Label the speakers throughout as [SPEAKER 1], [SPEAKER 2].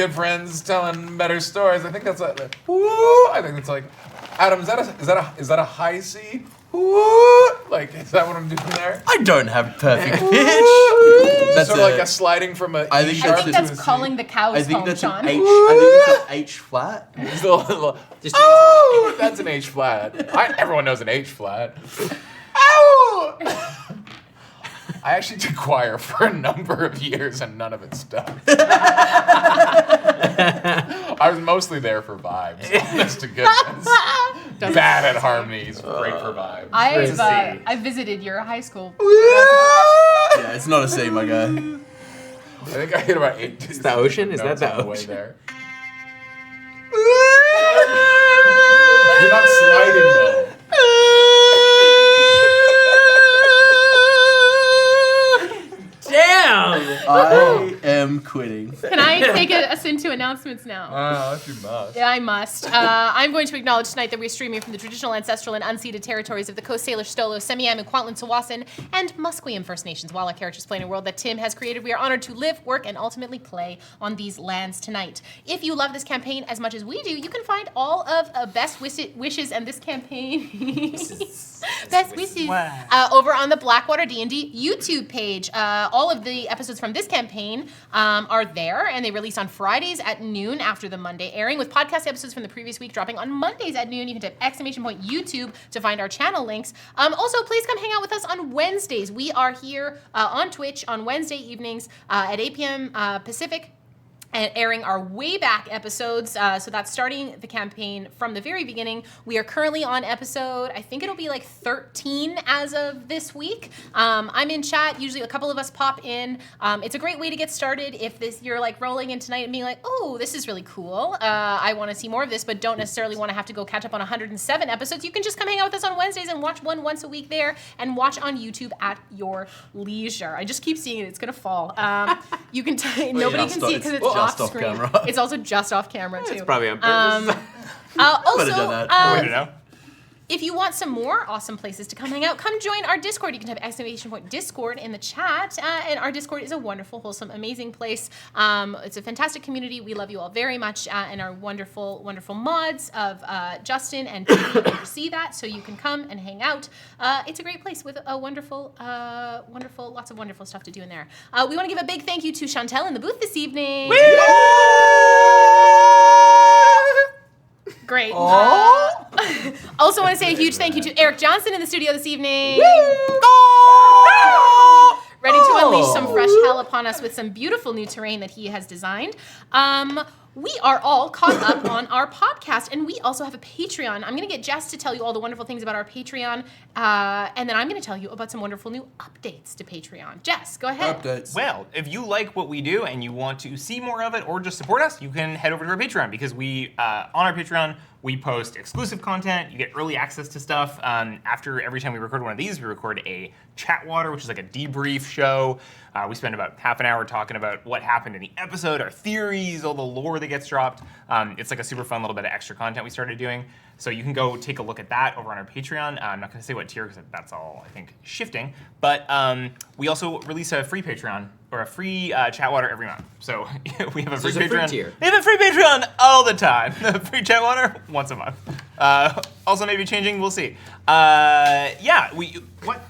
[SPEAKER 1] good friends telling better stories. I think that's like, woo! I think it's like, Adam, is that a high C? Woo! Like, is that what I'm doing there?
[SPEAKER 2] I don't have perfect pitch.
[SPEAKER 1] That's sort of like a sliding from a
[SPEAKER 3] I think that's calling the cows home, Sean.
[SPEAKER 2] I think that's an H flat.
[SPEAKER 1] Just oh, that's an H flat. Everyone knows an H flat. Ow! I actually did choir for a number of years and none of it stuck. I was mostly there for vibes, honest to goodness. Bad at harmonies, great for vibes.
[SPEAKER 3] I visited your high school.
[SPEAKER 2] Yeah, it's not a C, my guy.
[SPEAKER 1] I think I hit about 8.
[SPEAKER 4] Is the ocean? Is that the
[SPEAKER 1] on the way
[SPEAKER 4] ocean?
[SPEAKER 1] there? You're not sliding though.
[SPEAKER 4] Damn!
[SPEAKER 2] I am quitting.
[SPEAKER 3] Can I take us into announcements now?
[SPEAKER 1] If you must.
[SPEAKER 3] Yeah, I must. I'm going to acknowledge tonight that we're streaming from the traditional, ancestral, and unceded territories of the Coast Salish, Stolo, Semiam, Kwantlen, Sawasan, and Musqueam First Nations. While our characters play in a world that Tim has created, we are honored to live, work, and ultimately play on these lands tonight. If you love this campaign as much as we do, you can find all of Best Wishes and this campaign. Best Wishes. Over on the BlackwaterDnD YouTube page. All of the episodes from this campaign are there, and they release on Fridays at noon after the Monday airing, with podcast episodes from the previous week dropping on Mondays at noon. You can type !YouTube to find our channel links. Also, please come hang out with us on Wednesdays. We are here on Twitch on Wednesday evenings at 8 p.m. Pacific, and airing our way back episodes. So that's starting the campaign from the very beginning. We are currently on episode, I think it'll be like 13 as of this week. I'm in chat. Usually a couple of us pop in. It's a great way to get started if you're like rolling in tonight and being like, oh, this is really cool. I want to see more of this, but don't necessarily want to have to go catch up on 107 episodes. You can just come hang out with us on Wednesdays and watch one once a week there, and watch on YouTube at your leisure. I just keep seeing it. It's going to fall. You can nobody can see it because it's off screen. Camera. It's also just off camera too.
[SPEAKER 4] It's probably on purpose.
[SPEAKER 3] Also, if you want some more awesome places to come hang out, come join our Discord. You can type !Discord in the chat. And our Discord is a wonderful, wholesome, amazing place. It's a fantastic community. We love you all very much. And our wonderful, wonderful mods of Justin and Piney oversee that. So you can come and hang out. It's a great place with a wonderful, lots of wonderful stuff to do in there. We want to give a big thank you to Chantel in the booth this evening. Woo! Great. Also want to say a huge thank you to Eric Johnson in the studio this evening. Ready to unleash some fresh hell upon us with some beautiful new terrain that he has designed. We are all caught up on our podcast, and we also have a Patreon. I'm going to get Jess to tell you all the wonderful things about our Patreon, and then I'm going to tell you about some wonderful new updates to Patreon. Jess, go ahead.
[SPEAKER 2] Updates.
[SPEAKER 5] Well, if you like what we do and you want to see more of it or just support us, you can head over to our Patreon, because we, on our Patreon, we post exclusive content. You get early access to stuff. After every time we record one of these, we record a chat water, which is like a debrief show. We spend about half an hour talking about what happened in the episode, our theories, all the lore that gets dropped. It's like a super fun little bit of extra content we started doing. So you can go take a look at that over on our Patreon. I'm not going to say what tier, because that's all, I think, shifting. But we also release a free Patreon, or a free chat water every month. So we have a free Patreon.
[SPEAKER 4] Tier.
[SPEAKER 5] We have a free Patreon all the time. The free chat water once a month. Also maybe changing, we'll see. What?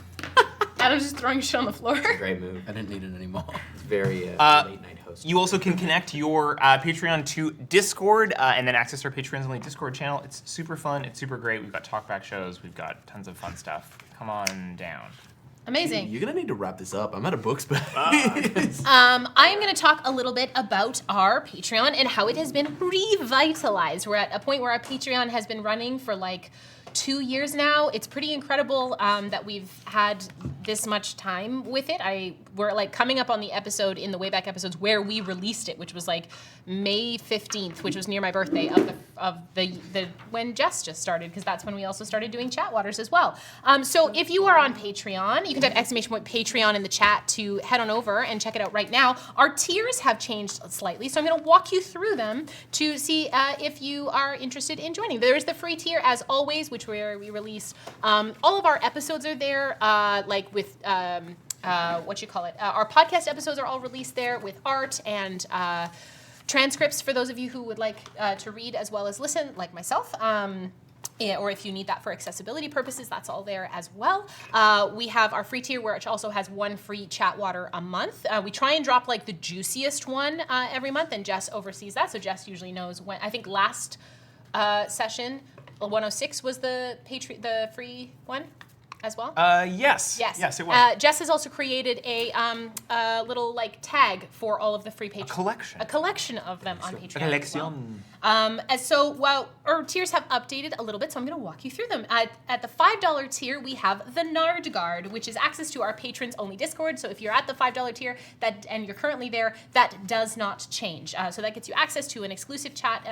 [SPEAKER 3] Adam's just throwing shit on the floor.
[SPEAKER 4] Great move.
[SPEAKER 2] I didn't need it anymore.
[SPEAKER 4] It's very late night host.
[SPEAKER 5] You also can connect your Patreon to Discord and then access our Patreon's only Discord channel. It's super fun. It's super great. We've got talkback shows. We've got tons of fun stuff. Come on down.
[SPEAKER 3] Amazing.
[SPEAKER 2] You're gonna need to wrap this up. I'm out of books, but
[SPEAKER 3] I'm going to talk a little bit about our Patreon and how it has been revitalized. We're at a point where our Patreon has been running for like 2 years now. It's pretty incredible that we've had this much time with it. We're like coming up on the episode in the way back episodes where we released it, which was like May 15th, which was near my birthday of the when Jess just started, because that's when we also started doing chat waters as well. So if you are on Patreon, you can type !Patreon in the chat to head on over and check it out right now. Our tiers have changed slightly, so I'm going to walk you through them to see if you are interested in joining. There's the free tier, as always, which where we release all of our episodes are there, like with our podcast episodes are all released there with art and Transcripts for those of you who would like to read as well as listen, like myself. Or if you need that for accessibility purposes, that's all there as well. We have our free tier, which also has 1 free chat water a month. We try and drop like the juiciest one every month, and Jess oversees that. So Jess usually knows when. I think last session, 106 was the free one as well.
[SPEAKER 5] Yes.
[SPEAKER 3] Yes,
[SPEAKER 5] it was.
[SPEAKER 3] Jess has also created a little like tag for all of the free patrons.
[SPEAKER 5] collection.
[SPEAKER 3] A collection of them on Patreon. as well.
[SPEAKER 5] Collection.
[SPEAKER 3] And so, well, our tiers have updated a little bit, so I'm going to walk you through them. At the $5 tier, we have the Nard Guard, which is access to our patrons-only Discord. So if you're at the $5 tier and you're currently there, that does not change. So that gets you access to an exclusive chat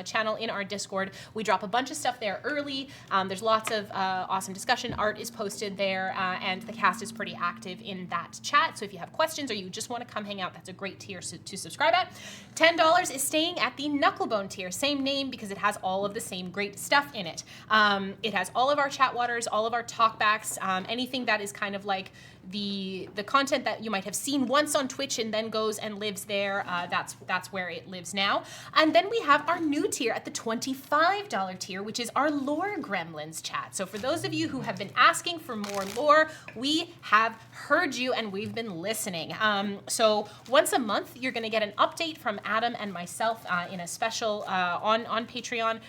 [SPEAKER 3] channel in our Discord. We drop a bunch of stuff there early. There's lots of awesome discussion. Art is posted there, and the cast is pretty active in that chat. So if you have questions or you just want to come hang out, that's a great tier to subscribe at. $10 is staying at the Knucklebone tier. Same name because it has all of the same great stuff in it. It has all of our chat waters, all of our talkbacks, anything that is kind of like the content that you might have seen once on Twitch and then goes and lives there. That's where it lives now. And then we have our new tier at the $25 tier, which is our Lore Gremlins chat. So for those of you who have been asking for more lore, we have heard you and we've been listening. So once a month, you're going to get an update from Adam and myself in a special on Patreon,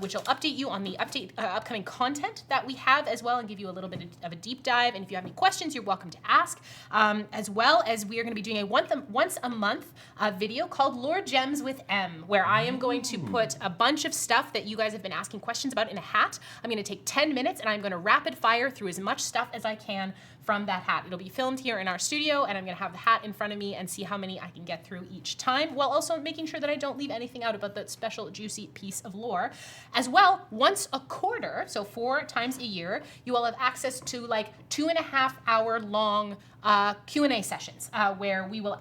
[SPEAKER 3] which will update you on the upcoming content that we have as well and give you a little bit of a deep dive. And if you have any questions, you're welcome to ask, as well as we are going to be doing a once a month video called Lore Gems with M, where I am going to put a bunch of stuff that you guys have been asking questions about in a hat. I'm going to take 10 minutes and I'm going to rapid fire through as much stuff as I can from that hat. It'll be filmed here in our studio, and I'm going to have the hat in front of me and see how many I can get through each time, while also making sure that I don't leave anything out about that special juicy piece of lore. As well, once a quarter, so 4 times a year, you will have access to like 2.5 hour long Q&A sessions where we will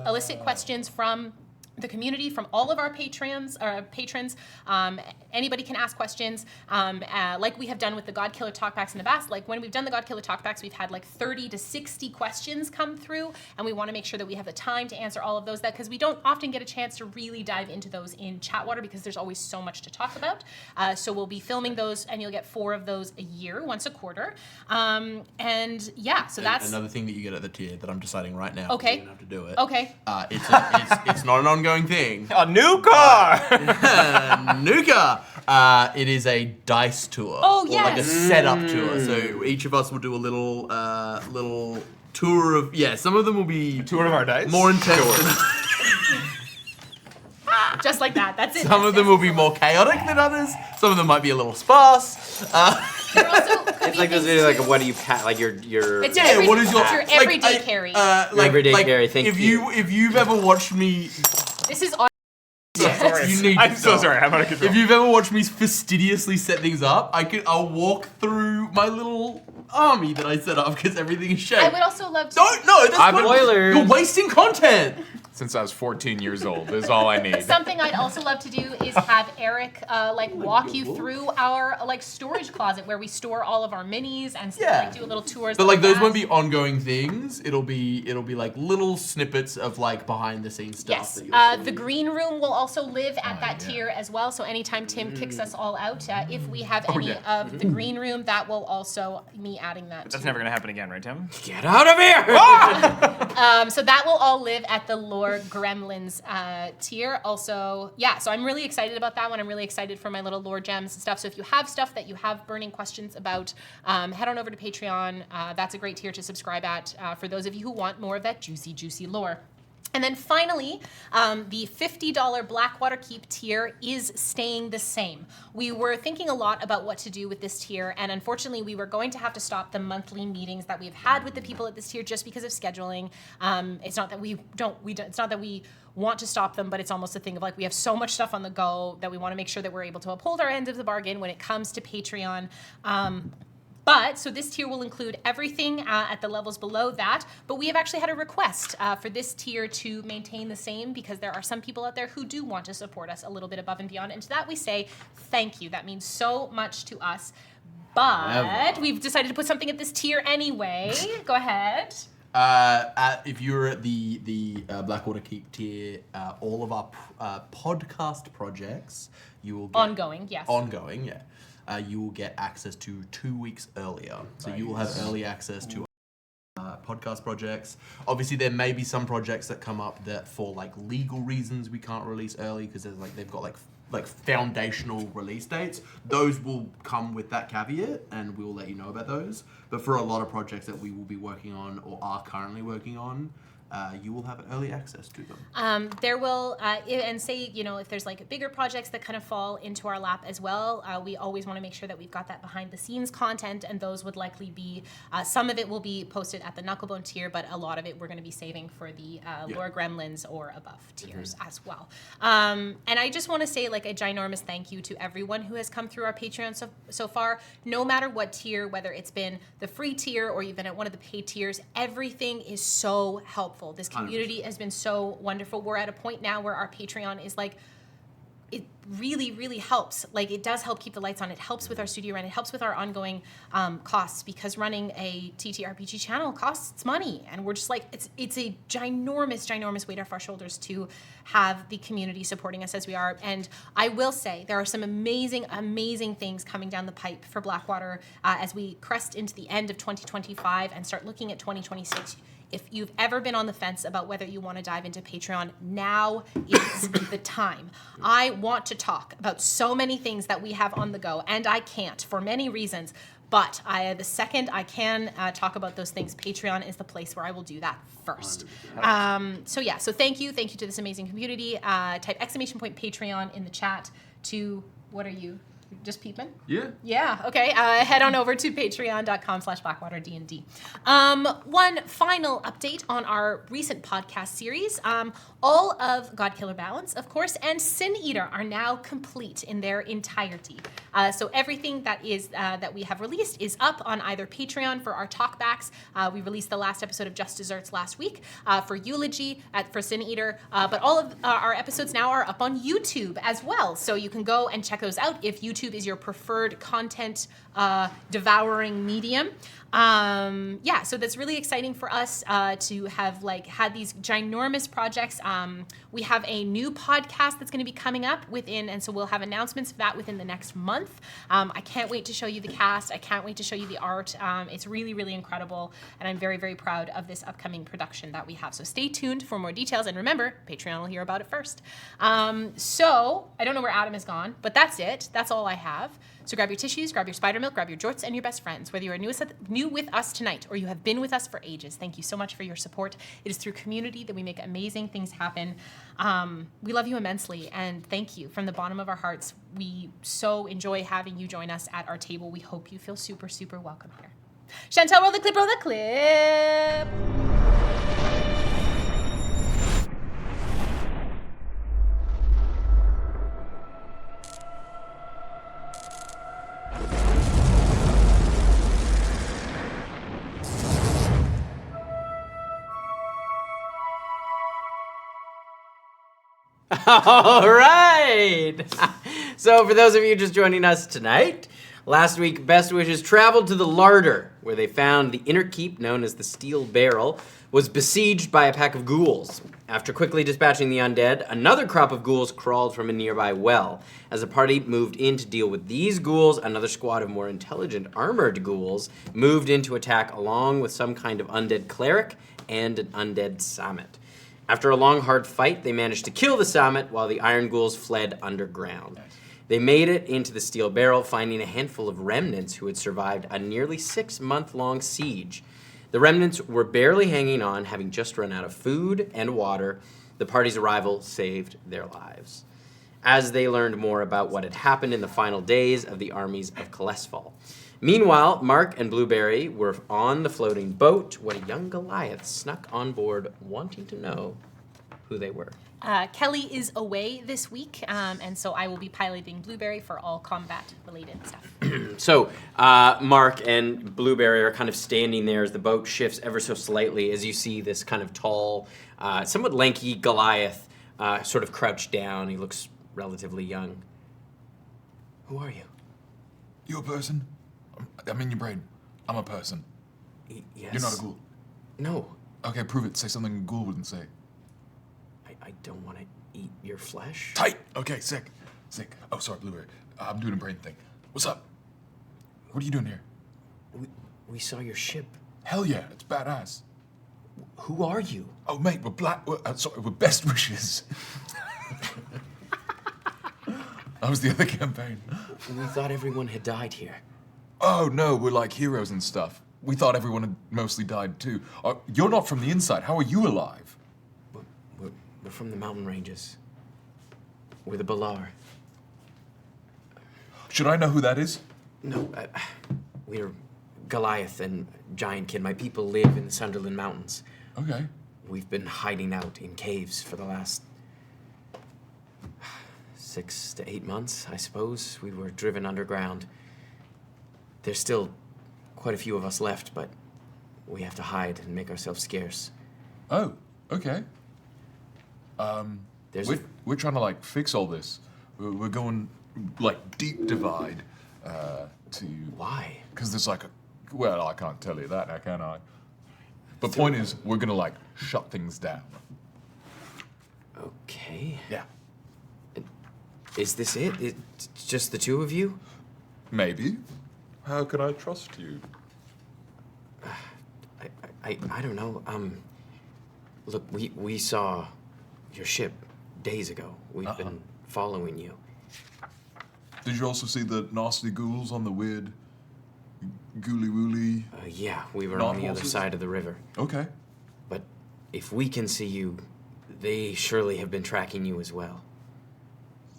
[SPEAKER 3] elicit questions from the community, from all of our patrons. Anybody can ask questions, like we have done with the Godkiller Talkbacks in the past. Like when we've done the Godkiller Talkbacks, we've had like 30 to 60 questions come through, and we want to make sure that we have the time to answer all of those, because we don't often get a chance to really dive into those in Chatwater because there's always so much to talk about. So we'll be filming those, and you'll get 4 of those a year, once a quarter. And yeah, so that's
[SPEAKER 2] another thing that you get at the tier that I'm deciding right now.
[SPEAKER 3] Okay.
[SPEAKER 2] You don't have to do it.
[SPEAKER 3] Okay.
[SPEAKER 2] It's not an ongoing thing.
[SPEAKER 5] A new car!
[SPEAKER 2] Nuka! It is a dice tour.
[SPEAKER 3] Oh,
[SPEAKER 2] Or like a
[SPEAKER 3] yes.
[SPEAKER 2] setup tour. So each of us will do a little tour of, some of them will be
[SPEAKER 5] Tour of our dice?
[SPEAKER 2] more intense.
[SPEAKER 3] just like that. That's it.
[SPEAKER 2] Some of them will be more chaotic than others. Some of them might be a little sparse.
[SPEAKER 3] You're also
[SPEAKER 4] It's like this video, like what do you like your
[SPEAKER 3] It's
[SPEAKER 2] Yeah,
[SPEAKER 3] every-
[SPEAKER 2] what is your
[SPEAKER 3] it's your
[SPEAKER 2] like,
[SPEAKER 3] everyday
[SPEAKER 2] I-
[SPEAKER 3] carry.
[SPEAKER 4] Everyday carry, thank
[SPEAKER 2] if
[SPEAKER 4] you.
[SPEAKER 2] If you've ever watched me,
[SPEAKER 3] This is on.
[SPEAKER 2] you need.
[SPEAKER 5] I'm
[SPEAKER 2] to
[SPEAKER 5] so
[SPEAKER 2] stop.
[SPEAKER 5] sorry. I'm out of control.
[SPEAKER 2] If you've ever watched me fastidiously set things up, I'll walk through my little army that I set up because everything is
[SPEAKER 3] I
[SPEAKER 2] shaped.
[SPEAKER 3] would also love to.
[SPEAKER 2] Don't no, that's
[SPEAKER 4] I'm
[SPEAKER 2] what-
[SPEAKER 4] Dwyler.
[SPEAKER 2] You're wasting content.
[SPEAKER 1] Since I was 14 years old is all I need.
[SPEAKER 3] Something I'd also love to do is have Eric walk you through our storage closet where we store all of our minis and
[SPEAKER 2] Yeah.
[SPEAKER 3] do a little tours.
[SPEAKER 2] But like those
[SPEAKER 3] that.
[SPEAKER 2] won't be ongoing things. It'll be like little snippets of like behind the scenes stuff.
[SPEAKER 3] Yes,
[SPEAKER 2] That you'll see.
[SPEAKER 3] the green room will also live at that tier as well. So anytime Tim kicks us all out, if we have any of the green room, that will also me adding that.
[SPEAKER 5] That's never going to happen again, right, Tim?
[SPEAKER 4] Get out of here!
[SPEAKER 3] So that will all live at the Lore Gremlins tier. Also, yeah, so I'm really excited about that one. I'm really excited for my little lore gems and stuff. So if you have stuff that you have burning questions about, head on over to Patreon. That's a great tier to subscribe at for those of you who want more of that juicy, juicy lore. And then finally, the $50 Blackwater Keep tier is staying the same. We were thinking a lot about what to do with this tier, and unfortunately, we were going to have to stop the monthly meetings that we've had with the people at this tier just because of scheduling. It's not that it's not that we want to stop them, but it's almost a thing of like we have so much stuff on the go that we want to make sure that we're able to uphold our end of the bargain when it comes to Patreon. So this tier will include everything at the levels below that, but we have actually had a request for this tier to maintain the same because there are some people out there who do want to support us a little bit above and beyond, and to that we say thank you. That means so much to us, but we've decided to put something at this tier anyway. Go ahead.
[SPEAKER 2] If you're at the Blackwater Keep tier, all of our podcast projects, you will get
[SPEAKER 3] Ongoing, yes.
[SPEAKER 2] Ongoing, yeah. You will get access to 2 weeks earlier. So you will have early access to podcast projects. Obviously, there may be some projects that come up that, for like legal reasons, we can't release early because there's like they've got like foundational release dates. Those will come with that caveat, and we'll let you know about those. But for a lot of projects that we will be working on or are currently working on, you will have early access to them.
[SPEAKER 3] There will, and say, if there's like bigger projects that kind of fall into our lap as well, we always want to make sure that we've got that behind the scenes content, and those would likely be, some of it will be posted at the Knucklebone tier, but a lot of it we're going to be saving for the Lore Gremlins or above tiers as well. And I just want to say like a ginormous thank you to everyone who has come through our Patreon so far, no matter what tier, whether it's been the free tier or you've been at one of the paid tiers, everything is so helpful. This community 100%. Has been so wonderful. We're at a point now where our Patreon is like, it really, really helps. Like, it does help keep the lights on. It helps with our studio rent. It helps with our ongoing costs, because running a TTRPG channel costs money. And we're just like, it's a ginormous weight off our shoulders to have the community supporting us as we are. And I will say, there are some amazing things coming down the pipe for Blackwater as we crest into the end of 2025 and start looking at 2026. If you've ever been on the fence about whether you want to dive into Patreon, now is the time. I want to talk about so many things that we have on the go, and I can't for many reasons. But the second I can talk about those things, Patreon is the place where I will do that first. So thank you to this amazing community. Type !Patreon in the chat to, what are you? Just peeping? Yeah, okay. Head on over to patreon.com/BlackwaterDnD. One final update on our recent podcast series. All of Godkiller Balance, of course, and Sin Eater are now complete in their entirety. So everything that we have released is up on either Patreon for our talkbacks. We released the last episode of Just Desserts last week for Eulogy for Sin Eater. But all of our episodes now are up on YouTube as well. So you can go and check those out if YouTube is your preferred content devouring medium. So that's really exciting for us to have had these ginormous projects. We have a new podcast that's going to be coming up and so we'll have announcements of that within the next month. I can't wait to show you the cast. I can't wait to show you the art. It's really, really incredible, and I'm very, very proud of this upcoming production that we have. So stay tuned for more details, and remember, Patreon will hear about it first. So I don't know where Adam is gone, but that's it. That's all I have. So grab your tissues, grab your spider milk, grab your jorts, and your best friends. Whether you are new with us tonight or you have been with us for ages, thank you so much for your support. It is through community that we make amazing things happen. We love you immensely, and thank you from the bottom of our hearts. We so enjoy having you join us at our table. We hope you feel super, super welcome here. Chantel, roll the clip, roll the clip.
[SPEAKER 4] All right. So for those of you just joining us tonight, last week Best Wishes traveled to the Larder, where they found the inner keep known as the Steel Barrel was besieged by a pack of ghouls. After quickly dispatching the undead, another crop of ghouls crawled from a nearby well. As the party moved in to deal with these ghouls, another squad of more intelligent armored ghouls moved in to attack, along with some kind of undead cleric and an undead Sammet. After a long, hard fight, they managed to kill the Sammet while the Iron Ghouls fled underground. Nice. They made it into the Steel Barrel, finding a handful of remnants who had survived a nearly 6-month-long siege. The remnants were barely hanging on, having just run out of food and water. The party's arrival saved their lives. As they learned more about what had happened in the final days of the armies of Kalesfall. Meanwhile, Mark and Blueberry were on the floating boat when a young Goliath snuck on board, wanting to know who they were.
[SPEAKER 3] Kelli is away this week, and so I will be piloting Blueberry for all combat-related stuff.
[SPEAKER 4] So, Mark and Blueberry are kind of standing there as the boat shifts ever so slightly, as you see this kind of tall, somewhat lanky Goliath sort of crouched down. He looks relatively young. Who are you?
[SPEAKER 1] You a person? I'm in your brain. I'm a person.
[SPEAKER 4] Yes.
[SPEAKER 1] You're not a ghoul.
[SPEAKER 4] No,
[SPEAKER 1] Okay, prove it. Say something a ghoul wouldn't say.
[SPEAKER 4] I don't want to eat your flesh.
[SPEAKER 1] Tight. Okay, sick. Sick. Oh, sorry, Blueberry. I'm doing a brain thing. What's up? What are you doing here?
[SPEAKER 4] We saw your ship.
[SPEAKER 1] Hell yeah, it's badass.
[SPEAKER 4] Who are you?
[SPEAKER 1] Oh, mate, we're best wishes. That was the other campaign.
[SPEAKER 4] We thought everyone had died here.
[SPEAKER 1] Oh, no, we're like heroes and stuff. We thought everyone had mostly died too. You're not from the inside. How are you alive?
[SPEAKER 4] We're from the mountain ranges. We're the Balar.
[SPEAKER 1] Should I know who that is?
[SPEAKER 4] No, we're Goliath and Giant Kid. My people live in the Sunderland Mountains.
[SPEAKER 1] Okay.
[SPEAKER 4] We've been hiding out in caves for the last 6 to 8 months, I suppose. We were driven underground. There's still quite a few of us left, but we have to hide and make ourselves scarce.
[SPEAKER 1] Oh, okay. We're trying to like fix all this. We're going like deep divide to.
[SPEAKER 4] Why?
[SPEAKER 1] Because there's like well, I can't tell you that now, can I? But point is, we're gonna like shut things down.
[SPEAKER 4] Okay.
[SPEAKER 1] Yeah.
[SPEAKER 4] Is this it? It's just the two of you?
[SPEAKER 1] Maybe. How can I trust you?
[SPEAKER 4] I don't know. Look, we saw your ship days ago. We've been following you.
[SPEAKER 1] Did you also see the nasty ghouls on the weird ghouly wooly?
[SPEAKER 4] Yeah, we were
[SPEAKER 1] Not
[SPEAKER 4] on the other
[SPEAKER 1] horses?
[SPEAKER 4] side of the river.
[SPEAKER 1] Okay.
[SPEAKER 4] But if we can see you, they surely have been tracking you as well.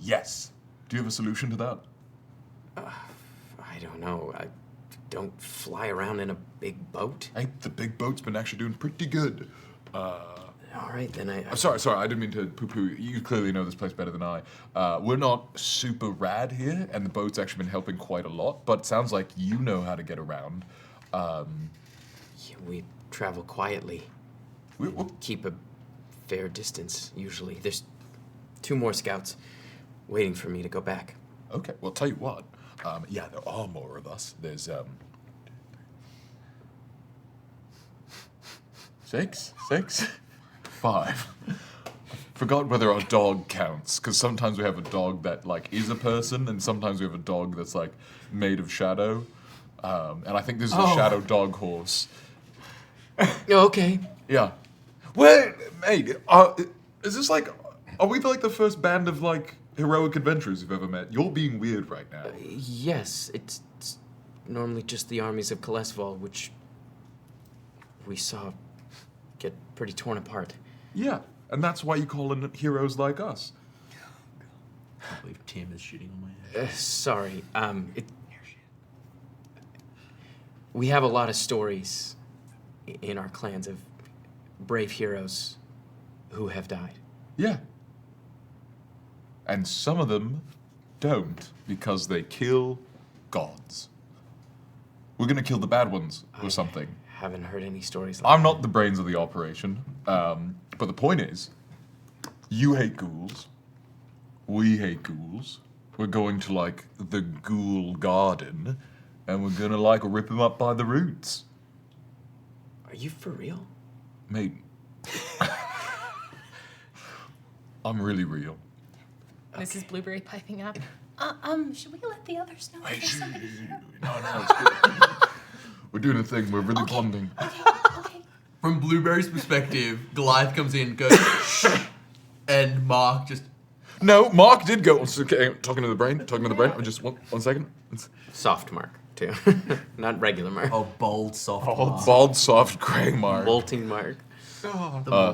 [SPEAKER 1] Yes. Do you have a solution to that?
[SPEAKER 4] I don't know. I don't fly around in a big boat.
[SPEAKER 1] Hey, the big boat's been actually doing pretty good.
[SPEAKER 4] All right, then I
[SPEAKER 1] Sorry, I didn't mean to poo-poo. You clearly know this place better than I. We're not super rad here, and the boat's actually been helping quite a lot, but it sounds like you know how to get around.
[SPEAKER 4] Yeah, we travel quietly.
[SPEAKER 1] We
[SPEAKER 4] Keep a fair distance, usually. There's 2 more scouts waiting for me to go back.
[SPEAKER 1] okay, well, tell you what. Yeah, there are more of us. There's, 6? 5. Forgot whether our dog counts, because sometimes we have a dog that, like, is a person, and sometimes we have a dog that's, like, made of shadow. And I think this is a shadow dog horse.
[SPEAKER 4] Okay.
[SPEAKER 1] Yeah. Wait, mate, is this, like, are we, like, the first band of, like, heroic adventurers you've ever met? You're being weird right now.
[SPEAKER 4] Yes, it's normally just the armies of Kalesval, which we saw get pretty torn apart.
[SPEAKER 1] Yeah, and that's why you call in heroes like us.
[SPEAKER 2] I can't believe Tim is shitting on my head.
[SPEAKER 4] Sorry. We have a lot of stories in our clans of brave heroes who have died.
[SPEAKER 1] Yeah. And some of them don't, because they kill gods. We're gonna kill the bad ones or something.
[SPEAKER 4] Haven't heard any stories like
[SPEAKER 1] I'm not the brains of the operation, but the point is, you hate ghouls, we hate ghouls, we're going to, like, the ghoul garden, and we're gonna, like, rip them up by the roots.
[SPEAKER 4] Are you for real?
[SPEAKER 1] Mate. I'm really real.
[SPEAKER 3] This is Blueberry piping up.
[SPEAKER 6] Should we let the others know
[SPEAKER 1] Hey,
[SPEAKER 6] there's somebody here?
[SPEAKER 1] No, it's good. We're doing a thing, we're really bonding.
[SPEAKER 6] Okay.
[SPEAKER 2] From Blueberry's perspective, Goliath comes in, goes, and Mark just.
[SPEAKER 1] No, Mark did go. Okay, talking to the brain. I'm just one second.
[SPEAKER 4] Soft mark, too. Not regular mark.
[SPEAKER 2] Oh, bold, soft. Mark.
[SPEAKER 1] Bald, soft, gray Mark.
[SPEAKER 4] Molting mark.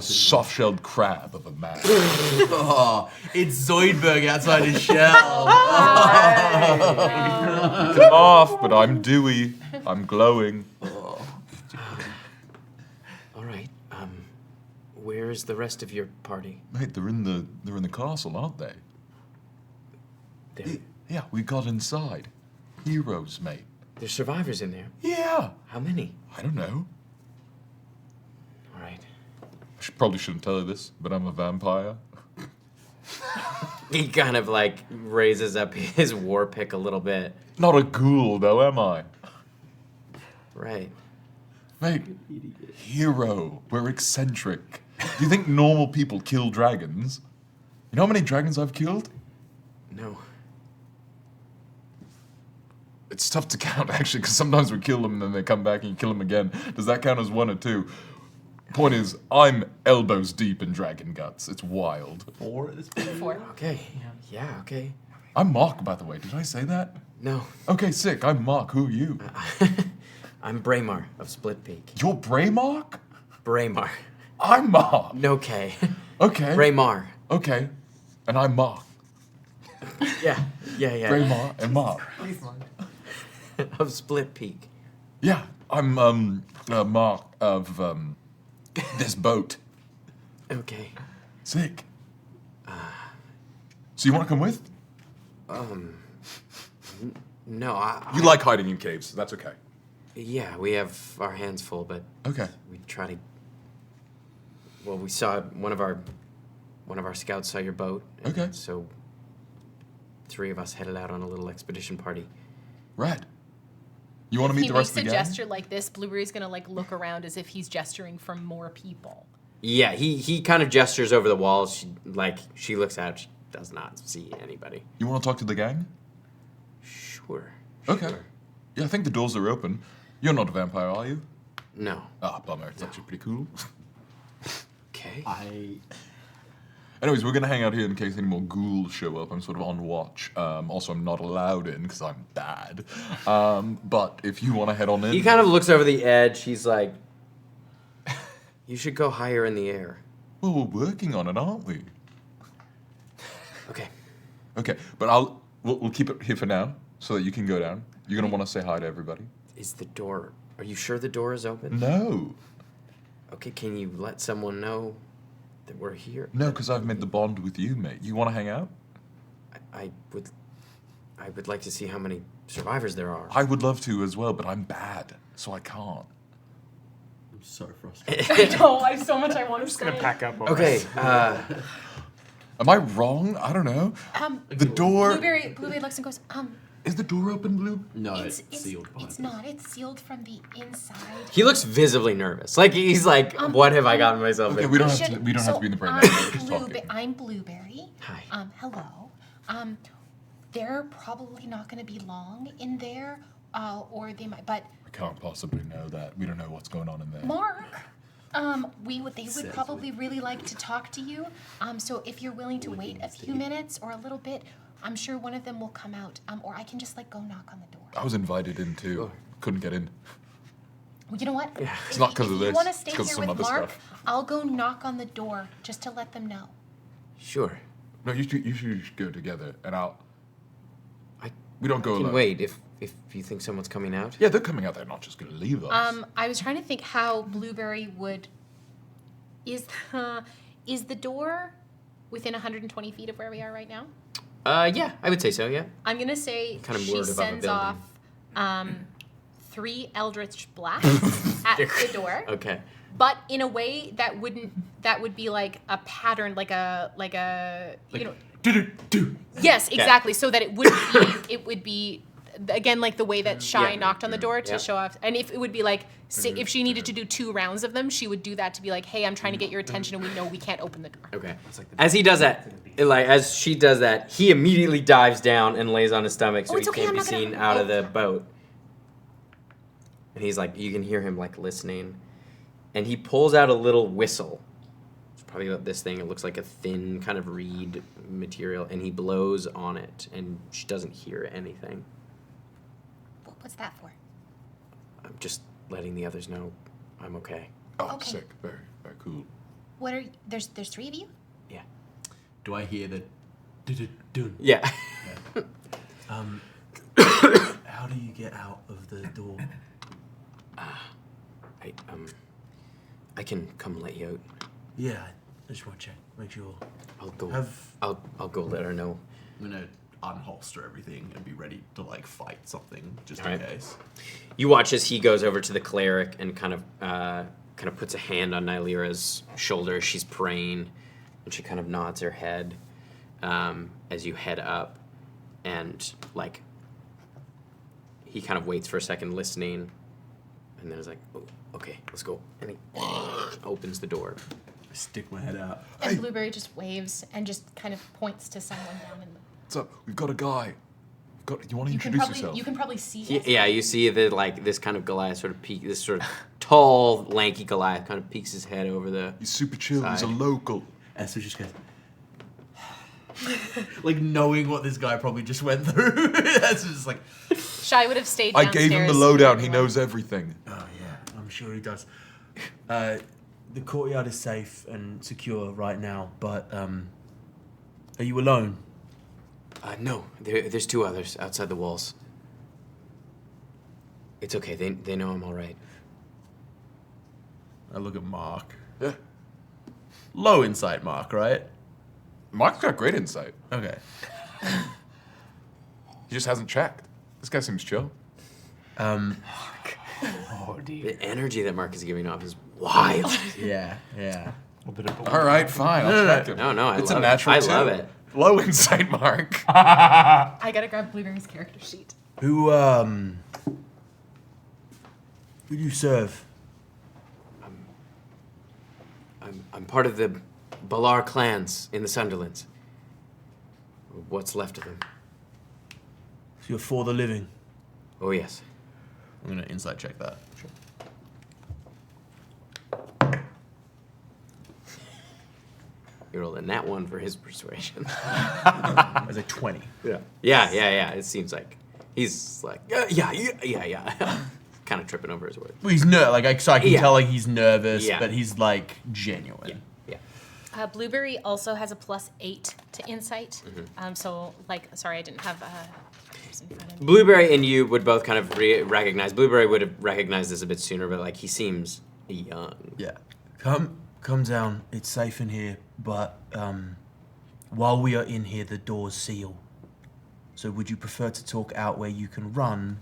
[SPEAKER 1] Soft-shelled crab of a man.
[SPEAKER 2] Oh, it's Zoidberg outside his shell.
[SPEAKER 1] You can laugh, but I'm dewy. I'm glowing.
[SPEAKER 4] All right. Where's the rest of your party?
[SPEAKER 1] Mate, they're in the castle, aren't they? Yeah, we got inside. Heroes, mate.
[SPEAKER 4] There's survivors in there.
[SPEAKER 1] Yeah.
[SPEAKER 4] How many?
[SPEAKER 1] I don't know.
[SPEAKER 4] All right.
[SPEAKER 1] Probably shouldn't tell you this, but I'm a vampire.
[SPEAKER 4] He kind of like raises up his war pick a little bit.
[SPEAKER 1] Not a ghoul, though, am I?
[SPEAKER 4] Right.
[SPEAKER 7] Mate, hero. We're eccentric. Do you think normal people kill dragons? You know how many dragons I've killed?
[SPEAKER 4] No.
[SPEAKER 7] It's tough to count, actually, because sometimes we kill them and then they come back and you kill them again. Does that count as 1 or 2? Point is, I'm elbows deep in dragon guts. It's wild.
[SPEAKER 2] 4 at this point?
[SPEAKER 3] 4.
[SPEAKER 4] Okay. Yeah, okay.
[SPEAKER 7] I'm Mark, by the way. Did I say that?
[SPEAKER 4] No.
[SPEAKER 7] Okay, sick. I'm Mark. Who are you?
[SPEAKER 4] I'm Braemar of Split Peak.
[SPEAKER 7] You're Bray Mark?
[SPEAKER 4] Braemar.
[SPEAKER 7] I'm Mark.
[SPEAKER 4] No K.
[SPEAKER 7] Okay.
[SPEAKER 4] Braemar.
[SPEAKER 7] Okay. And I'm Mark.
[SPEAKER 4] Yeah.
[SPEAKER 7] Braemar and Mark.
[SPEAKER 4] Of Split Peak.
[SPEAKER 7] Yeah, I'm Mark of this boat.
[SPEAKER 4] Okay.
[SPEAKER 7] Sick. So you want to come with?
[SPEAKER 4] No,
[SPEAKER 7] You like hiding in caves. That's okay.
[SPEAKER 4] Yeah, we have our hands full, but
[SPEAKER 7] Okay.
[SPEAKER 4] we try to. Well, we saw one of our scouts saw your boat. and
[SPEAKER 7] Okay.
[SPEAKER 4] So 3 of us headed out on a little expedition party.
[SPEAKER 7] Rad. You want to
[SPEAKER 3] If
[SPEAKER 7] meet
[SPEAKER 3] he
[SPEAKER 7] the rest
[SPEAKER 3] makes
[SPEAKER 7] of the
[SPEAKER 3] a
[SPEAKER 7] gang?
[SPEAKER 3] gesture like this, Blueberry's gonna like look around as if he's gesturing for more people.
[SPEAKER 4] Yeah, he kind of gestures over the walls. She looks out. She does not see anybody.
[SPEAKER 7] You want to talk to the gang?
[SPEAKER 4] Sure.
[SPEAKER 7] Okay.
[SPEAKER 4] Sure.
[SPEAKER 7] Yeah, I think the doors are open. You're not a vampire, are you?
[SPEAKER 4] No.
[SPEAKER 7] Ah, bummer. It's actually pretty cool.
[SPEAKER 4] Okay.
[SPEAKER 7] Anyways, we're going to hang out here in case any more ghouls show up. I'm sort of on watch. Also, I'm not allowed in because I'm bad. But if you want to head on in...
[SPEAKER 4] He kind of looks over the edge. He's like, "You should go higher in the air."
[SPEAKER 7] Well, we're working on it, aren't we?
[SPEAKER 4] Okay.
[SPEAKER 7] Okay, but we'll keep it here for now so that you can go down. You're going to want to say hi to everybody.
[SPEAKER 4] Is the door? Are you sure the door is open?
[SPEAKER 7] No.
[SPEAKER 4] Okay. Can you let someone know that we're here?
[SPEAKER 7] No, because I've made the bond with you, mate. You want to hang out?
[SPEAKER 4] I would like to see how many survivors there are.
[SPEAKER 7] I would love to as well, but I'm bad, so I can't.
[SPEAKER 2] I'm so frustrated.
[SPEAKER 3] I know. I have so much I want to
[SPEAKER 5] Just gonna pack up.
[SPEAKER 4] Okay.
[SPEAKER 7] Am I wrong? I don't know. The door...
[SPEAKER 6] Blueberry looks and goes,
[SPEAKER 7] Is the door open, Blue?
[SPEAKER 2] No,
[SPEAKER 6] it's
[SPEAKER 2] sealed behind
[SPEAKER 6] It's
[SPEAKER 2] us.
[SPEAKER 6] not. It's sealed from the inside.
[SPEAKER 4] He looks visibly nervous. Like he's like, "What have I gotten myself
[SPEAKER 7] Okay,
[SPEAKER 4] into?"
[SPEAKER 7] we don't have to be in the brain. We're just talking.
[SPEAKER 6] I'm Blueberry.
[SPEAKER 4] Hi.
[SPEAKER 6] Hello. They're probably not going to be long in there, or they might. But
[SPEAKER 7] I can't possibly know that. We don't know what's going on in there.
[SPEAKER 6] Mark, they would probably really like to talk to you. So if you're willing to wait a few minutes or a little bit, I'm sure one of them will come out. Or I can just go knock on the door.
[SPEAKER 7] I was invited in too.
[SPEAKER 4] Sure.
[SPEAKER 7] Couldn't get in.
[SPEAKER 6] Well, you know what?
[SPEAKER 7] It's not 'cause of
[SPEAKER 6] If
[SPEAKER 7] this.
[SPEAKER 6] you want to
[SPEAKER 7] It's
[SPEAKER 6] stay
[SPEAKER 7] 'cause of
[SPEAKER 6] here
[SPEAKER 7] some
[SPEAKER 6] with
[SPEAKER 7] other
[SPEAKER 6] Mark,
[SPEAKER 7] stuff.
[SPEAKER 6] I'll go knock on the door just to let them know.
[SPEAKER 4] Sure.
[SPEAKER 7] No, you should go together, and
[SPEAKER 4] I
[SPEAKER 7] we don't go
[SPEAKER 4] can
[SPEAKER 7] alone.
[SPEAKER 4] wait if you think someone's coming out.
[SPEAKER 7] Yeah, they're coming out. They're not just going to leave us.
[SPEAKER 3] I was trying to think how Blueberry would. Is the door within 120 feet of where we are right now?
[SPEAKER 4] Yeah, I would say so. Yeah.
[SPEAKER 3] I'm gonna say
[SPEAKER 4] Kind of
[SPEAKER 3] she
[SPEAKER 4] word above a
[SPEAKER 3] sends
[SPEAKER 4] building.
[SPEAKER 3] off 3 Eldritch blasts at the door,
[SPEAKER 4] Okay.
[SPEAKER 3] but in a way that would be like a pattern, like a you know. Yes, exactly. So that it would be again like the way that Shy
[SPEAKER 4] Yeah.
[SPEAKER 3] knocked on the door to
[SPEAKER 4] Yeah.
[SPEAKER 3] show off. And if it would be like if she needed to do 2 rounds of them, she would do that to be like, hey, I'm trying to get your attention, and we know we can't open the door.
[SPEAKER 4] Okay. As he does that, as she does that, he immediately dives down and lays on his stomach so
[SPEAKER 3] Oh,
[SPEAKER 4] he
[SPEAKER 3] it's okay,
[SPEAKER 4] can't
[SPEAKER 3] I'm
[SPEAKER 4] be
[SPEAKER 3] not gonna-
[SPEAKER 4] seen out of the
[SPEAKER 3] Oh.
[SPEAKER 4] boat. And he's like, you can hear him like listening, and he pulls out a little whistle. It's probably about this thing. It looks like a thin kind of reed material, and he blows on it, and she doesn't hear anything.
[SPEAKER 6] What's that for?
[SPEAKER 4] I'm just letting the others know I'm okay.
[SPEAKER 7] Oh,
[SPEAKER 6] okay.
[SPEAKER 7] sick. Very, very cool.
[SPEAKER 6] What are there's 3 of you?
[SPEAKER 4] Yeah.
[SPEAKER 2] Do I hear the dun?
[SPEAKER 4] Yeah.
[SPEAKER 2] How do you get out of the door?
[SPEAKER 4] I can come let you out.
[SPEAKER 2] Yeah, I just want to check, make sure.
[SPEAKER 4] I'll go.
[SPEAKER 2] Have-
[SPEAKER 4] I'll go let her know.
[SPEAKER 2] I'm gonna unholster everything and be ready to fight something just
[SPEAKER 4] All
[SPEAKER 2] in
[SPEAKER 4] right.
[SPEAKER 2] case.
[SPEAKER 4] You watch as he goes over to the cleric and kind of puts a hand on Nylira's shoulder. She's praying, and she kind of nods her head as you head up, and he kind of waits for a second, listening, and then it's like, oh, okay, let's go. And he opens the door.
[SPEAKER 2] I stick my head out.
[SPEAKER 6] And Blueberry just waves and just kind of points to someone down in the.
[SPEAKER 7] What's up? We've got a guy. You want to
[SPEAKER 6] You can
[SPEAKER 7] introduce
[SPEAKER 6] probably
[SPEAKER 7] yourself?
[SPEAKER 6] you can probably see.
[SPEAKER 4] He,
[SPEAKER 6] us.
[SPEAKER 4] yeah, you see that like this kind of Goliath sort of peek, this sort of tall, lanky Goliath kind of peeks his head over the.
[SPEAKER 7] He's super chill. He's a
[SPEAKER 4] Side.
[SPEAKER 7] local.
[SPEAKER 2] Esper just goes. Like knowing what this guy probably just went through. That's just like.
[SPEAKER 3] Shy would have stayed
[SPEAKER 7] I
[SPEAKER 3] downstairs.
[SPEAKER 7] gave him the lowdown. He knows everything.
[SPEAKER 2] Oh yeah, I'm sure he does. The courtyard is safe and secure right now, but are you alone?
[SPEAKER 4] No, there's two others outside the walls. It's okay. They know I'm all right.
[SPEAKER 2] I look at Mark.
[SPEAKER 7] Yeah.
[SPEAKER 2] Low insight, Mark, right?
[SPEAKER 7] Mark's got great insight.
[SPEAKER 2] Okay.
[SPEAKER 7] He just hasn't checked. This guy seems chill.
[SPEAKER 5] Oh, dear.
[SPEAKER 4] The energy that Mark is giving off is wild.
[SPEAKER 2] Yeah.
[SPEAKER 7] All right, fine. I'll check him.
[SPEAKER 4] No, I
[SPEAKER 7] It's
[SPEAKER 4] love
[SPEAKER 7] a natural
[SPEAKER 4] it. I
[SPEAKER 7] two.
[SPEAKER 4] love it.
[SPEAKER 7] Low insight, Mark.
[SPEAKER 3] I gotta grab Blueberry's character sheet.
[SPEAKER 2] Who do you serve?
[SPEAKER 4] I'm part of the Balar clans in the Sunderlands. What's left of them?
[SPEAKER 2] So you're for the living.
[SPEAKER 4] Oh yes.
[SPEAKER 2] I'm gonna insight check that.
[SPEAKER 4] You rolled a nat one for his persuasion.
[SPEAKER 2] As a 20.
[SPEAKER 4] Yeah. It seems like he's like, yeah. Kind of tripping over his words.
[SPEAKER 2] Well, he's so I can
[SPEAKER 4] Yeah.
[SPEAKER 2] tell like he's nervous,
[SPEAKER 4] Yeah.
[SPEAKER 2] but he's like genuine.
[SPEAKER 4] Yeah.
[SPEAKER 3] Blueberry also has a +8 to insight. So, sorry, I didn't have in front of me.
[SPEAKER 4] Blueberry and you would both kind of recognize. Blueberry would have recognized this a bit sooner, but like he seems young.
[SPEAKER 2] Yeah. Come down. It's safe in here, but while we are in here, the doors seal. So would you prefer to talk out where you can run,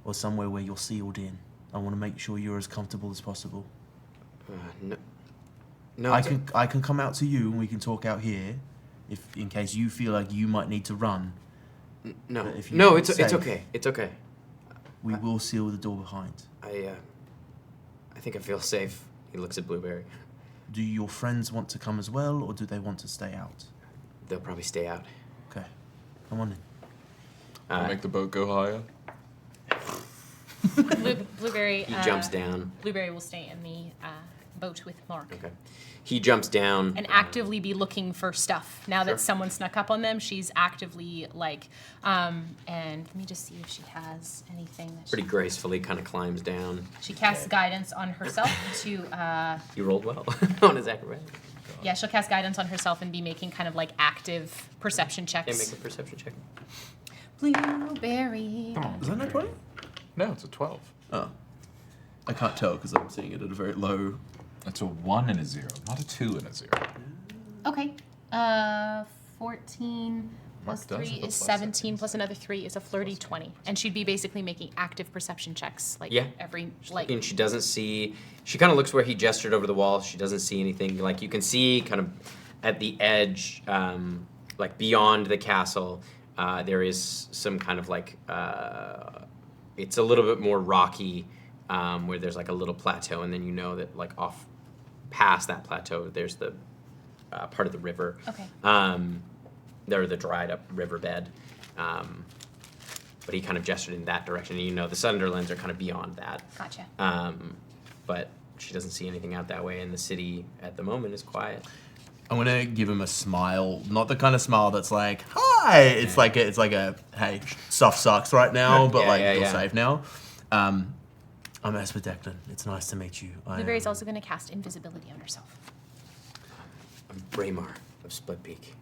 [SPEAKER 2] or somewhere where you're sealed in? I want to make sure you're as comfortable as possible.
[SPEAKER 4] No.
[SPEAKER 2] I can come out to you and we can talk out here, if in case you feel like you might need to run.
[SPEAKER 4] No.
[SPEAKER 2] But if you
[SPEAKER 4] No.
[SPEAKER 2] feel
[SPEAKER 4] It's
[SPEAKER 2] safe,
[SPEAKER 4] okay. It's okay.
[SPEAKER 2] We will seal the door behind.
[SPEAKER 4] I think I feel safe. He looks at Blueberry.
[SPEAKER 2] Do your friends want to come as well, or do they want to stay out?
[SPEAKER 4] They'll probably stay out.
[SPEAKER 2] Okay, come on in.
[SPEAKER 7] Make the boat go higher.
[SPEAKER 3] Blueberry.
[SPEAKER 4] He jumps down.
[SPEAKER 3] Blueberry will stay in the boat with Mark.
[SPEAKER 4] Okay. He jumps down.
[SPEAKER 3] And actively be looking for stuff. Now
[SPEAKER 4] Sure.
[SPEAKER 3] that someone snuck up on them, she's actively and let me just see if she has anything that
[SPEAKER 4] Pretty gracefully kind of climbs down.
[SPEAKER 3] she casts guidance on herself to
[SPEAKER 4] He rolled well on his acrobatic.
[SPEAKER 3] yeah, she'll cast guidance on herself and be making kind of like active perception checks.
[SPEAKER 4] Yeah, make a perception check.
[SPEAKER 3] Blueberry.
[SPEAKER 2] Is that not 20?
[SPEAKER 7] No, it's a 12.
[SPEAKER 2] Oh. I can't tell because I'm seeing it at a very low.
[SPEAKER 7] That's a 1 and a 0, not a 2 and a 0.
[SPEAKER 3] Okay. 14 plus
[SPEAKER 7] Mark does
[SPEAKER 3] 3
[SPEAKER 7] have a
[SPEAKER 3] is
[SPEAKER 7] plus
[SPEAKER 3] 17 plus another 3 is a flirty 20. And she'd be basically making active perception checks
[SPEAKER 4] Yeah.
[SPEAKER 3] every like
[SPEAKER 4] And she doesn't see. She kind of looks where he gestured over the wall. She doesn't see anything. Like you can see, kind of at the edge, like beyond the castle, there is some kind of like. It's a little bit more rocky, where there's like a little plateau, and then you know that like off past that plateau, there's the part of the river.
[SPEAKER 3] Okay.
[SPEAKER 4] There the dried up riverbed. But he kind of gestured in that direction, and you know the Sunderlands are kind of beyond that.
[SPEAKER 3] Gotcha.
[SPEAKER 4] But she doesn't see anything out that way, and the city at the moment is quiet.
[SPEAKER 2] I'm gonna give him a smile, not the kind of smile that's like, "Hi." It's like a hey, stuff sucks right now, but you're safe now. I'm Esper Declan. It's nice to meet you.
[SPEAKER 3] Blueberry's also going to cast invisibility on herself.
[SPEAKER 4] I'm Braemar of Split Peak.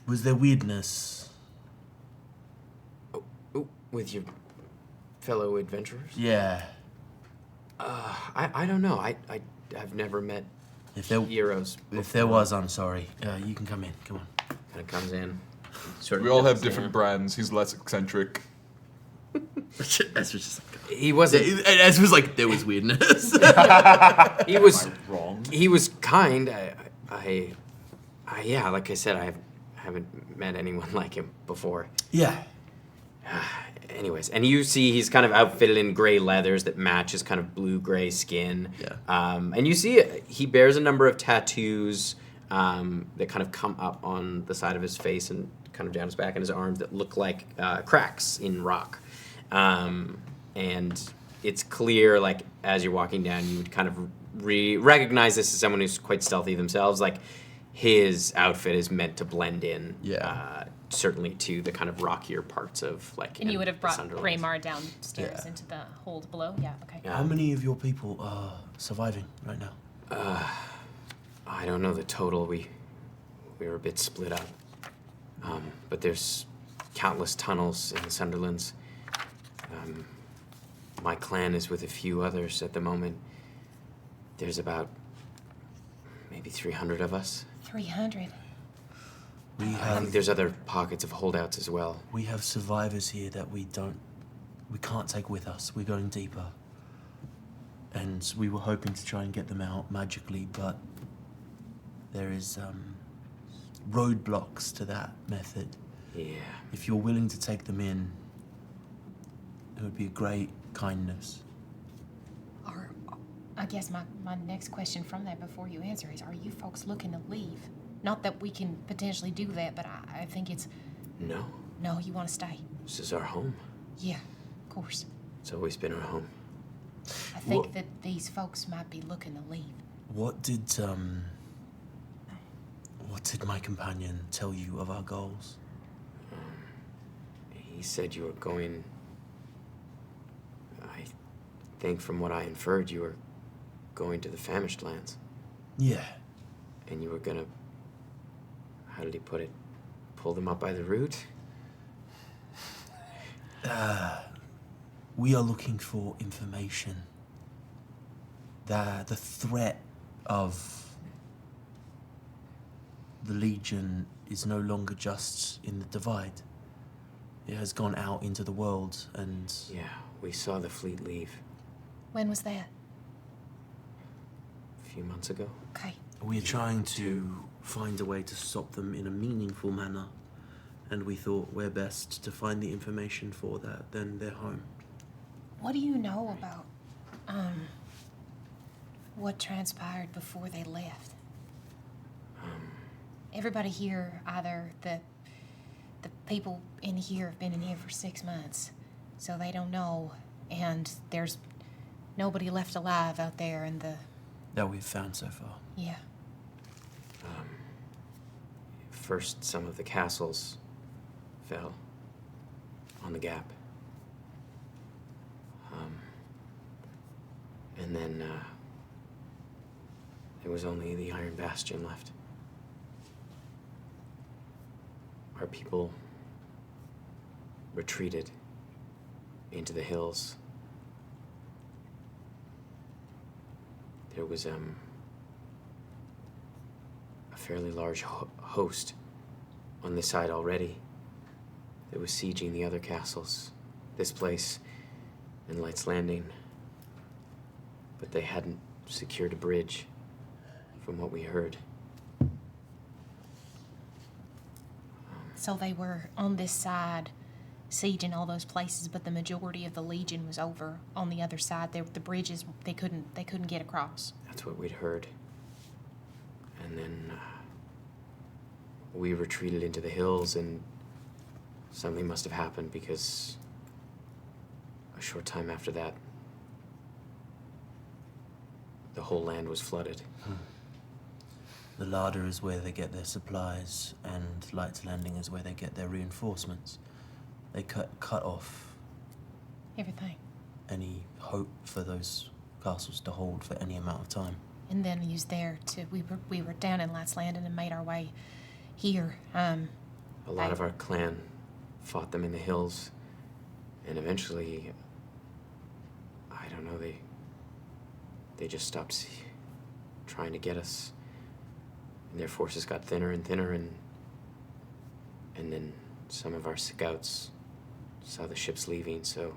[SPEAKER 2] Was there weirdness?
[SPEAKER 4] Oh, with your fellow adventurers?
[SPEAKER 2] Yeah.
[SPEAKER 4] I don't know. I've never met
[SPEAKER 2] If there
[SPEAKER 4] heroes.
[SPEAKER 2] if there was, I'm sorry. You can come in. Come on.
[SPEAKER 4] Kind of comes in. Sort of
[SPEAKER 7] We all have
[SPEAKER 4] knuckles
[SPEAKER 7] different
[SPEAKER 4] down.
[SPEAKER 7] brands. He's less eccentric.
[SPEAKER 2] Esper's just like.
[SPEAKER 4] He wasn't.
[SPEAKER 2] Esper's like there was weirdness.
[SPEAKER 4] He was.
[SPEAKER 7] Wrong.
[SPEAKER 4] He was kind. Yeah, like I said, I haven't met anyone like him before.
[SPEAKER 2] Yeah.
[SPEAKER 4] anyways, and you see he's kind of outfitted in gray leathers that match his kind of blue-gray skin.
[SPEAKER 2] Yeah.
[SPEAKER 4] And you see he bears a number of tattoos that kind of come up on the side of his face and kind of down his back and his arms that look like cracks in rock. And it's clear, like, as you're walking down, you would kind of recognize this as someone who's quite stealthy themselves. Like, his outfit is meant to blend in, certainly to the kind of rockier parts of, like,
[SPEAKER 3] And you would have brought
[SPEAKER 4] Sunderland.
[SPEAKER 3] Greymar downstairs into the hold below? Yeah, okay.
[SPEAKER 2] How many of your people are surviving right now?
[SPEAKER 4] I don't know the total. We were a bit split up. But there's countless tunnels in the Sunderlands. My clan is with a few others at the moment. There's about maybe 300 of us.
[SPEAKER 6] 300.
[SPEAKER 4] I think there's other pockets of holdouts as well.
[SPEAKER 2] We have survivors here that we can't take with us. We're going deeper. And we were hoping to try and get them out magically, but there is roadblocks to that method.
[SPEAKER 4] Yeah.
[SPEAKER 2] If you're willing to take them in, it would be a great kindness.
[SPEAKER 6] I guess my next question from that before you answer is, are you folks looking to leave? Not that we can potentially do that, but I think it's...
[SPEAKER 4] No.
[SPEAKER 6] No, you want to stay?
[SPEAKER 4] This is our home.
[SPEAKER 6] Yeah, of course.
[SPEAKER 4] It's always been our home.
[SPEAKER 6] I think that these folks might be looking to leave.
[SPEAKER 2] What did my companion tell you of our goals?
[SPEAKER 4] He said you were going... I think from what I inferred, you were going to the famished lands.
[SPEAKER 2] Yeah.
[SPEAKER 4] And you were gonna... How did he put it? Pull them up by the root?
[SPEAKER 2] We are looking for information. The threat of the Legion is no longer just in the Divide. It has gone out into the world, and...
[SPEAKER 4] Yeah, we saw the fleet leave
[SPEAKER 6] When was that?
[SPEAKER 4] a few months ago.
[SPEAKER 6] Okay.
[SPEAKER 2] we are trying to find a way to stop them in a meaningful manner, and we thought where best to find the information for that than their home.
[SPEAKER 6] What do you know about what transpired before they left? Everybody here, either the people in here have been in here for 6 months, so they don't know, and there's nobody left alive out there in the...
[SPEAKER 2] That we've found so far.
[SPEAKER 6] Yeah.
[SPEAKER 4] First, some of the castles fell on the gap. And then there was only the Iron Bastion left. Our people retreated into the hills. There was a fairly large host on this side already that was sieging the other castles, this place and Light's Landing. But they hadn't secured a bridge, from what we heard.
[SPEAKER 6] So they were on this side, sieging all those places, but the majority of the Legion was over on the other side. The bridges, they couldn't get across.
[SPEAKER 4] That's what we'd heard. And then we retreated into the hills, and something must have happened, because a short time after that, the whole land was flooded.
[SPEAKER 2] The Larder is where they get their supplies, and Light's Landing is where they get their reinforcements. They cut off
[SPEAKER 6] Everything.
[SPEAKER 2] any hope for those castles to hold for any amount of time.
[SPEAKER 6] And then used there to... We were down in Light's Landing and made our way here.
[SPEAKER 4] A lot of our clan fought them in the hills, and eventually, I don't know, they just stopped trying to get us. And their forces got thinner and thinner, and then some of our scouts saw the ships leaving, so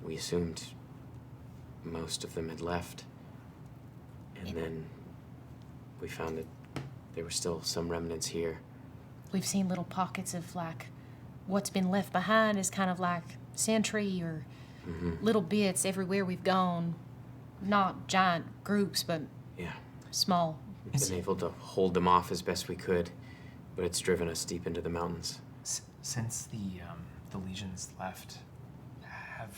[SPEAKER 4] we assumed most of them had left. And then we found that there were still some remnants here.
[SPEAKER 6] We've seen little pockets of, like, what's been left behind is kind of like sentry or little bits everywhere we've gone. Not giant groups, but
[SPEAKER 4] Yeah.
[SPEAKER 6] small.
[SPEAKER 4] We've been able to hold them off as best we could, but it's driven us deep into the mountains.
[SPEAKER 5] Since the legions left, have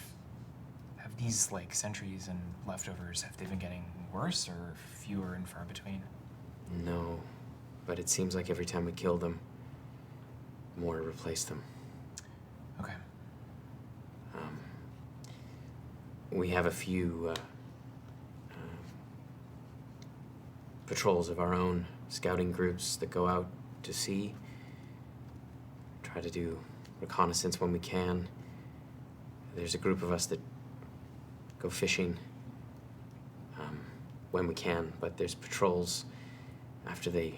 [SPEAKER 5] these like sentries and leftovers, have they been getting worse or fewer and far between?
[SPEAKER 4] No, but it seems like every time we kill them, more replace them.
[SPEAKER 5] Okay.
[SPEAKER 4] We have a few patrols of our own, scouting groups that go out to sea, try to do reconnaissance when we can. There's a group of us that go fishing when we can, but there's patrols after they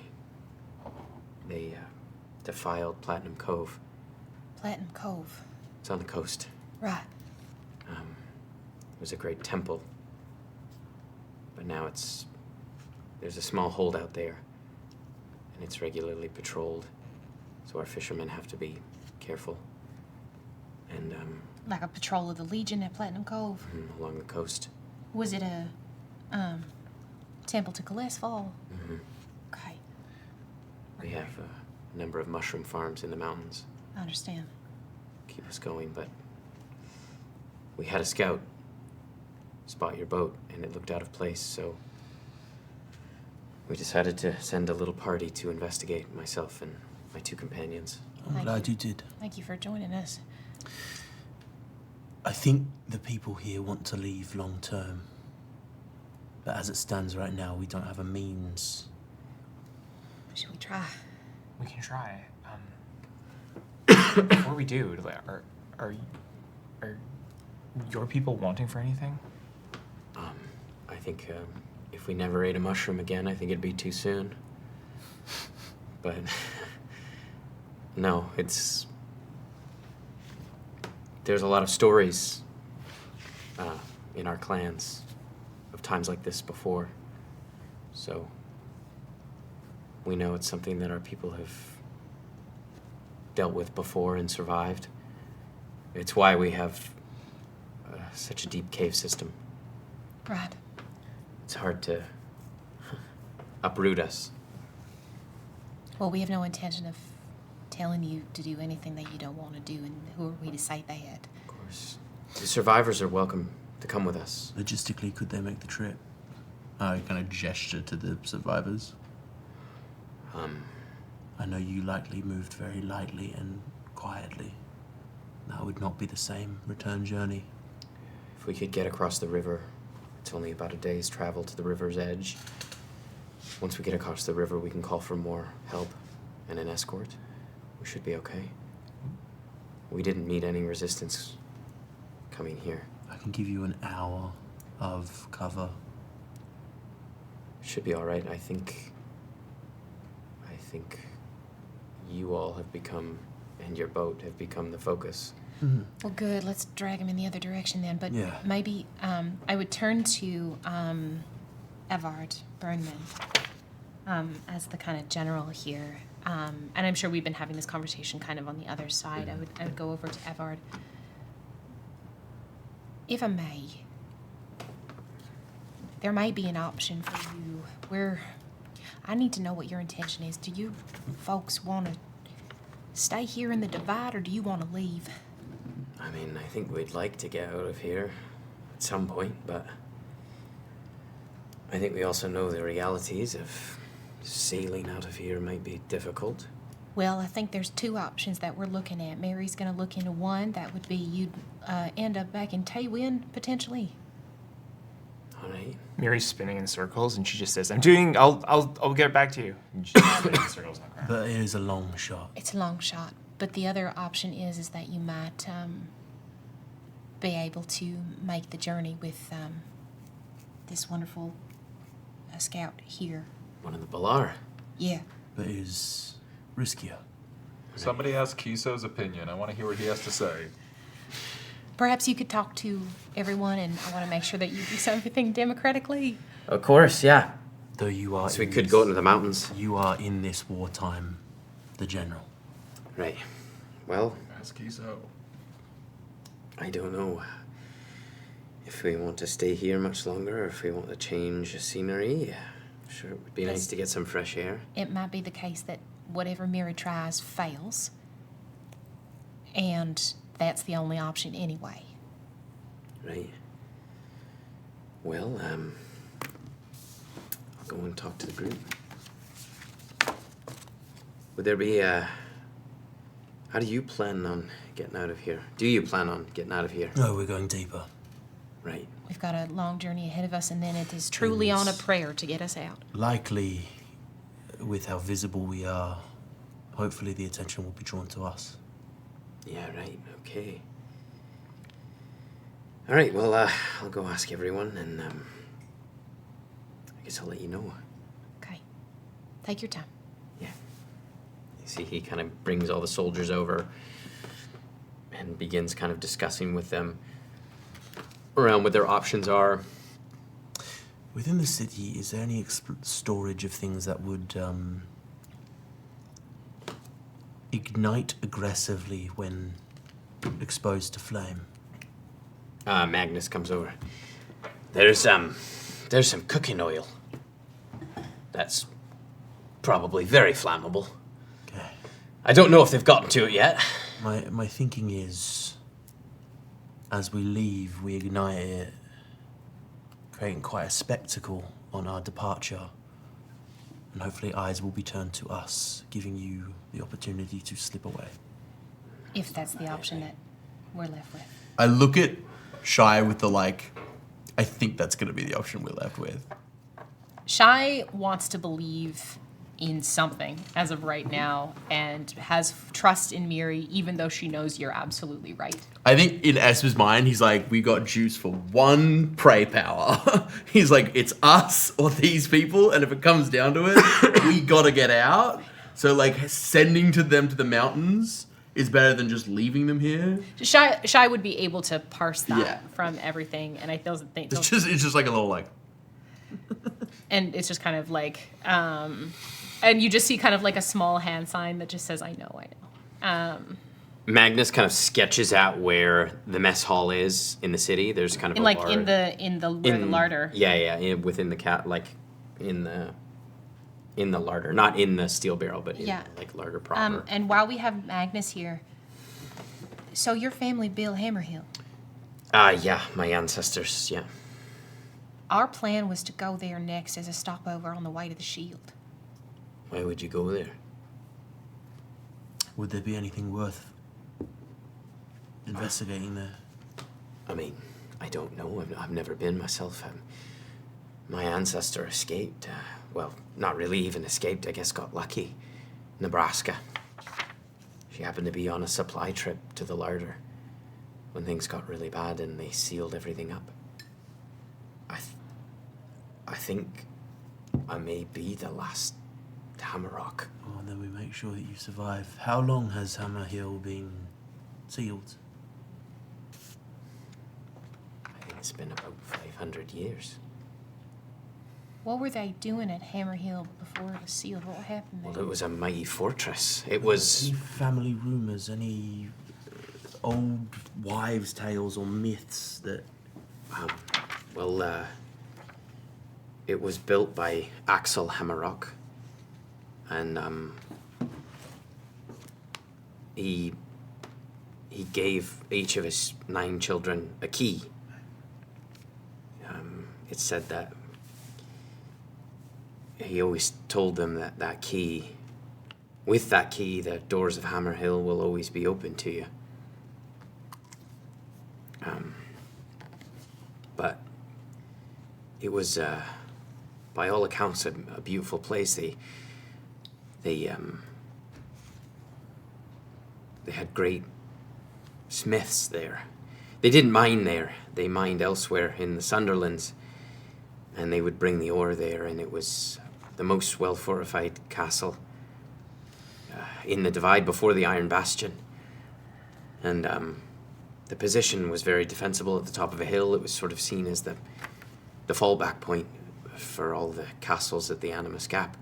[SPEAKER 4] defiled Platinum Cove.
[SPEAKER 6] Platinum Cove.
[SPEAKER 4] It's on the coast.
[SPEAKER 6] Right.
[SPEAKER 4] It was a great temple, but now there's a small holdout there, and it's regularly patrolled, so our fishermen have to be careful. And
[SPEAKER 6] Like a patrol of the Legion at Platinum Cove.
[SPEAKER 4] along the coast.
[SPEAKER 6] Was it a temple to Goliath? Okay,
[SPEAKER 4] We have a number of mushroom farms in the mountains.
[SPEAKER 6] I understand.
[SPEAKER 4] Keep us going, but we had a scout spot your boat, and it looked out of place, so we decided to send a little party to investigate, myself and my 2 companions.
[SPEAKER 8] I'm
[SPEAKER 6] Thank
[SPEAKER 8] glad you did.
[SPEAKER 6] Thank you for joining us.
[SPEAKER 8] I think the people here want to leave long term. But as it stands right now, we don't have a means.
[SPEAKER 6] Should we try?
[SPEAKER 5] We can try. Before we do, are your people wanting for anything?
[SPEAKER 4] I think if we never ate a mushroom again, I think it'd be too soon. But no, there's a lot of stories in our clans of times like this before. So we know it's something that our people have dealt with before and survived. It's why we have such a deep cave system.
[SPEAKER 6] Right.
[SPEAKER 4] It's hard to uproot us.
[SPEAKER 6] Well, we have no intention of telling you to do anything that you don't want to do, and who are we to say that?
[SPEAKER 4] Of course. The survivors are welcome to come with us.
[SPEAKER 8] Logistically, could they make the trip? I kind of gesture to the survivors. I know you likely moved very lightly and quietly. That would not be the same return journey.
[SPEAKER 4] If we could get across the river, it's only about a day's travel to the river's edge. Once we get across the river, we can call for more help and an escort. We should be okay. We didn't meet any resistance coming here.
[SPEAKER 8] I can give you an hour of cover.
[SPEAKER 4] Should be all right. I think you all have become, and your boat have become the focus.
[SPEAKER 6] Well, good. Let's drag him in the other direction then. But
[SPEAKER 8] Yeah.
[SPEAKER 6] maybe I would turn to Evard Burnman as the kind of general here. And I'm sure we've been having this conversation kind of on the other side. I would go over to Evard. If I may, there may be an option for you. I need to know what your intention is. Do you folks want to stay here in the Divide, or do you want to leave?
[SPEAKER 4] I mean, I think we'd like to get out of here at some point, but I think we also know the realities of sailing out of here might be difficult.
[SPEAKER 6] Well, I think there's 2 options that we're looking at. Mary's going to look into one. That would be you'd end up back in Taywin, potentially.
[SPEAKER 4] All right.
[SPEAKER 5] Mary's spinning in circles, and she just says, I'll get back to you. And she's spinning in circles on the ground.
[SPEAKER 8] But it is a long shot.
[SPEAKER 6] It's a long shot. But the other option is that you might be able to make the journey with this wonderful scout here.
[SPEAKER 4] One of the Balar.
[SPEAKER 6] Yeah.
[SPEAKER 8] But it is riskier.
[SPEAKER 7] Somebody ask Kiso's opinion. I want to hear what he has to say.
[SPEAKER 6] Perhaps you could talk to everyone, and I want to make sure that you do everything democratically.
[SPEAKER 4] Of course, yeah.
[SPEAKER 8] Though you are.
[SPEAKER 4] So we could go into the mountains.
[SPEAKER 8] You are in this wartime, the general.
[SPEAKER 4] Right. Well,
[SPEAKER 7] Pesky so.
[SPEAKER 4] I don't know if we want to stay here much longer or if we want to change the scenery. I'm sure it would be nice to get some fresh air.
[SPEAKER 6] It might be the case that whatever Miri tries fails, and that's the only option anyway.
[SPEAKER 4] Right. Well, I'll go and talk to the group. Would there be how do you plan on getting out of here? Do you plan on getting out of here?
[SPEAKER 8] No, we're going deeper.
[SPEAKER 4] Right.
[SPEAKER 6] We've got a long journey ahead of us, and then it is truly on a prayer to get us out.
[SPEAKER 8] Likely, with how visible we are, hopefully the attention will be drawn to us.
[SPEAKER 4] Yeah, right. Okay. All right, well, I'll go ask everyone, and I guess I'll let you know.
[SPEAKER 6] Okay. Take your time.
[SPEAKER 4] Yeah. You see, he kind of brings all the soldiers over and begins kind of discussing with them around what their options are.
[SPEAKER 8] Within the city, is there any storage of things that would ignite aggressively when exposed to flame?
[SPEAKER 4] Magnus comes over. There's some cooking oil. That's probably very flammable.
[SPEAKER 8] Okay.
[SPEAKER 4] I don't know if they've gotten to it yet.
[SPEAKER 8] My thinking is, as we leave, we ignite it, creating quite a spectacle on our departure. And hopefully eyes will be turned to us, giving you the opportunity to slip away.
[SPEAKER 6] If that's the option that we're left with.
[SPEAKER 2] I look at Shy with the like, I think that's going to be the option we're left with.
[SPEAKER 3] Shy wants to believe in something as of right now and has trust in Miri, even though she knows you're absolutely right.
[SPEAKER 2] I think in Esper's mind, he's like, we got juice for one prey power. He's like, it's us or these people, and if it comes down to it, we gotta get out. So like, sending them to the mountains is better than just leaving them here.
[SPEAKER 3] Shy would be able to parse that
[SPEAKER 2] Yeah.
[SPEAKER 3] from everything, and I doesn't think
[SPEAKER 2] It's just like a little like.
[SPEAKER 3] and it's just kind of like, and you just see kind of like a small hand sign that just says, I know.
[SPEAKER 4] Magnus kind of sketches out where the mess hall is in the city. There's kind of
[SPEAKER 3] In
[SPEAKER 4] a
[SPEAKER 3] like
[SPEAKER 4] larder.
[SPEAKER 3] in the larder.
[SPEAKER 4] Yeah, within the cat, like in the larder, not in the steel barrel, but in
[SPEAKER 6] Yeah.
[SPEAKER 4] like larder proper.
[SPEAKER 6] And while we have Magnus here, so your family built Hammerhill.
[SPEAKER 4] Yeah, my ancestors, yeah.
[SPEAKER 6] Our plan was to go there next as a stopover on the way to the shield.
[SPEAKER 4] Why would you go there?
[SPEAKER 8] Would there be anything worth investigating there?
[SPEAKER 4] I mean, I don't know. I've never been myself. My ancestor escaped. Well, not really even escaped. I guess got lucky. Nebraska. She happened to be on a supply trip to the larder when things got really bad and they sealed everything up. I think I may be the last Hammerrock.
[SPEAKER 8] Oh, and then we make sure that you survive. How long has Hammerhill been sealed?
[SPEAKER 4] I think it's been about 500 years.
[SPEAKER 6] What were they doing at Hammerhill before it was sealed? What happened there?
[SPEAKER 4] Well, it was a mighty fortress. It was...
[SPEAKER 8] Any family rumors, any old wives' tales or myths that...
[SPEAKER 4] It was built by Axel Hammerrock, and he gave each of his 9 children a key. It said that he always told them that key, with that key, the doors of Hammerhill will always be open to you. But it was, by all accounts, a beautiful place. They had great smiths there. They didn't mine there. They mined elsewhere in the Sunderlands, and they would bring the ore there, and it was the most well-fortified castle in the Divide before the Iron Bastion. And the position was very defensible at the top of a hill. It was sort of seen as the fallback point for all the castles at the Animus Gap.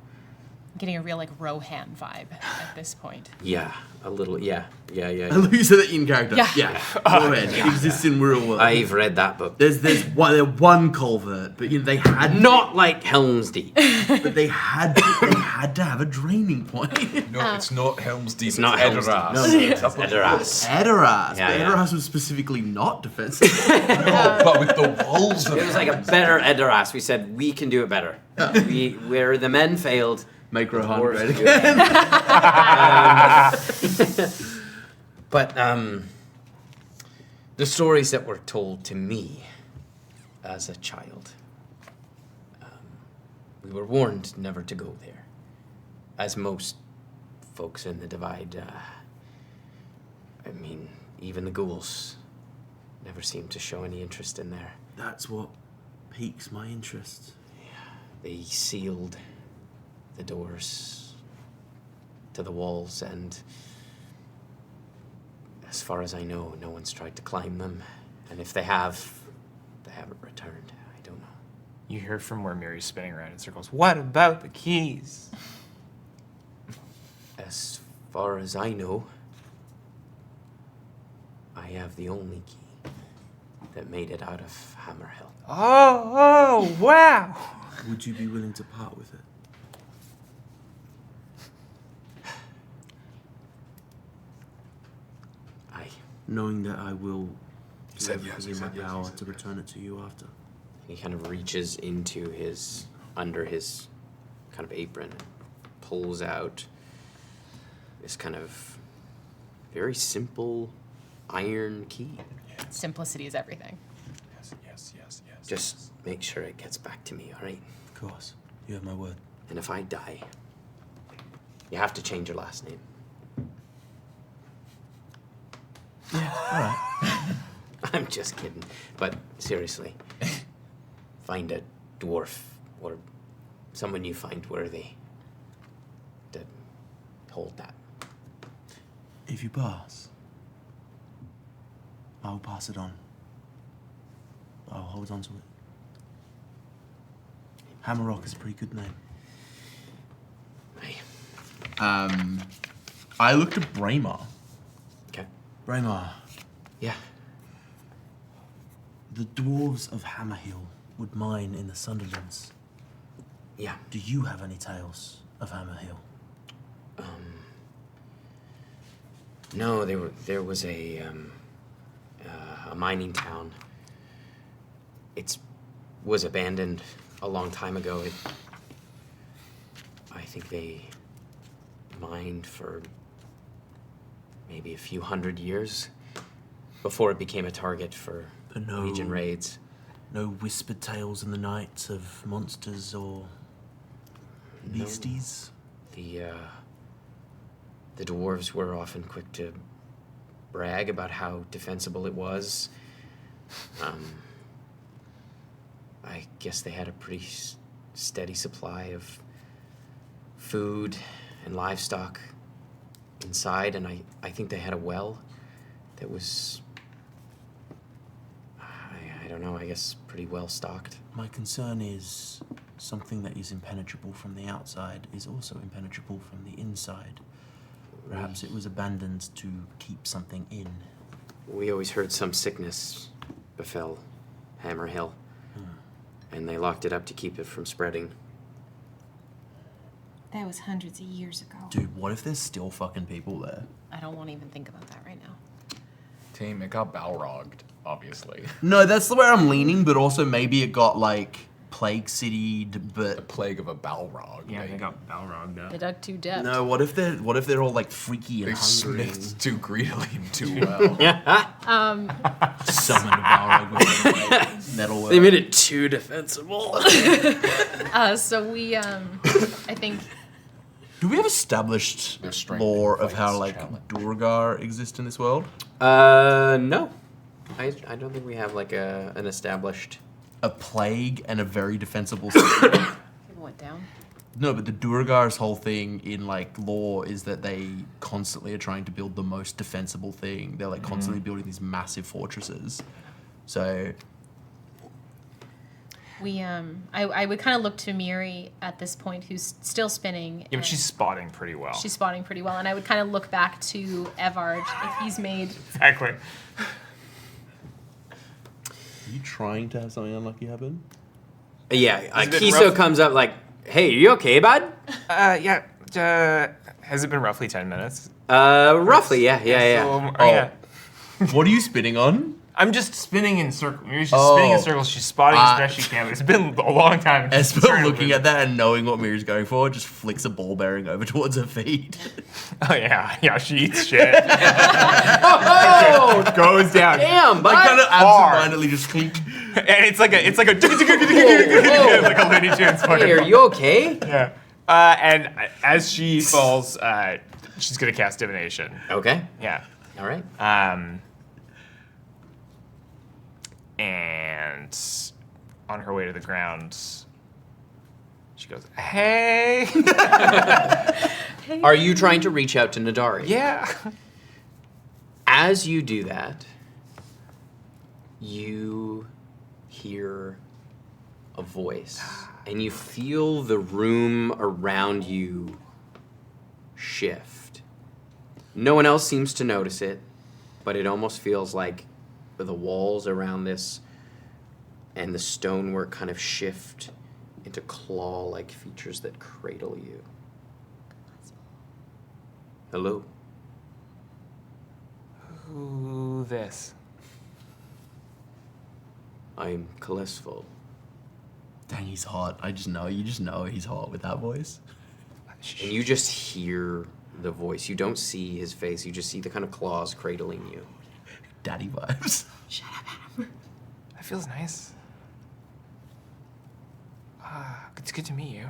[SPEAKER 3] Getting a real like Rohan vibe at this point.
[SPEAKER 4] Yeah, a little. Yeah.
[SPEAKER 2] I love you said that in character.
[SPEAKER 3] Yeah.
[SPEAKER 2] Go ahead. It exists in real world.
[SPEAKER 4] I've read that book.
[SPEAKER 2] There's one culvert, but they had
[SPEAKER 4] Not like Helm's Deep.
[SPEAKER 2] but they had to have a draining point.
[SPEAKER 7] No, it's not Helm's Deep.
[SPEAKER 4] It's not Helm's Deep.
[SPEAKER 7] Edoras.
[SPEAKER 2] No,
[SPEAKER 4] It's Edoras.
[SPEAKER 2] Edoras.
[SPEAKER 4] Yeah,
[SPEAKER 2] but
[SPEAKER 4] yeah.
[SPEAKER 2] Edoras was specifically not defensive.
[SPEAKER 7] But with the walls of
[SPEAKER 4] It was like a better Edoras. We said we can do it better. Where the men failed.
[SPEAKER 2] Make
[SPEAKER 4] the
[SPEAKER 2] Rohan
[SPEAKER 4] dwarves
[SPEAKER 2] great
[SPEAKER 4] do it.
[SPEAKER 2] again.
[SPEAKER 4] But the stories that were told to me as a child, we were warned never to go there. As most folks in the Divide, I mean, even the ghouls never seemed to show any interest in there.
[SPEAKER 2] That's what piques my interest.
[SPEAKER 4] They sealed the doors to the walls, and as far as I know, no one's tried to climb them. And if they have, they haven't returned. I don't know.
[SPEAKER 5] You hear from where Miri's spinning around in circles. What about the keys?
[SPEAKER 4] As far as I know, I have the only key that made it out of Hammerhill.
[SPEAKER 5] Oh, wow.
[SPEAKER 2] Would you be willing to part with it? Knowing that I will do
[SPEAKER 7] said
[SPEAKER 2] everything
[SPEAKER 7] yes,
[SPEAKER 2] in my
[SPEAKER 7] he said yes,
[SPEAKER 2] power
[SPEAKER 7] he said
[SPEAKER 2] to return it to you after.
[SPEAKER 4] He kind of reaches into under his kind of apron and pulls out this kind of very simple iron key.
[SPEAKER 3] Simplicity is everything.
[SPEAKER 7] Yes.
[SPEAKER 4] Just make sure it gets back to me, all right?
[SPEAKER 8] Of course. You have my word.
[SPEAKER 4] And if I die, you have to change your last name. I'm just kidding. But seriously, find a dwarf or someone you find worthy to hold that.
[SPEAKER 8] If you pass, I'll pass it on. I'll hold on to it. Hammerrock is a pretty good name.
[SPEAKER 2] I looked at Braemar.
[SPEAKER 4] Okay.
[SPEAKER 8] Braemar,
[SPEAKER 4] Yeah.
[SPEAKER 8] the dwarves of Hammerhill would mine in the Sunderlands.
[SPEAKER 4] Yeah.
[SPEAKER 8] Do you have any tales of Hammerhill?
[SPEAKER 4] No, there was a mining town. It was abandoned a long time ago. I think they mined for maybe a few hundred years before it became a target for
[SPEAKER 8] But no-
[SPEAKER 4] Legion raids.
[SPEAKER 8] No whispered tales in the night of monsters or beasties?
[SPEAKER 4] The dwarves were often quick to brag about how defensible it was. I guess they had a pretty steady supply of food and livestock inside, and I think they had a well that was, I don't know, I guess pretty well stocked.
[SPEAKER 8] My concern is something that is impenetrable from the outside is also impenetrable from the inside. Perhaps it was abandoned to keep something in.
[SPEAKER 4] We always heard some sickness befell Hammerhill, and they locked it up to keep it from spreading.
[SPEAKER 6] That was hundreds of years ago.
[SPEAKER 8] Dude, what if there's still fucking people there?
[SPEAKER 3] I don't want to even think about that right now.
[SPEAKER 1] Team, it got balrogged, obviously.
[SPEAKER 2] No, that's where I'm leaning, but also maybe it got like Plague City,
[SPEAKER 1] The
[SPEAKER 2] but
[SPEAKER 1] plague of a balrog.
[SPEAKER 5] Yeah,
[SPEAKER 1] maybe.
[SPEAKER 5] they got balrogged up.
[SPEAKER 3] They dug too deep.
[SPEAKER 2] no. What if they're all like freaky
[SPEAKER 1] They
[SPEAKER 2] and hungry?
[SPEAKER 1] smithed too greedily and too well.
[SPEAKER 8] Summon a Balrog with
[SPEAKER 2] Metal
[SPEAKER 4] They made it too defensible.
[SPEAKER 3] So we, I think,
[SPEAKER 2] Do we have established
[SPEAKER 1] Their strength
[SPEAKER 2] lore
[SPEAKER 1] in
[SPEAKER 2] of how
[SPEAKER 1] fights
[SPEAKER 2] like
[SPEAKER 1] challenge.
[SPEAKER 2] Durgar exist in this world?
[SPEAKER 4] No. I don't think we have like an established.
[SPEAKER 2] A plague and a very defensible city.
[SPEAKER 3] people went down.
[SPEAKER 2] No, but the Durgar's whole thing in like lore is that they constantly are trying to build the most defensible thing. They're like constantly building these massive fortresses. So
[SPEAKER 3] I would kind of look to Miri at this point, who's still spinning.
[SPEAKER 5] Yeah, but
[SPEAKER 3] and
[SPEAKER 5] she's spotting pretty well.
[SPEAKER 3] she's spotting pretty well, and I would kind of look back to Evard if he's made.
[SPEAKER 5] Exactly.
[SPEAKER 2] Are you trying to have something unlucky happen?
[SPEAKER 4] Yeah,
[SPEAKER 5] Has it been
[SPEAKER 4] Kiso
[SPEAKER 5] rough?
[SPEAKER 4] comes up like, "Hey, you okay, bud?"
[SPEAKER 5] Yeah. Has it been roughly 10 minutes?
[SPEAKER 4] Roughly, yeah.
[SPEAKER 5] So,
[SPEAKER 2] Oh.
[SPEAKER 5] yeah.
[SPEAKER 2] What are you spinning on?
[SPEAKER 5] I'm just spinning in circles. She's just spinning in circles. She's spotting as best she can. But it's been a long time.
[SPEAKER 2] Esper, looking at that and knowing what Miri's going for, just flicks a ball bearing over towards her feet.
[SPEAKER 5] Oh yeah, she eats shit.
[SPEAKER 4] Oh,
[SPEAKER 5] Goes down.
[SPEAKER 4] damn, bud.
[SPEAKER 2] I kind of
[SPEAKER 5] Hard.
[SPEAKER 2] absentmindedly just clink.
[SPEAKER 5] And it's like a like a Looney Tunes fucking.
[SPEAKER 4] Hey, are you okay?
[SPEAKER 5] Yeah. And as she falls, she's gonna cast divination.
[SPEAKER 4] Okay.
[SPEAKER 5] Yeah.
[SPEAKER 4] All right.
[SPEAKER 5] And on her way to the ground, she goes, "Hey."
[SPEAKER 4] Are you trying to reach out to Nadari?
[SPEAKER 5] Yeah.
[SPEAKER 4] As you do that, you hear a voice, and you feel the room around you shift. No one else seems to notice it, but it almost feels like the walls around this and the stonework kind of shift into claw-like features that cradle you. Hello?
[SPEAKER 5] Who this?
[SPEAKER 4] I'm Kalesful.
[SPEAKER 2] Dang, he's hot. You just know he's hot with that voice.
[SPEAKER 4] And you just hear the voice. You don't see his face. You just see the kind of claws cradling you.
[SPEAKER 2] Daddy vibes.
[SPEAKER 5] That feels nice. It's good to meet you.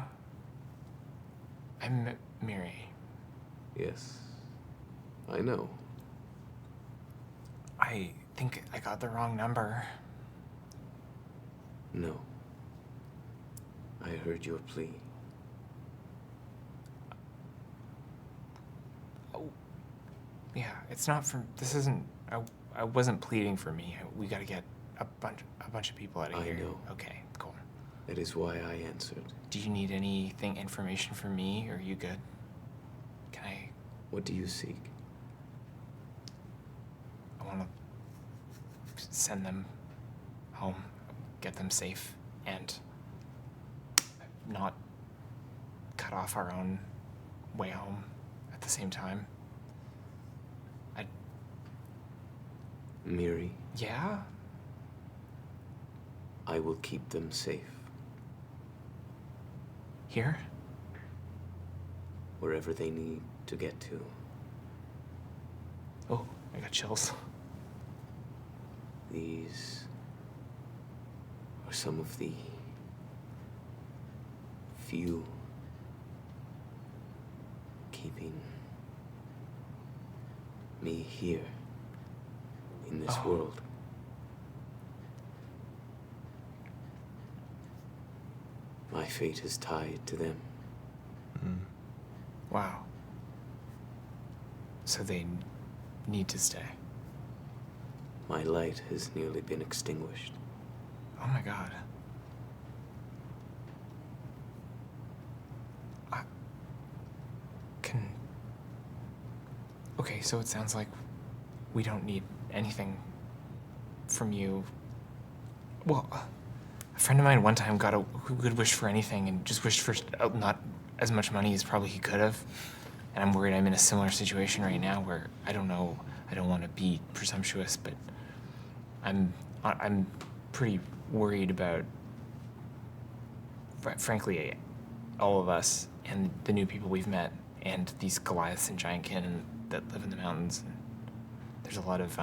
[SPEAKER 5] I'm Miri.
[SPEAKER 4] Yes, I know.
[SPEAKER 5] I think I got the wrong number.
[SPEAKER 4] No. I heard your plea.
[SPEAKER 5] Yeah, it's not for. This isn't. I wasn't pleading for me. We got to get a bunch of people out of
[SPEAKER 4] I
[SPEAKER 5] here.
[SPEAKER 4] know.
[SPEAKER 5] Okay, cool.
[SPEAKER 4] That is why I answered.
[SPEAKER 5] Do you need information from me, or are you good? Can I?
[SPEAKER 4] What do you seek?
[SPEAKER 5] I want to send them home, get them safe, and not cut off our own way home at the same time.
[SPEAKER 4] Miri,
[SPEAKER 5] Yeah?
[SPEAKER 4] I will keep them safe.
[SPEAKER 5] Here?
[SPEAKER 4] Wherever they need to get to.
[SPEAKER 5] Oh, I got chills.
[SPEAKER 4] These are some of the few keeping me here in this world. My fate is tied to them.
[SPEAKER 5] Wow. So they need to stay.
[SPEAKER 4] My light has nearly been extinguished.
[SPEAKER 5] Oh my god. Okay, so it sounds like we don't need anything from you. Well, a friend of mine one time who could wish for anything and just wished for not as much money as probably he could have. And I'm worried I'm in a similar situation right now where I don't know, I don't want to be presumptuous, but I'm pretty worried about, frankly, all of us and the new people we've met and these goliaths and giant cannon that live in the mountains. There's a lot of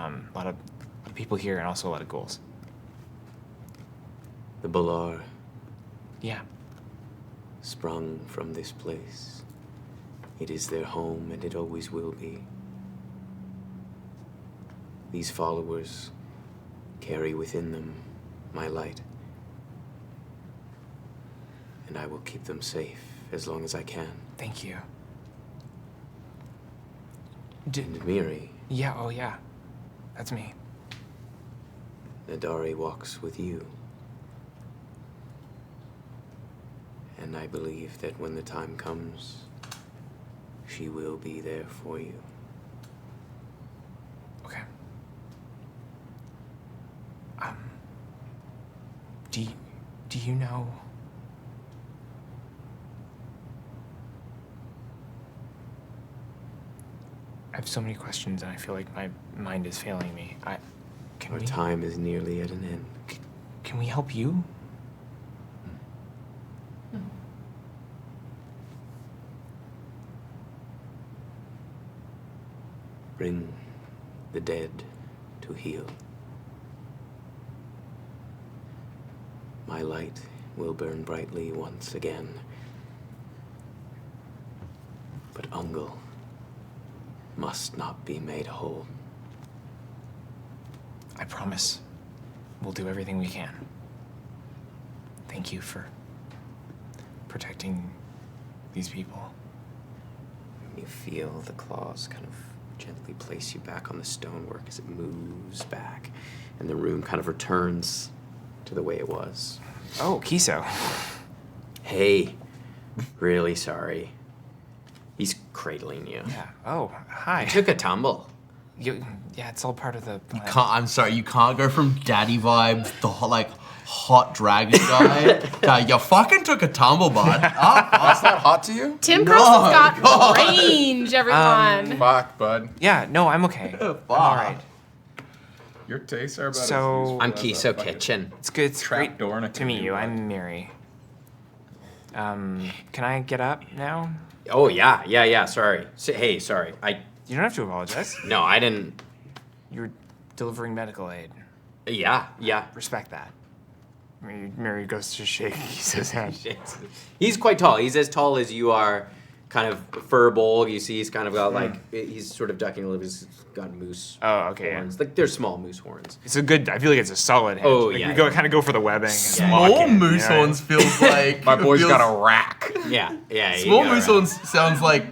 [SPEAKER 5] people here and also a lot of ghouls.
[SPEAKER 4] The Balar
[SPEAKER 5] Yeah.
[SPEAKER 4] sprung from this place. It is their home and it always will be. These followers carry within them my light. And I will keep them safe as long as I can.
[SPEAKER 5] Thank you.
[SPEAKER 4] And Miri,
[SPEAKER 5] Yeah, oh yeah. That's me.
[SPEAKER 4] Nadari walks with you. And I believe that when the time comes, she will be there for you.
[SPEAKER 5] Okay. Do you know? I have so many questions, and I feel like my mind is failing me.
[SPEAKER 4] Our time is nearly at an end.
[SPEAKER 5] Can we help you?
[SPEAKER 4] Bring the dead to heal. My light will burn brightly once again. But Ungol must not be made whole.
[SPEAKER 5] I promise we'll do everything we can. Thank you for protecting these people.
[SPEAKER 4] You feel the claws kind of gently place you back on the stonework as it moves back, and the room kind of returns to the way it was.
[SPEAKER 5] Oh, Kiso.
[SPEAKER 4] Hey, really sorry. He's cradling you.
[SPEAKER 5] Yeah. Oh, hi.
[SPEAKER 4] You took a tumble.
[SPEAKER 5] Yeah, it's all part of the plan.
[SPEAKER 2] I'm sorry, you can't go from daddy vibes, the hot dragon guy, to you fucking took a tumble, bud.
[SPEAKER 1] That's not hot to you?
[SPEAKER 3] Tim Carson's got range, everyone.
[SPEAKER 1] Fuck, bud.
[SPEAKER 5] Yeah, no, I'm okay. I'm all right.
[SPEAKER 7] Your tastes are about
[SPEAKER 5] So-
[SPEAKER 7] as useful
[SPEAKER 4] I'm
[SPEAKER 7] as a
[SPEAKER 4] Kiso
[SPEAKER 7] fucking
[SPEAKER 4] Kitchen.
[SPEAKER 5] It's good. It's
[SPEAKER 7] trap
[SPEAKER 5] great
[SPEAKER 7] door and a
[SPEAKER 5] to meet you.
[SPEAKER 7] canoe.
[SPEAKER 5] I'm Miri. Can I get up now?
[SPEAKER 4] Oh, yeah, sorry. Hey, sorry.
[SPEAKER 5] You don't have to apologize.
[SPEAKER 4] No, I didn't.
[SPEAKER 5] You're delivering medical aid.
[SPEAKER 4] Yeah.
[SPEAKER 5] Respect that. Miri goes to shake Kiso's hand.
[SPEAKER 4] He's quite tall. He's as tall as you are, kind of fur bowl. You see he's kind of got he's sort of ducking a little bit. He's got moose
[SPEAKER 5] Oh, okay. Yeah.
[SPEAKER 4] horns. Like, they're small moose horns.
[SPEAKER 5] It's a good. I feel like it's a solid hand.
[SPEAKER 4] Oh,
[SPEAKER 5] Like,
[SPEAKER 4] yeah.
[SPEAKER 5] We kind of go for the webbing. and
[SPEAKER 2] Small
[SPEAKER 5] lock it,
[SPEAKER 2] moose
[SPEAKER 5] you know?
[SPEAKER 2] horns feels like
[SPEAKER 7] My boy's
[SPEAKER 2] feels-
[SPEAKER 7] got a rack.
[SPEAKER 4] Yeah. you
[SPEAKER 2] Small
[SPEAKER 4] go
[SPEAKER 2] moose
[SPEAKER 4] around.
[SPEAKER 2] horns sounds like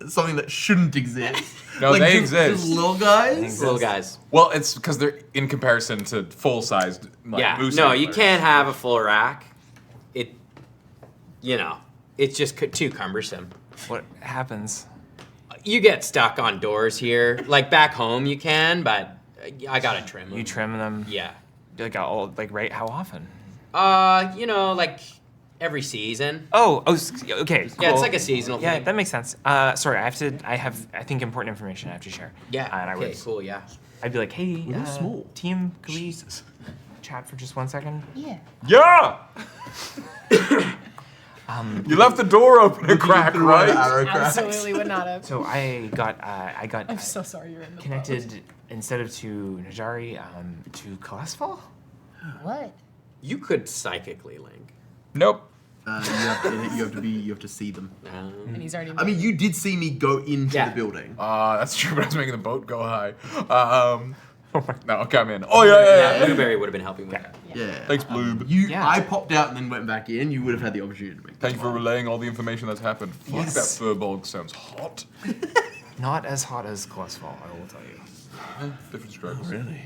[SPEAKER 2] something that shouldn't exist.
[SPEAKER 7] No,
[SPEAKER 2] like,
[SPEAKER 7] they
[SPEAKER 2] just
[SPEAKER 7] exist.
[SPEAKER 2] little guys.
[SPEAKER 4] Little guys.
[SPEAKER 7] Well, it's because they're in comparison to full-sized moose
[SPEAKER 4] No, you
[SPEAKER 7] antlers.
[SPEAKER 4] can't have a full rack. It's just too cumbersome.
[SPEAKER 5] What happens?
[SPEAKER 4] You get stuck on doors here. Like back home you can, but I gotta trim them.
[SPEAKER 5] You trim them.
[SPEAKER 4] Yeah.
[SPEAKER 5] Right? How often?
[SPEAKER 4] Like every season.
[SPEAKER 5] Okay.
[SPEAKER 4] Yeah, it's
[SPEAKER 5] cool.
[SPEAKER 4] like a seasonal
[SPEAKER 5] Yeah,
[SPEAKER 4] thing.
[SPEAKER 5] that makes sense. Sorry, I have I think important information I have to share.
[SPEAKER 4] Yeah.
[SPEAKER 5] And I
[SPEAKER 4] Okay,
[SPEAKER 5] would,
[SPEAKER 4] cool, yeah.
[SPEAKER 5] I'd be like, hey,
[SPEAKER 2] We're not small.
[SPEAKER 5] team, could we chat for just 1 second?
[SPEAKER 6] Yeah.
[SPEAKER 7] Yeah! You left the door open a crack,
[SPEAKER 2] Through an
[SPEAKER 7] right?
[SPEAKER 2] arrow cracks.
[SPEAKER 3] Absolutely would not have.
[SPEAKER 5] So I got
[SPEAKER 3] I'm so sorry you're in the
[SPEAKER 5] connected instead of to Najari, to Kalesfal?
[SPEAKER 6] What?
[SPEAKER 4] You could psychically link.
[SPEAKER 7] Nope.
[SPEAKER 2] You have to see them.
[SPEAKER 3] And he's already.
[SPEAKER 2] I mean, you did see me go into
[SPEAKER 4] Yeah.
[SPEAKER 2] the building.
[SPEAKER 7] That's true, but I was making the boat go high. No, come in. Oh, yeah.
[SPEAKER 4] Blueberry would have been helping with that.
[SPEAKER 2] Yeah.
[SPEAKER 7] Thanks, Bloob.
[SPEAKER 2] I popped out and then went back in. You would have had the opportunity to make.
[SPEAKER 7] Thank you for relaying all the information that's happened. Fuck,
[SPEAKER 5] Yes.
[SPEAKER 7] that furbolg sounds hot.
[SPEAKER 5] Not as hot as Kalesfal, I will tell you.
[SPEAKER 7] Different strokes.
[SPEAKER 2] Really?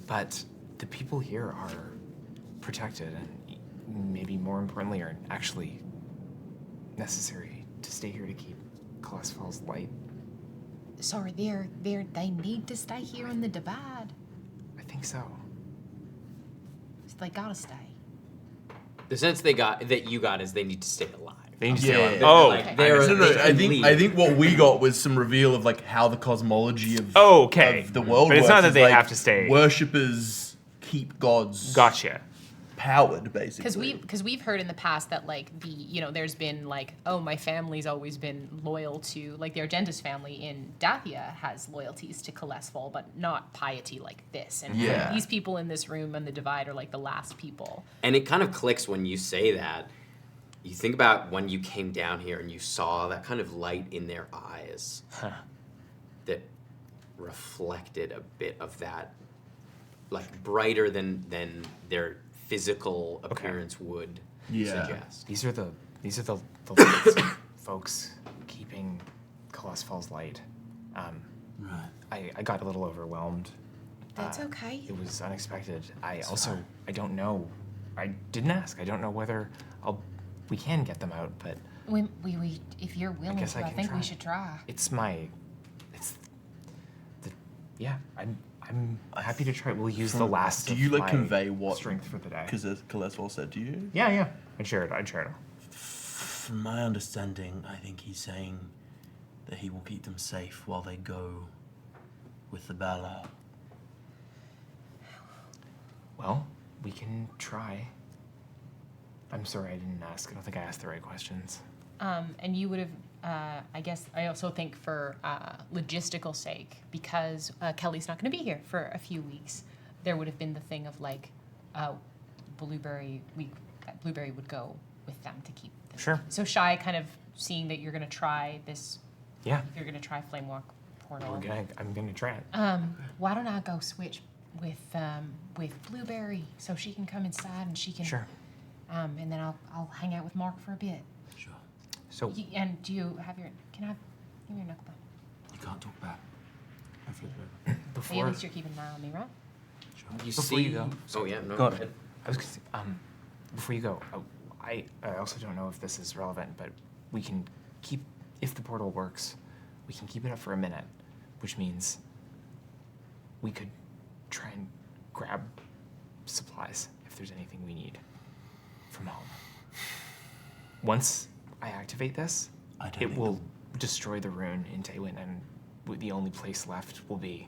[SPEAKER 5] But the people here are protected and maybe more importantly are actually necessary to stay here to keep Kalesfal's light.
[SPEAKER 6] Sorry, they need to stay here in the divide.
[SPEAKER 5] I think so.
[SPEAKER 6] So they gotta stay.
[SPEAKER 4] The sense you got is they need to stay alive.
[SPEAKER 5] They need to
[SPEAKER 2] Yeah.
[SPEAKER 5] stay alive.
[SPEAKER 2] They're
[SPEAKER 5] Oh,
[SPEAKER 4] like, they're-
[SPEAKER 2] No,
[SPEAKER 4] they
[SPEAKER 2] I
[SPEAKER 4] can
[SPEAKER 2] think
[SPEAKER 4] leave.
[SPEAKER 2] I think what we got was some reveal of like how the cosmology of
[SPEAKER 5] okay.
[SPEAKER 2] of the world
[SPEAKER 5] But it's
[SPEAKER 2] works.
[SPEAKER 5] not that
[SPEAKER 2] It's
[SPEAKER 5] they
[SPEAKER 2] like
[SPEAKER 5] have to stay.
[SPEAKER 2] Worshippers keep gods
[SPEAKER 5] Gotcha.
[SPEAKER 2] powered, basically.
[SPEAKER 3] Because we've heard in the past that like there's been like, oh, my family's always been loyal to, like, the Argentis family in Dathia has loyalties to Kalesfal, but not piety like this. And
[SPEAKER 2] Yeah.
[SPEAKER 3] these people in this room and the divide are like the last people.
[SPEAKER 4] And it kind of clicks when you say that. You think about when you came down here and you saw that kind of light in their eyes that reflected a bit of that, like brighter than their physical appearance would suggest.
[SPEAKER 5] These are the lights, folks keeping Kalesfal's light.
[SPEAKER 2] Right.
[SPEAKER 5] I got a little overwhelmed.
[SPEAKER 6] That's okay.
[SPEAKER 5] It was unexpected. I don't know. I didn't ask. I don't know whether I'll we can get them out, but
[SPEAKER 6] We if you're willing
[SPEAKER 5] guess
[SPEAKER 6] to,
[SPEAKER 5] I
[SPEAKER 6] I
[SPEAKER 5] can
[SPEAKER 6] think
[SPEAKER 5] try.
[SPEAKER 6] we should try.
[SPEAKER 5] I'm happy to try. We'll use the last.
[SPEAKER 2] Do
[SPEAKER 5] of
[SPEAKER 2] you like
[SPEAKER 5] my
[SPEAKER 2] convey what
[SPEAKER 5] strength for the day?
[SPEAKER 2] Because Caleswell said to you?
[SPEAKER 5] Yeah. I'd share it.
[SPEAKER 8] From my understanding, I think he's saying that he will keep them safe while they go with the Bala.
[SPEAKER 5] Well, we can try. I'm sorry I didn't ask. I don't think I asked the right questions.
[SPEAKER 3] And you would have, I guess, I also think for logistical sake, because Kelly's not going to be here for a few weeks, there would have been the thing of like, Blueberry would go with them to keep them.
[SPEAKER 5] Sure.
[SPEAKER 3] So Shy kind of seeing that you're going to try this,
[SPEAKER 5] Yeah.
[SPEAKER 3] you're going to try Flamewalk Portal.
[SPEAKER 5] I'm gonna try it.
[SPEAKER 3] Why don't I go switch with Blueberry so she can come inside and she can.
[SPEAKER 5] Sure.
[SPEAKER 3] And then I'll hang out with Mark for a bit.
[SPEAKER 8] Sure.
[SPEAKER 5] So
[SPEAKER 3] And do you have your? Can I have give me your knuckle?
[SPEAKER 8] You can't talk back. I flip it over.
[SPEAKER 3] Hey, at
[SPEAKER 5] before
[SPEAKER 3] least you're keeping an eye on me, right?
[SPEAKER 8] Sure.
[SPEAKER 4] You
[SPEAKER 5] Before
[SPEAKER 4] see.
[SPEAKER 5] you go.
[SPEAKER 4] Oh yeah, no.
[SPEAKER 5] Go ahead. I was gonna say, before you go, I also don't know if this is relevant, but we can keep, if the portal works, we can keep it up for a minute, which means we could try and grab supplies if there's anything we need from home. Once I activate this,
[SPEAKER 8] I don't
[SPEAKER 5] it
[SPEAKER 8] think
[SPEAKER 5] will destroy the rune in Taywin, and the only place left will be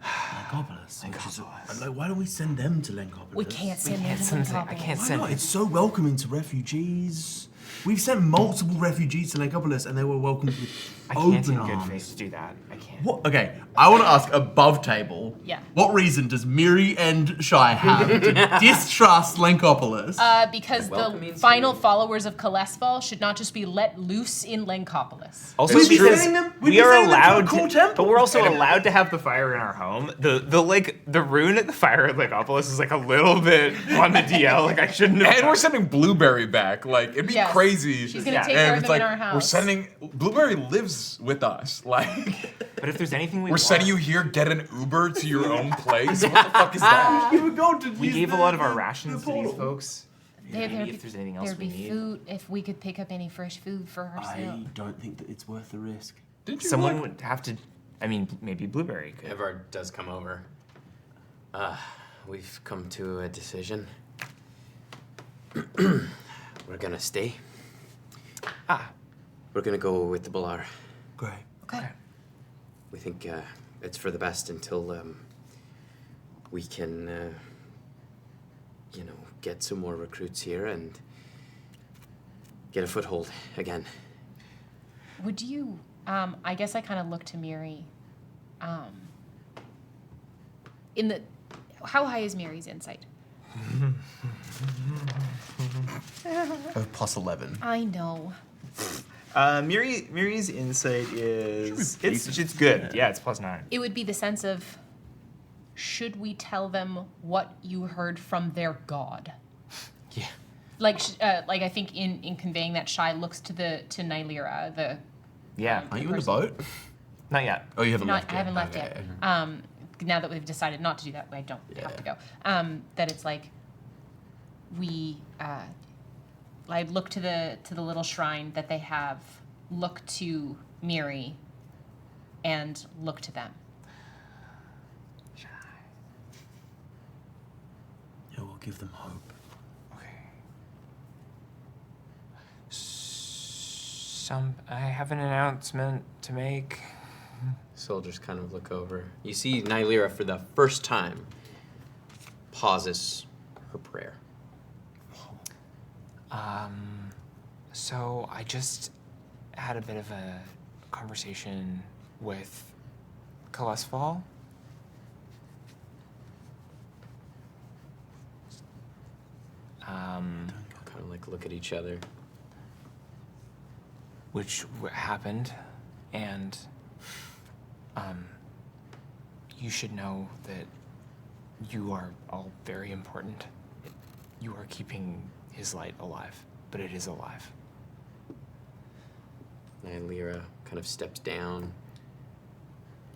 [SPEAKER 8] Lenkopolis.
[SPEAKER 5] Lenkopolis.
[SPEAKER 8] Like, why don't we send them to Lenkopolis?
[SPEAKER 3] We can't send them to
[SPEAKER 5] send them- I
[SPEAKER 3] Lenkopolis.
[SPEAKER 5] can't
[SPEAKER 8] Why
[SPEAKER 5] send
[SPEAKER 8] not?
[SPEAKER 5] them.
[SPEAKER 8] It's so welcoming to refugees. We've sent multiple refugees to Lenkopolis, and they were welcomed with
[SPEAKER 5] I can't
[SPEAKER 8] open
[SPEAKER 5] in good
[SPEAKER 8] arms.
[SPEAKER 5] faith do that. I can't.
[SPEAKER 2] What? Okay, I want to ask above table.
[SPEAKER 3] Yeah.
[SPEAKER 2] What reason does Miri and Shy have to distrust Lenkopolis?
[SPEAKER 3] Because
[SPEAKER 4] Welcoming
[SPEAKER 3] the final
[SPEAKER 4] spirit.
[SPEAKER 3] followers of Calesval should not just be let loose in Lenkopolis.
[SPEAKER 5] Also,
[SPEAKER 2] We'd be
[SPEAKER 5] because
[SPEAKER 2] sending them- we'd
[SPEAKER 5] we
[SPEAKER 2] be
[SPEAKER 5] are
[SPEAKER 2] sending them to a
[SPEAKER 5] allowed
[SPEAKER 2] cool temple.
[SPEAKER 5] but we're also allowed to have the fire in our home. The rune at the fire at Legopolis is like a little bit on the DL. Like I shouldn't have.
[SPEAKER 7] And we're sending Blueberry back. Like it'd be
[SPEAKER 3] Yes.
[SPEAKER 7] crazy.
[SPEAKER 3] She's gonna
[SPEAKER 5] Yeah.
[SPEAKER 3] take
[SPEAKER 7] And
[SPEAKER 3] care of
[SPEAKER 7] it's
[SPEAKER 3] them
[SPEAKER 7] like
[SPEAKER 3] in our house.
[SPEAKER 7] we're sending Blueberry lives with us. Like
[SPEAKER 5] But if there's anything
[SPEAKER 7] we're sending you here. Get an Uber to your own place. What the fuck is that?
[SPEAKER 2] You were going to
[SPEAKER 5] We
[SPEAKER 2] use
[SPEAKER 5] gave a
[SPEAKER 2] the-
[SPEAKER 5] lot of our
[SPEAKER 2] the
[SPEAKER 5] rations to these
[SPEAKER 2] portal.
[SPEAKER 5] folks. Maybe if there's anything else
[SPEAKER 6] There'd
[SPEAKER 5] we
[SPEAKER 6] be
[SPEAKER 5] need.
[SPEAKER 6] food if we could pick up any fresh food for
[SPEAKER 8] I
[SPEAKER 6] ourselves.
[SPEAKER 8] don't think that it's worth the risk.
[SPEAKER 7] Did you
[SPEAKER 5] Someone
[SPEAKER 7] like-
[SPEAKER 5] would have to. I mean, maybe Blueberry could.
[SPEAKER 4] Everard does come over. We've come to a decision. We're gonna stay. We're gonna go with the Balar.
[SPEAKER 8] Great.
[SPEAKER 6] Okay.
[SPEAKER 4] We think it's for the best until we can, get some more recruits here and get a foothold again.
[SPEAKER 3] Would you? I guess I kind of look to Miri. How high is Miri's insight?
[SPEAKER 2] Plus 11.
[SPEAKER 3] I know.
[SPEAKER 5] Miri's insight is it's good. Yeah, it's +9.
[SPEAKER 3] It would be the sense of, should we tell them what you heard from their god?
[SPEAKER 5] Yeah.
[SPEAKER 3] Like I think in conveying that, Shy looks to Nylira, the
[SPEAKER 5] Yeah.
[SPEAKER 2] Are you in the boat?
[SPEAKER 5] Not yet.
[SPEAKER 2] Oh, you haven't
[SPEAKER 3] not,
[SPEAKER 2] left
[SPEAKER 3] I
[SPEAKER 2] yet.
[SPEAKER 3] haven't left
[SPEAKER 2] Okay.
[SPEAKER 3] yet. Now that we've decided not to do that, I don't have to go. That it's like I look to the little shrine that they have, look to Miri, and look to them.
[SPEAKER 8] Yeah, we'll give them hope.
[SPEAKER 5] Okay. I have an announcement to make.
[SPEAKER 4] Soldiers kind of look over. You see Nylira for the first time pauses her prayer.
[SPEAKER 5] So I just had a bit of a conversation with Calesval.
[SPEAKER 4] Kind of like look at each other.
[SPEAKER 5] Which happened, and you should know that you are all very important. You are keeping his light alive, but it is alive.
[SPEAKER 4] Nylira kind of steps down.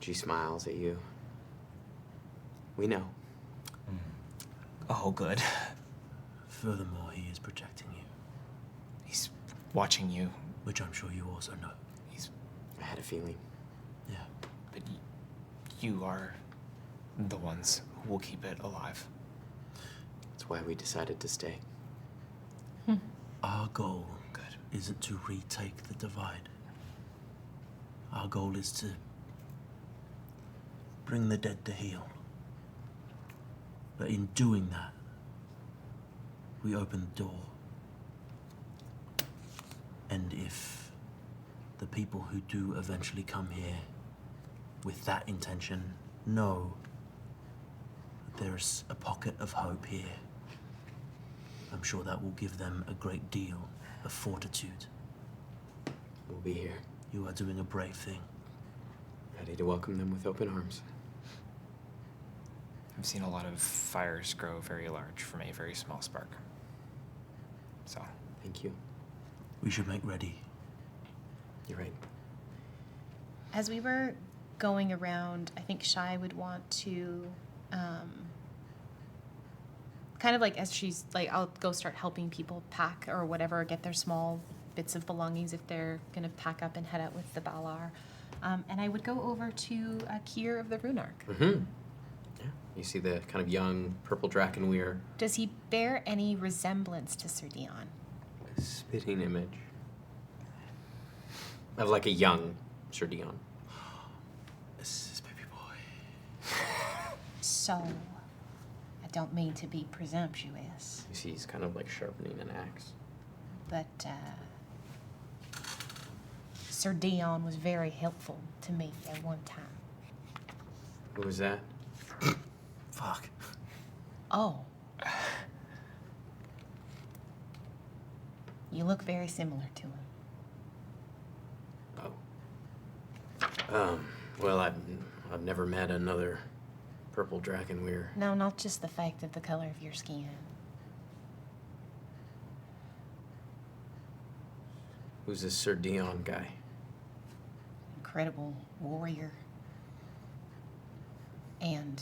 [SPEAKER 4] She smiles at you. We know.
[SPEAKER 5] Oh, good.
[SPEAKER 8] Furthermore, he is protecting you.
[SPEAKER 5] watching you.
[SPEAKER 8] Which I'm sure you also know.
[SPEAKER 4] I had a feeling.
[SPEAKER 8] Yeah.
[SPEAKER 5] But you are the ones who will keep it alive.
[SPEAKER 4] That's why we decided to stay.
[SPEAKER 8] Our goal isn't to retake the divide. Our goal is to bring the dead to heal. But in doing that, we open the door. And if the people who do eventually come here with that intention know that there's a pocket of hope here, I'm sure that will give them a great deal of fortitude.
[SPEAKER 4] We'll be here,
[SPEAKER 8] You are doing a brave thing.
[SPEAKER 4] ready to welcome them with open arms.
[SPEAKER 5] I've seen a lot of fires grow very large from a very small spark. So,
[SPEAKER 4] Thank you.
[SPEAKER 8] We should make ready.
[SPEAKER 4] You're right.
[SPEAKER 3] As we were going around, I think Shy would want to, kind of like as she's like, I'll go start helping people pack or whatever, get their small bits of belongings if they're gonna pack up and head out with the Balar. And I would go over to Kier of the Runark.
[SPEAKER 4] Mm-hmm. Yeah. You see the kind of young purple Drakenweir.
[SPEAKER 3] Does he bear any resemblance to Sir Dion?
[SPEAKER 4] A spitting image of like a young Sir Dion.
[SPEAKER 8] This is baby boy.
[SPEAKER 6] So, I don't mean to be presumptuous,
[SPEAKER 4] You see he's kind of like sharpening an axe.
[SPEAKER 6] but Sir Dion was very helpful to me at one time.
[SPEAKER 4] Who was that?
[SPEAKER 8] Fuck.
[SPEAKER 6] Oh. You look very similar to him.
[SPEAKER 4] Oh. Well, I've never met another purple Drakenweir.
[SPEAKER 6] No, not just the fact of the color of your skin.
[SPEAKER 4] Who's this Sir Dion guy?
[SPEAKER 6] Incredible warrior. And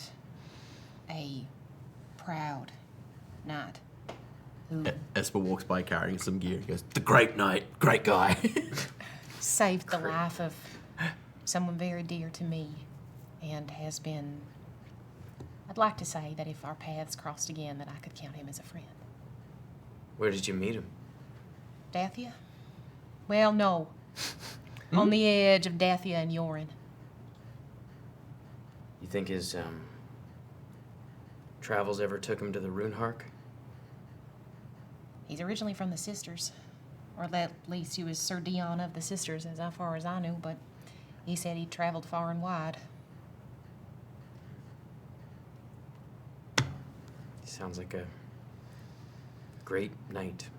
[SPEAKER 6] a proud knight who
[SPEAKER 2] Esper walks by carrying some gear. He goes, "The Great Knight, great guy."
[SPEAKER 6] saved the life of someone very dear to me and has been, I'd like to say that if our paths crossed again, that I could count him as a friend.
[SPEAKER 4] Where did you meet him?
[SPEAKER 6] Dathia? Well, no. On the edge of Dathia and Yorin.
[SPEAKER 4] You think his travels ever took him to the Runehark?
[SPEAKER 6] He's originally from the Sisters. Or at least he was Sir Dion of the Sisters, as far as I knew, but he said he traveled far and wide.
[SPEAKER 4] He sounds like a great knight.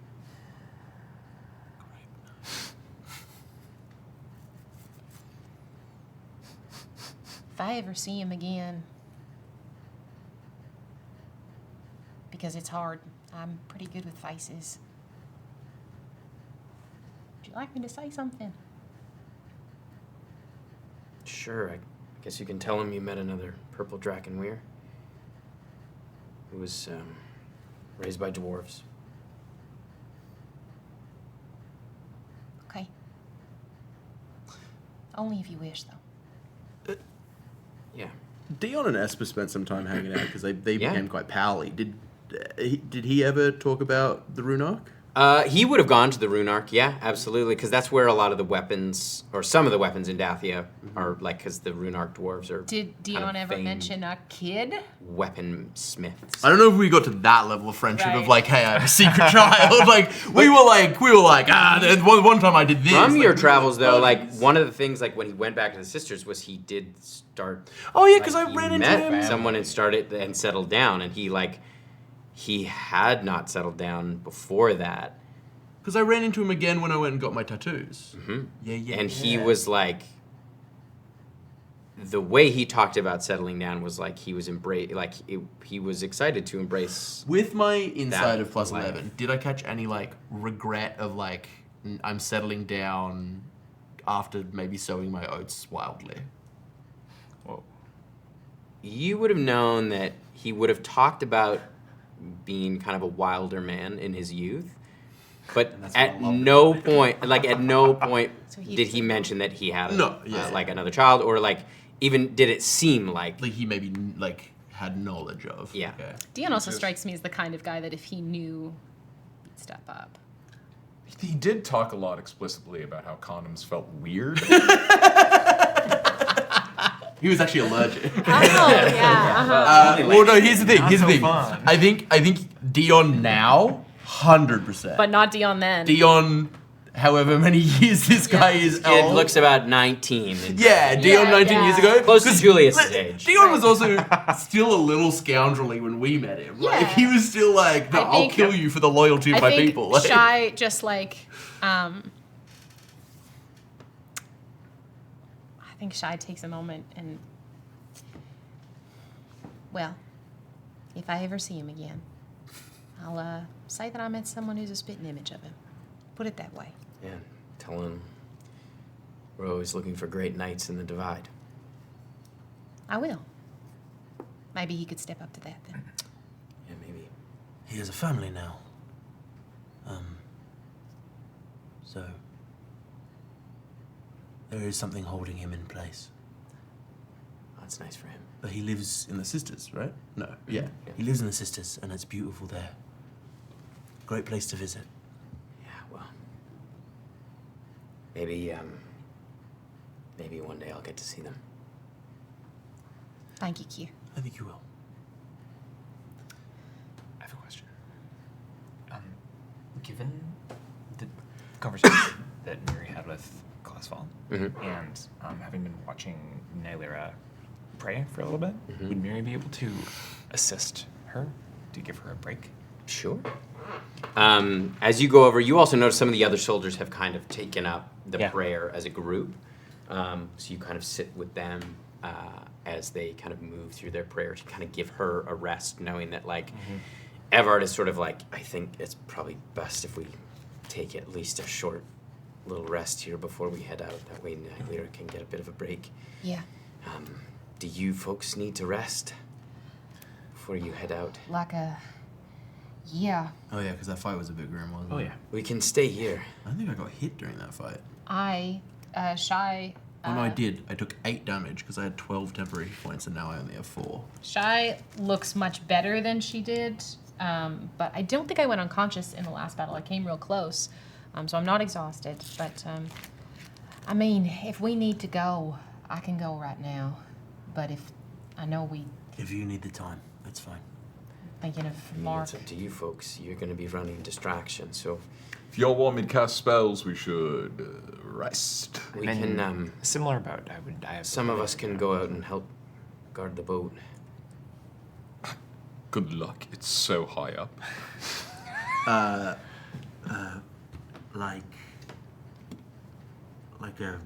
[SPEAKER 6] If I ever see him again, because it's hard, I'm pretty good with faces. Would you like me to say something?
[SPEAKER 4] Sure, I guess you can tell him you met another purple Drakenweir who was raised by dwarves.
[SPEAKER 6] Okay. Only if you wish, though.
[SPEAKER 4] Yeah.
[SPEAKER 2] Dion and Esper spent some time hanging out because they
[SPEAKER 4] Yeah.
[SPEAKER 2] became quite pally. Did he ever talk about the Runark?
[SPEAKER 4] He would have gone to the Runehark, yeah, absolutely, because that's where a lot of the weapons, or some of the weapons in Dathia, are like, because the Runehark dwarves are
[SPEAKER 3] Did
[SPEAKER 4] kind
[SPEAKER 3] Dion
[SPEAKER 4] of
[SPEAKER 3] ever
[SPEAKER 4] famed
[SPEAKER 3] mention a kid?
[SPEAKER 4] weapon smiths.
[SPEAKER 2] I don't know if we got to that level of friendship of
[SPEAKER 3] Right.
[SPEAKER 2] like, hey, I have a secret child. Like we were like, then one time I did this.
[SPEAKER 4] From
[SPEAKER 2] like,
[SPEAKER 4] your
[SPEAKER 2] we
[SPEAKER 4] travels,
[SPEAKER 2] were
[SPEAKER 4] though, like
[SPEAKER 2] buddies.
[SPEAKER 4] one of the things, like when he went back to the sisters, was he did start.
[SPEAKER 2] Oh yeah, because
[SPEAKER 4] like,
[SPEAKER 2] I
[SPEAKER 4] he
[SPEAKER 2] ran into
[SPEAKER 4] met
[SPEAKER 2] him.
[SPEAKER 4] someone and started and settled down, and he had not settled down before that,
[SPEAKER 2] Because I ran into him again when I went and got my tattoos.
[SPEAKER 4] Mhm.
[SPEAKER 2] Yeah.
[SPEAKER 4] and he was like. The way he talked about settling down was like he was he was excited to embrace.
[SPEAKER 2] With my insight
[SPEAKER 4] That
[SPEAKER 2] of plus
[SPEAKER 4] life.
[SPEAKER 2] 11, did I catch any like regret of like I'm settling down after maybe sowing my oats wildly?
[SPEAKER 7] Whoa.
[SPEAKER 4] You would have known that he would have talked about being kind of a wilder man in his youth, But
[SPEAKER 2] that's what
[SPEAKER 4] at
[SPEAKER 2] I love
[SPEAKER 4] no
[SPEAKER 2] about
[SPEAKER 4] point,
[SPEAKER 3] So he
[SPEAKER 4] did he mention that he had
[SPEAKER 2] No, yeah.
[SPEAKER 4] like another child, or like even did it seem like
[SPEAKER 2] Like he maybe like had knowledge of.
[SPEAKER 4] Yeah.
[SPEAKER 2] Okay.
[SPEAKER 3] Dion also strikes me as the kind of guy that if he knew, he'd step up.
[SPEAKER 7] He did talk a lot explicitly about how condoms felt weird.
[SPEAKER 2] He was actually allergic.
[SPEAKER 3] Oh, yeah. Uh-huh.
[SPEAKER 2] Well, no. Here's the thing.
[SPEAKER 5] Not
[SPEAKER 2] Here's the
[SPEAKER 5] so
[SPEAKER 2] thing.
[SPEAKER 5] fun.
[SPEAKER 2] I think Dion now, 100%.
[SPEAKER 3] But not Dion then.
[SPEAKER 2] Dion, however many years this guy is
[SPEAKER 4] it
[SPEAKER 2] old.
[SPEAKER 4] looks about 19?
[SPEAKER 2] Yeah, Dion
[SPEAKER 3] Yeah,
[SPEAKER 2] 19 years
[SPEAKER 3] yeah.
[SPEAKER 2] ago.
[SPEAKER 4] Close to
[SPEAKER 2] 'Cause
[SPEAKER 4] Julius's age.
[SPEAKER 2] Dion was also still a little scoundrelly when we met him. Like
[SPEAKER 3] Yeah.
[SPEAKER 2] he was still like, no,
[SPEAKER 3] I
[SPEAKER 2] I'll
[SPEAKER 3] think-
[SPEAKER 2] kill you for the loyalty of
[SPEAKER 3] I
[SPEAKER 2] my
[SPEAKER 3] think
[SPEAKER 2] people. Like,
[SPEAKER 3] Shy just like, I think Shy takes a moment and, well, if I ever see him again, I'll say that I met someone who's a spitting image of him. Put it that way.
[SPEAKER 4] Yeah, tell him we're always looking for great knights in the Divide.
[SPEAKER 3] I will. Maybe he could step up to that then.
[SPEAKER 4] Yeah, maybe.
[SPEAKER 8] He has a family now. So there is something holding him in place.
[SPEAKER 4] That's nice for him.
[SPEAKER 8] But he lives in
[SPEAKER 2] in the sisters, right? No. Yeah.
[SPEAKER 8] he lives in the Sisters, and it's beautiful there. Great place to visit.
[SPEAKER 4] Yeah, well, maybe one day I'll get to see them.
[SPEAKER 3] Thank you, Q.
[SPEAKER 8] I think you will.
[SPEAKER 5] I have a question. Given the conversation that Miri had with Classfall,
[SPEAKER 4] Mhm.
[SPEAKER 5] and having been watching Nylera pray for a little bit,
[SPEAKER 4] Mhm.
[SPEAKER 5] would Miri be able to assist her to give her a break?
[SPEAKER 4] Sure. As you go over, you also notice some of the other soldiers have kind of taken up the
[SPEAKER 5] Yeah.
[SPEAKER 4] prayer as a group. So you kind of sit with them as they kind of move through their prayer to kind of give her a rest, knowing that, like, Evard is sort of like, I think it's probably best if we take at least a short little rest here before we head out. That way Nylera can get a bit of a break.
[SPEAKER 3] Yeah.
[SPEAKER 4] Do you folks need to rest before you head out?
[SPEAKER 6] Yeah.
[SPEAKER 2] Oh yeah, because that fight was a bit grim, wasn't it?
[SPEAKER 5] Oh yeah.
[SPEAKER 4] We can stay here.
[SPEAKER 2] I think I got hit during that fight.
[SPEAKER 3] Shy.
[SPEAKER 2] Oh no, I did. I took 8 damage because I had 12 temporary hit points, and now I only have 4.
[SPEAKER 3] Shy looks much better than she did, but I don't think I went unconscious in the last battle. I came real close, so I'm not exhausted. But I mean, if we need to go, I can go right now. But if
[SPEAKER 8] If you need the time, that's fine.
[SPEAKER 3] thinking of
[SPEAKER 4] I mean,
[SPEAKER 3] Mark.
[SPEAKER 4] it's up to you folks. You're going to be running distraction, so
[SPEAKER 7] If y'all want me to cast spells, we should rest.
[SPEAKER 4] we
[SPEAKER 5] And
[SPEAKER 4] can.
[SPEAKER 5] similar boat. I have
[SPEAKER 4] Some of us can go out and help guard the boat.
[SPEAKER 7] Good luck. It's so high up.
[SPEAKER 8] Like a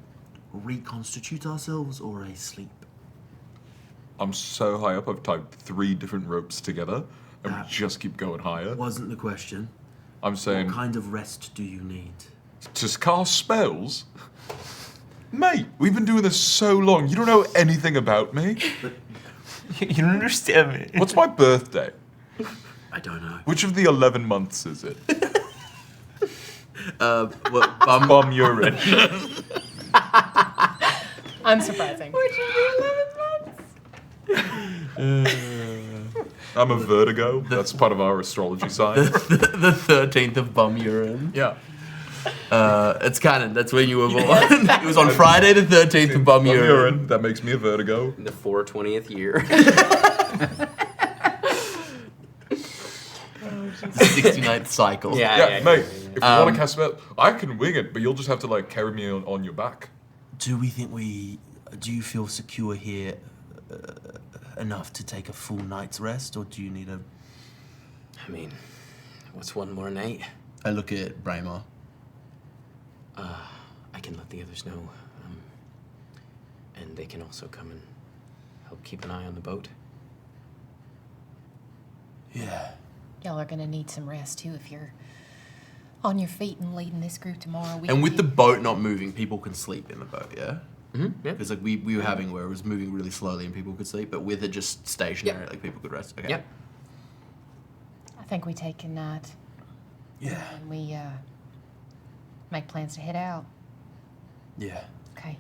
[SPEAKER 8] reconstitute ourselves or a sleep.
[SPEAKER 7] I'm so high up, I've tied 3 different ropes together, and we just keep going higher.
[SPEAKER 8] Wasn't the question.
[SPEAKER 7] I'm saying,
[SPEAKER 8] What kind of rest do you need?
[SPEAKER 7] just cast spells? Mate, we've been doing this so long. You don't know anything about me.
[SPEAKER 5] You don't understand me.
[SPEAKER 7] What's my birthday?
[SPEAKER 8] I don't know.
[SPEAKER 7] Which of the 11 months is it?
[SPEAKER 2] What,
[SPEAKER 7] Bum urine.
[SPEAKER 3] Unsurprising.
[SPEAKER 7] I'm a vertigo. That's part of our astrology sign.
[SPEAKER 2] the 13th of bum urine.
[SPEAKER 7] Yeah.
[SPEAKER 2] It's canon. That's when you were born. It was on Friday the 13th of bum urine.
[SPEAKER 7] That makes me a vertigo.
[SPEAKER 4] In the 420th year.
[SPEAKER 2] The 69th cycle.
[SPEAKER 7] Yeah, mate. If you want
[SPEAKER 2] Um,
[SPEAKER 7] to cast spell, I can wing it, but you'll just have to like carry me on your back.
[SPEAKER 8] Do you feel secure here enough to take a full night's rest, or do you need a...
[SPEAKER 4] I mean, what's one more night?
[SPEAKER 2] I look at Braemar.
[SPEAKER 4] I can let the others know. And they can also come and help keep an eye on the boat.
[SPEAKER 8] Yeah.
[SPEAKER 3] Y'all are gonna need some rest too if you're on your feet and leading this group tomorrow.
[SPEAKER 2] And with the boat not moving, people can sleep in the boat, yeah?
[SPEAKER 4] Yeah.
[SPEAKER 2] Because like we were having where it was moving really slowly and people could sleep, but with it just stationary, like people could rest. Okay.
[SPEAKER 4] Yep.
[SPEAKER 3] I think we take a night.
[SPEAKER 8] Yeah.
[SPEAKER 6] And we make plans to head out.
[SPEAKER 8] Yeah.
[SPEAKER 6] Okay.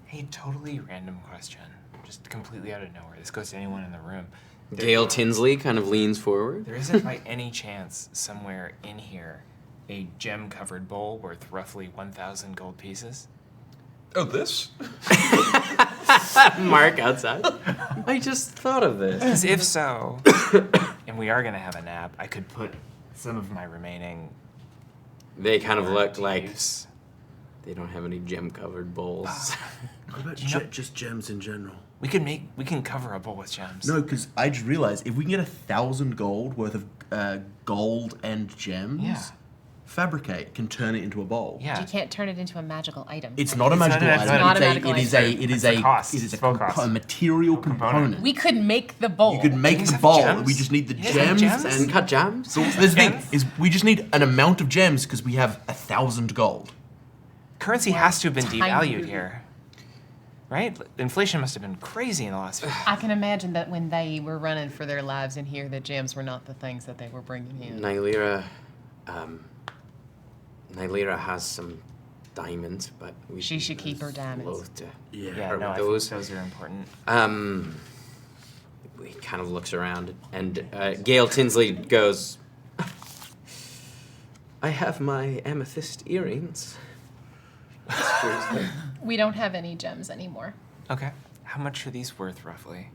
[SPEAKER 5] Hey, totally random question. Just completely out of nowhere. This goes to anyone in the room.
[SPEAKER 4] Gale Tinsley kind of leans forward.
[SPEAKER 5] There isn't by any chance somewhere in here a gem-covered bowl worth roughly 1,000 gold pieces?
[SPEAKER 7] Oh, this?
[SPEAKER 4] Mark outside. I just thought of this.
[SPEAKER 5] Because if so, and we are going to have a nap, I could put some of my remaining...
[SPEAKER 4] They kind of look
[SPEAKER 5] to
[SPEAKER 4] like
[SPEAKER 5] use.
[SPEAKER 4] they don't have any gem-covered bowls.
[SPEAKER 8] What about
[SPEAKER 5] You know-
[SPEAKER 8] just gems in general?
[SPEAKER 5] We can cover a bowl with gems.
[SPEAKER 2] No, because I just realized if we can get 1,000 gold worth of gold and gems,
[SPEAKER 5] Yeah.
[SPEAKER 2] Fabricate can turn it into a bowl.
[SPEAKER 5] Yeah.
[SPEAKER 6] You can't turn it into a magical item.
[SPEAKER 2] It's not a
[SPEAKER 5] It's not
[SPEAKER 2] magical
[SPEAKER 5] an-
[SPEAKER 2] item.
[SPEAKER 5] it's not
[SPEAKER 6] a magical
[SPEAKER 2] It is
[SPEAKER 6] item.
[SPEAKER 2] a. It is
[SPEAKER 5] It's the
[SPEAKER 2] a.
[SPEAKER 5] cost.
[SPEAKER 2] It is a,
[SPEAKER 5] It's full cost.
[SPEAKER 2] a material
[SPEAKER 5] Full component.
[SPEAKER 2] component.
[SPEAKER 6] We could make the bowl.
[SPEAKER 2] You could make
[SPEAKER 5] guys
[SPEAKER 2] the
[SPEAKER 5] have
[SPEAKER 2] bowl.
[SPEAKER 5] gems?
[SPEAKER 2] We just need the
[SPEAKER 5] You guys have
[SPEAKER 2] gems,
[SPEAKER 5] gems?
[SPEAKER 2] and
[SPEAKER 4] Cut gems?
[SPEAKER 2] so this thing
[SPEAKER 5] Gems?
[SPEAKER 2] is we just need an amount of gems because we have 1,000 gold.
[SPEAKER 5] Currency has to have been
[SPEAKER 6] Tiny.
[SPEAKER 5] devalued here. Right? Inflation must have been crazy in the last few
[SPEAKER 3] I can imagine that when they were running for their lives in here, the gems were not the things that they were bringing in.
[SPEAKER 4] Nylira has some diamonds, but we
[SPEAKER 3] She should keep her diamonds.
[SPEAKER 4] loath to
[SPEAKER 8] Yeah.
[SPEAKER 5] Yeah,
[SPEAKER 4] part
[SPEAKER 5] no,
[SPEAKER 4] with
[SPEAKER 5] I
[SPEAKER 4] those.
[SPEAKER 5] think those are important.
[SPEAKER 4] He kind of looks around, and Gale Tinsley goes, I have my amethyst earrings.
[SPEAKER 3] We don't have any gems anymore.
[SPEAKER 5] Okay. How much are these worth, roughly?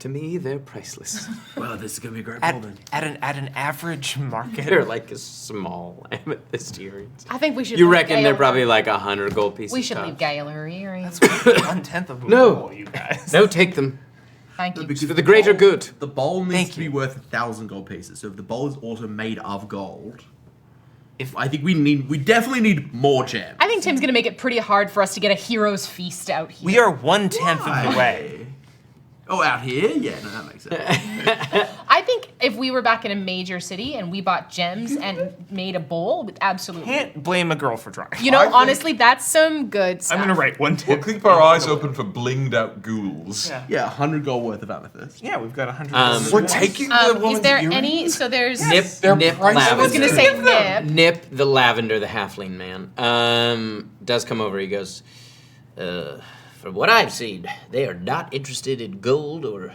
[SPEAKER 4] To me, they're priceless.
[SPEAKER 8] Well, this is gonna be a great
[SPEAKER 5] At,
[SPEAKER 8] bowl then.
[SPEAKER 5] at an average market.
[SPEAKER 4] They're like a small amethyst earrings.
[SPEAKER 3] I think we should.
[SPEAKER 4] You
[SPEAKER 3] leave
[SPEAKER 4] reckon they're
[SPEAKER 3] Gale-
[SPEAKER 4] probably like 100 gold pieces?
[SPEAKER 3] We should
[SPEAKER 4] tops?
[SPEAKER 3] leave Gale her earrings.
[SPEAKER 5] That's 1/10 of a
[SPEAKER 4] No.
[SPEAKER 5] bowl, you guys.
[SPEAKER 4] No, take them.
[SPEAKER 3] Thank you.
[SPEAKER 2] Because
[SPEAKER 4] For the greater
[SPEAKER 2] bowl-
[SPEAKER 4] good.
[SPEAKER 2] The bowl needs
[SPEAKER 5] Thank
[SPEAKER 2] to be
[SPEAKER 5] you.
[SPEAKER 2] worth 1,000 gold pieces. So if the bowl is also made of gold,
[SPEAKER 5] If-
[SPEAKER 2] I think we definitely need more gems.
[SPEAKER 3] I think Tim's gonna make it pretty hard for us to get a hero's feast out here.
[SPEAKER 5] We are 1/10 of the way.
[SPEAKER 2] Oh, out here? Yeah, no, that makes sense.
[SPEAKER 3] I think if we were back in a major city and we bought gems and made a bowl, with absolutely.
[SPEAKER 5] Can't blame a girl for trying.
[SPEAKER 3] You know,
[SPEAKER 7] I think-
[SPEAKER 3] honestly, that's some good stuff.
[SPEAKER 5] I'm gonna write 1/10.
[SPEAKER 7] We'll keep our eyes open for blinged out ghouls.
[SPEAKER 5] Yeah.
[SPEAKER 2] Yeah, 100 gold worth of amethyst.
[SPEAKER 5] Yeah, we've got 100.
[SPEAKER 7] We're taking the
[SPEAKER 3] Is
[SPEAKER 7] woman's
[SPEAKER 3] there
[SPEAKER 7] earrings?
[SPEAKER 3] any? So there's.
[SPEAKER 4] Nip,
[SPEAKER 7] they're
[SPEAKER 4] nip,
[SPEAKER 7] priceless.
[SPEAKER 3] I was gonna
[SPEAKER 4] lavender.
[SPEAKER 3] say nip.
[SPEAKER 4] Nip the lavender, the halfling man, does come over. He goes, from what I've seen, they are not interested in gold or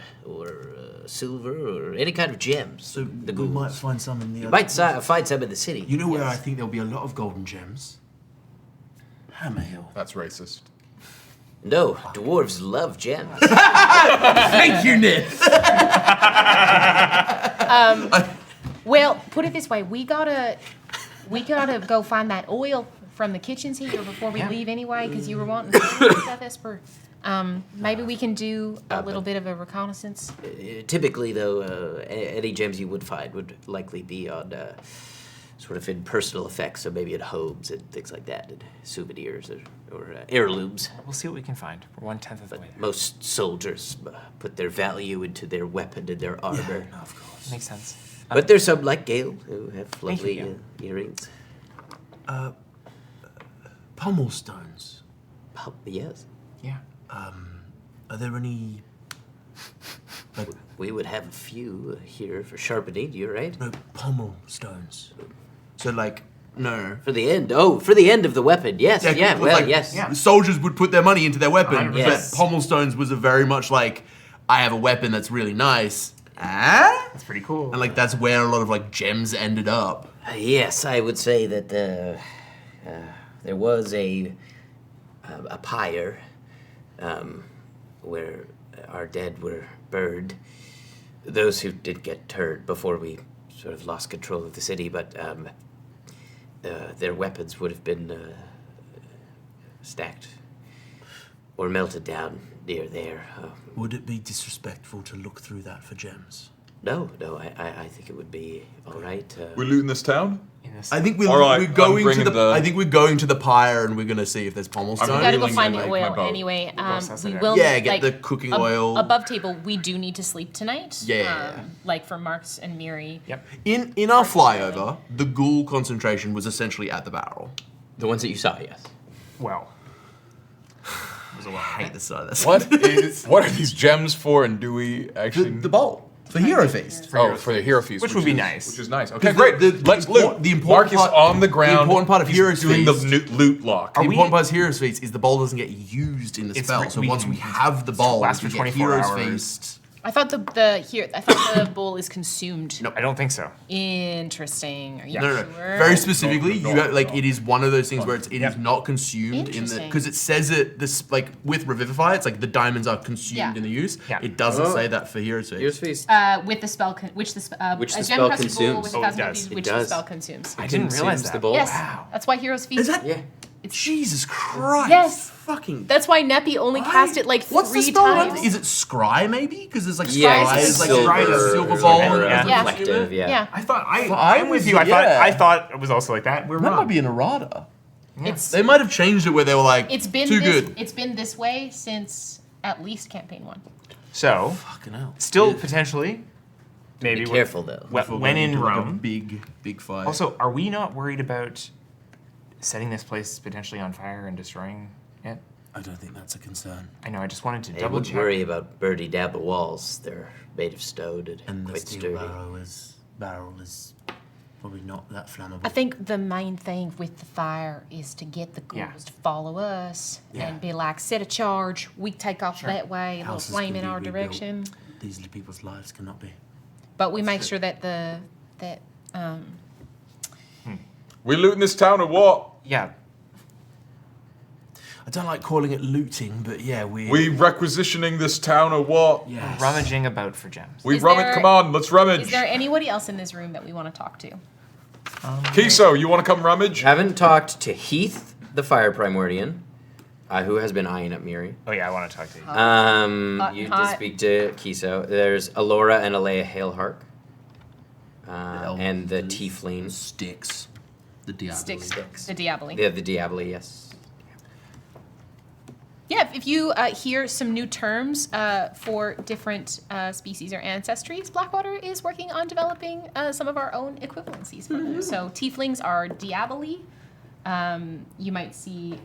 [SPEAKER 4] silver or any kind of gems.
[SPEAKER 8] So
[SPEAKER 4] the
[SPEAKER 8] we might
[SPEAKER 4] ghouls.
[SPEAKER 8] find some in the
[SPEAKER 4] You
[SPEAKER 8] other.
[SPEAKER 4] might find some in the city.
[SPEAKER 8] You know where I think there'll be a lot of golden gems? Hammerhill.
[SPEAKER 7] That's racist.
[SPEAKER 4] No, dwarves love gems.
[SPEAKER 2] Thank you, Nick.
[SPEAKER 6] Well, put it this way: we gotta go find that oil from the kitchens here before we leave anyway, because you were wanting to do stuff, Esper. Maybe we can do a little bit of a reconnaissance.
[SPEAKER 4] Typically, though, any gems you would find would likely be on sort of in personal effects, so maybe in homes and things like that, and souvenirs or heirlooms.
[SPEAKER 5] We'll see what we can find. We're 1/10 of the way there.
[SPEAKER 4] Most soldiers put their value into their weapon and their armor.
[SPEAKER 8] No, of course.
[SPEAKER 5] Makes sense.
[SPEAKER 4] But there's some like Gale who have
[SPEAKER 5] Thank you,
[SPEAKER 4] lovely
[SPEAKER 5] Gale.
[SPEAKER 4] earrings.
[SPEAKER 8] Pommel stones.
[SPEAKER 4] Yes,
[SPEAKER 5] Yeah.
[SPEAKER 8] Are there any? Like
[SPEAKER 4] we would have a few here for sharpening. You're right.
[SPEAKER 8] no pommel stones. So like no.
[SPEAKER 4] For the end. Oh, for the end of the weapon. Yes. Yeah. Well,
[SPEAKER 2] like,
[SPEAKER 4] yes.
[SPEAKER 5] Yeah.
[SPEAKER 2] Soldiers would put their money into their weapon,
[SPEAKER 4] Yes.
[SPEAKER 2] but pommel stones was a very much like, I have a weapon that's really nice. Ah?
[SPEAKER 5] That's pretty cool.
[SPEAKER 2] And like that's where a lot of like gems ended up.
[SPEAKER 4] Yes, I would say that there was a pyre where our dead were burned. Those who did get turned before we sort of lost control of the city, but their weapons would have been stacked or melted down near there.
[SPEAKER 8] Would it be disrespectful to look through that for gems?
[SPEAKER 4] No, I think it would be all right.
[SPEAKER 7] We're looting this town?
[SPEAKER 5] In this-
[SPEAKER 2] I think we're,
[SPEAKER 7] All right,
[SPEAKER 2] we're going
[SPEAKER 7] I'm
[SPEAKER 2] to
[SPEAKER 7] bringing
[SPEAKER 2] the,
[SPEAKER 7] the-
[SPEAKER 2] I think we're going to the pyre and we're gonna see if there's pommel stones.
[SPEAKER 3] We gotta go
[SPEAKER 7] reeling
[SPEAKER 3] find
[SPEAKER 7] in,
[SPEAKER 3] the
[SPEAKER 7] like, my
[SPEAKER 3] oil
[SPEAKER 7] boat.
[SPEAKER 3] anyway.
[SPEAKER 5] We'll go assess
[SPEAKER 3] We
[SPEAKER 5] it out.
[SPEAKER 3] will.
[SPEAKER 2] Yeah, get
[SPEAKER 3] like,
[SPEAKER 2] the cooking oil.
[SPEAKER 3] Above table, we do need to sleep tonight.
[SPEAKER 2] Yeah.
[SPEAKER 3] Like for Marks and Miri.
[SPEAKER 5] Yep.
[SPEAKER 2] In our flyover, the ghoul concentration was essentially at the barrel.
[SPEAKER 4] The ones that you saw, yes.
[SPEAKER 5] Well.
[SPEAKER 2] I hate this side of this.
[SPEAKER 7] What are these gems for, and do we actually...
[SPEAKER 2] The bowl. For Hero Feast.
[SPEAKER 1] For the hero feast,
[SPEAKER 5] Which would be nice.
[SPEAKER 1] Which is nice. Okay,
[SPEAKER 2] Because
[SPEAKER 1] great. Let's loot.
[SPEAKER 2] The important
[SPEAKER 1] Mark is on the ground.
[SPEAKER 2] The important part of
[SPEAKER 1] He's
[SPEAKER 2] Heroes
[SPEAKER 1] doing
[SPEAKER 2] Feast.
[SPEAKER 1] the loot lock.
[SPEAKER 2] The important part of Heroes Feast is the bowl doesn't get used in the
[SPEAKER 5] It's
[SPEAKER 2] spell.
[SPEAKER 5] re-
[SPEAKER 2] So
[SPEAKER 5] we
[SPEAKER 2] once
[SPEAKER 5] can-
[SPEAKER 2] we have the bowl,
[SPEAKER 5] lasts
[SPEAKER 2] we
[SPEAKER 5] for
[SPEAKER 2] get
[SPEAKER 5] 24
[SPEAKER 2] Heroes
[SPEAKER 5] hours.
[SPEAKER 2] Feast.
[SPEAKER 3] I thought the bowl is consumed.
[SPEAKER 5] No, I don't think so.
[SPEAKER 3] Interesting. Are you
[SPEAKER 2] No.
[SPEAKER 3] sure?
[SPEAKER 2] Very specifically, you got, like it is one of those things where it is not consumed in the
[SPEAKER 3] Interesting.
[SPEAKER 2] because it says it this like with Revivify, it's like the diamonds are consumed
[SPEAKER 3] Yeah.
[SPEAKER 2] in the use.
[SPEAKER 5] Yeah.
[SPEAKER 2] It doesn't
[SPEAKER 4] Oh.
[SPEAKER 2] say that for Heroes Feast.
[SPEAKER 4] Here's feast.
[SPEAKER 3] With the spell, which the
[SPEAKER 4] Which the
[SPEAKER 3] a
[SPEAKER 4] spell
[SPEAKER 3] gem-crusted bowl
[SPEAKER 4] consumes.
[SPEAKER 3] with
[SPEAKER 5] Oh, it
[SPEAKER 3] 1,000
[SPEAKER 5] does.
[SPEAKER 3] rupees,
[SPEAKER 4] It
[SPEAKER 3] which
[SPEAKER 4] does.
[SPEAKER 3] the spell consumes.
[SPEAKER 5] I didn't realize
[SPEAKER 4] Consumes
[SPEAKER 5] that.
[SPEAKER 4] the bowl.
[SPEAKER 3] Yes,
[SPEAKER 5] Wow.
[SPEAKER 3] that's why Heroes Feast.
[SPEAKER 2] Is that?
[SPEAKER 4] Yeah.
[SPEAKER 2] Jesus Christ.
[SPEAKER 3] Yes.
[SPEAKER 2] Fucking.
[SPEAKER 3] That's why Neppy only cast it like
[SPEAKER 2] What's the
[SPEAKER 3] 3
[SPEAKER 2] spell?
[SPEAKER 3] times.
[SPEAKER 2] Is it Scry maybe? Because there's like
[SPEAKER 4] Yeah,
[SPEAKER 2] Scry
[SPEAKER 3] it's
[SPEAKER 2] is like
[SPEAKER 3] silver,
[SPEAKER 2] a silver
[SPEAKER 5] or
[SPEAKER 2] bowl.
[SPEAKER 5] something,
[SPEAKER 2] as
[SPEAKER 5] yeah.
[SPEAKER 2] the
[SPEAKER 3] Yeah.
[SPEAKER 4] Reflective, yeah.
[SPEAKER 3] Yeah,
[SPEAKER 5] I'm with you. I thought it was also like that. We're
[SPEAKER 2] That
[SPEAKER 5] wrong.
[SPEAKER 2] might be an errata.
[SPEAKER 3] it's
[SPEAKER 2] They might have changed it where they were like,
[SPEAKER 3] it's been
[SPEAKER 2] too
[SPEAKER 3] this,
[SPEAKER 2] good.
[SPEAKER 3] It's been this way since at least campaign 1.
[SPEAKER 5] So,
[SPEAKER 2] Fucking hell.
[SPEAKER 5] still
[SPEAKER 2] Yeah.
[SPEAKER 5] potentially, maybe
[SPEAKER 4] Be careful though.
[SPEAKER 5] when in
[SPEAKER 2] Like a
[SPEAKER 5] Rome.
[SPEAKER 2] big fight.
[SPEAKER 5] Also, are we not worried about setting this place potentially on fire and destroying it?
[SPEAKER 8] I don't think that's a concern.
[SPEAKER 5] I know. I just wanted to
[SPEAKER 4] Hey,
[SPEAKER 5] double
[SPEAKER 4] wouldn't
[SPEAKER 5] check.
[SPEAKER 4] worry about birdie dabble walls. They're made of stone and
[SPEAKER 8] And the
[SPEAKER 4] quite
[SPEAKER 8] steel
[SPEAKER 4] sturdy.
[SPEAKER 8] barrel is probably not that flammable.
[SPEAKER 6] I think the main thing with the fire is to get the ghouls
[SPEAKER 5] Yeah.
[SPEAKER 6] to follow us
[SPEAKER 8] Yeah.
[SPEAKER 6] and be like, set a charge, we take off that way, a little
[SPEAKER 8] Houses
[SPEAKER 6] flame
[SPEAKER 8] can
[SPEAKER 6] in
[SPEAKER 8] be
[SPEAKER 6] our
[SPEAKER 8] rebuilt.
[SPEAKER 6] direction.
[SPEAKER 8] These people's lives cannot be.
[SPEAKER 6] But we make sure that
[SPEAKER 7] We looting this town or what?
[SPEAKER 5] Yeah.
[SPEAKER 8] I don't like calling it looting, but yeah,
[SPEAKER 7] We requisitioning this town or what?
[SPEAKER 8] Yes.
[SPEAKER 5] Rummaging about for gems.
[SPEAKER 7] We
[SPEAKER 3] Is
[SPEAKER 7] rummage.
[SPEAKER 3] there-
[SPEAKER 7] Come on, let's rummage.
[SPEAKER 3] Is there anybody else in this room that we want to talk to?
[SPEAKER 7] Kiso, you want to come rummage?
[SPEAKER 4] Haven't talked to Heath, the fire primordian, who has been eyeing up Miri.
[SPEAKER 5] Oh yeah, I want to talk to you.
[SPEAKER 3] Hot
[SPEAKER 4] You
[SPEAKER 3] and
[SPEAKER 4] did
[SPEAKER 3] hot.
[SPEAKER 4] speak to Kiso. There's Alora and Alea Hailhark. And the tiefling.
[SPEAKER 2] Sticks. The Diablo.
[SPEAKER 3] Sticks. The Diaboli.
[SPEAKER 4] Yeah, the Diabli, yes.
[SPEAKER 3] Yeah, if you hear some new terms for different species or ancestries, Blackwater is working on developing some of our own equivalencies for them. So tieflings are Diaboli. You might see,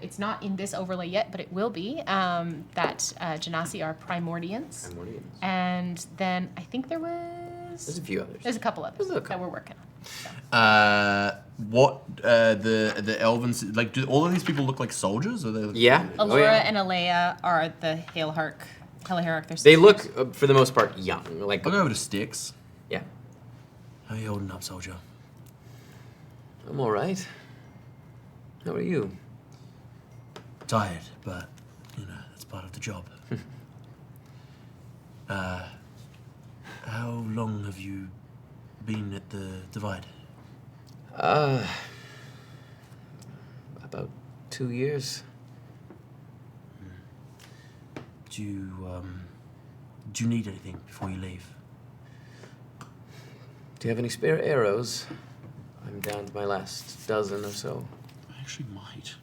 [SPEAKER 3] it's not in this overlay yet, but it will be, that Genasi are Primordians.
[SPEAKER 4] Primordians.
[SPEAKER 3] And then I think
[SPEAKER 4] There's
[SPEAKER 3] there's
[SPEAKER 4] a few others.
[SPEAKER 3] a couple others
[SPEAKER 4] There's a
[SPEAKER 3] that
[SPEAKER 4] couple.
[SPEAKER 3] we're working on.
[SPEAKER 2] The elven like do all of these people look like soldiers or they look
[SPEAKER 4] Yeah.
[SPEAKER 3] Allura
[SPEAKER 4] Oh, yeah.
[SPEAKER 3] and Alea are the Hailhark. They're
[SPEAKER 4] They
[SPEAKER 3] sisters.
[SPEAKER 4] look, for the most part, young. Like,
[SPEAKER 2] I'll go over to Sticks.
[SPEAKER 4] yeah.
[SPEAKER 8] How are you holding up, soldier?
[SPEAKER 4] I'm all right. How are you?
[SPEAKER 8] Tired, but you know that's part of the job. How long have you been at the Divide?
[SPEAKER 4] About 2 years.
[SPEAKER 8] Do you need anything before you leave?
[SPEAKER 4] Do you have any spare arrows? I'm down to my last dozen or so.
[SPEAKER 2] I actually might.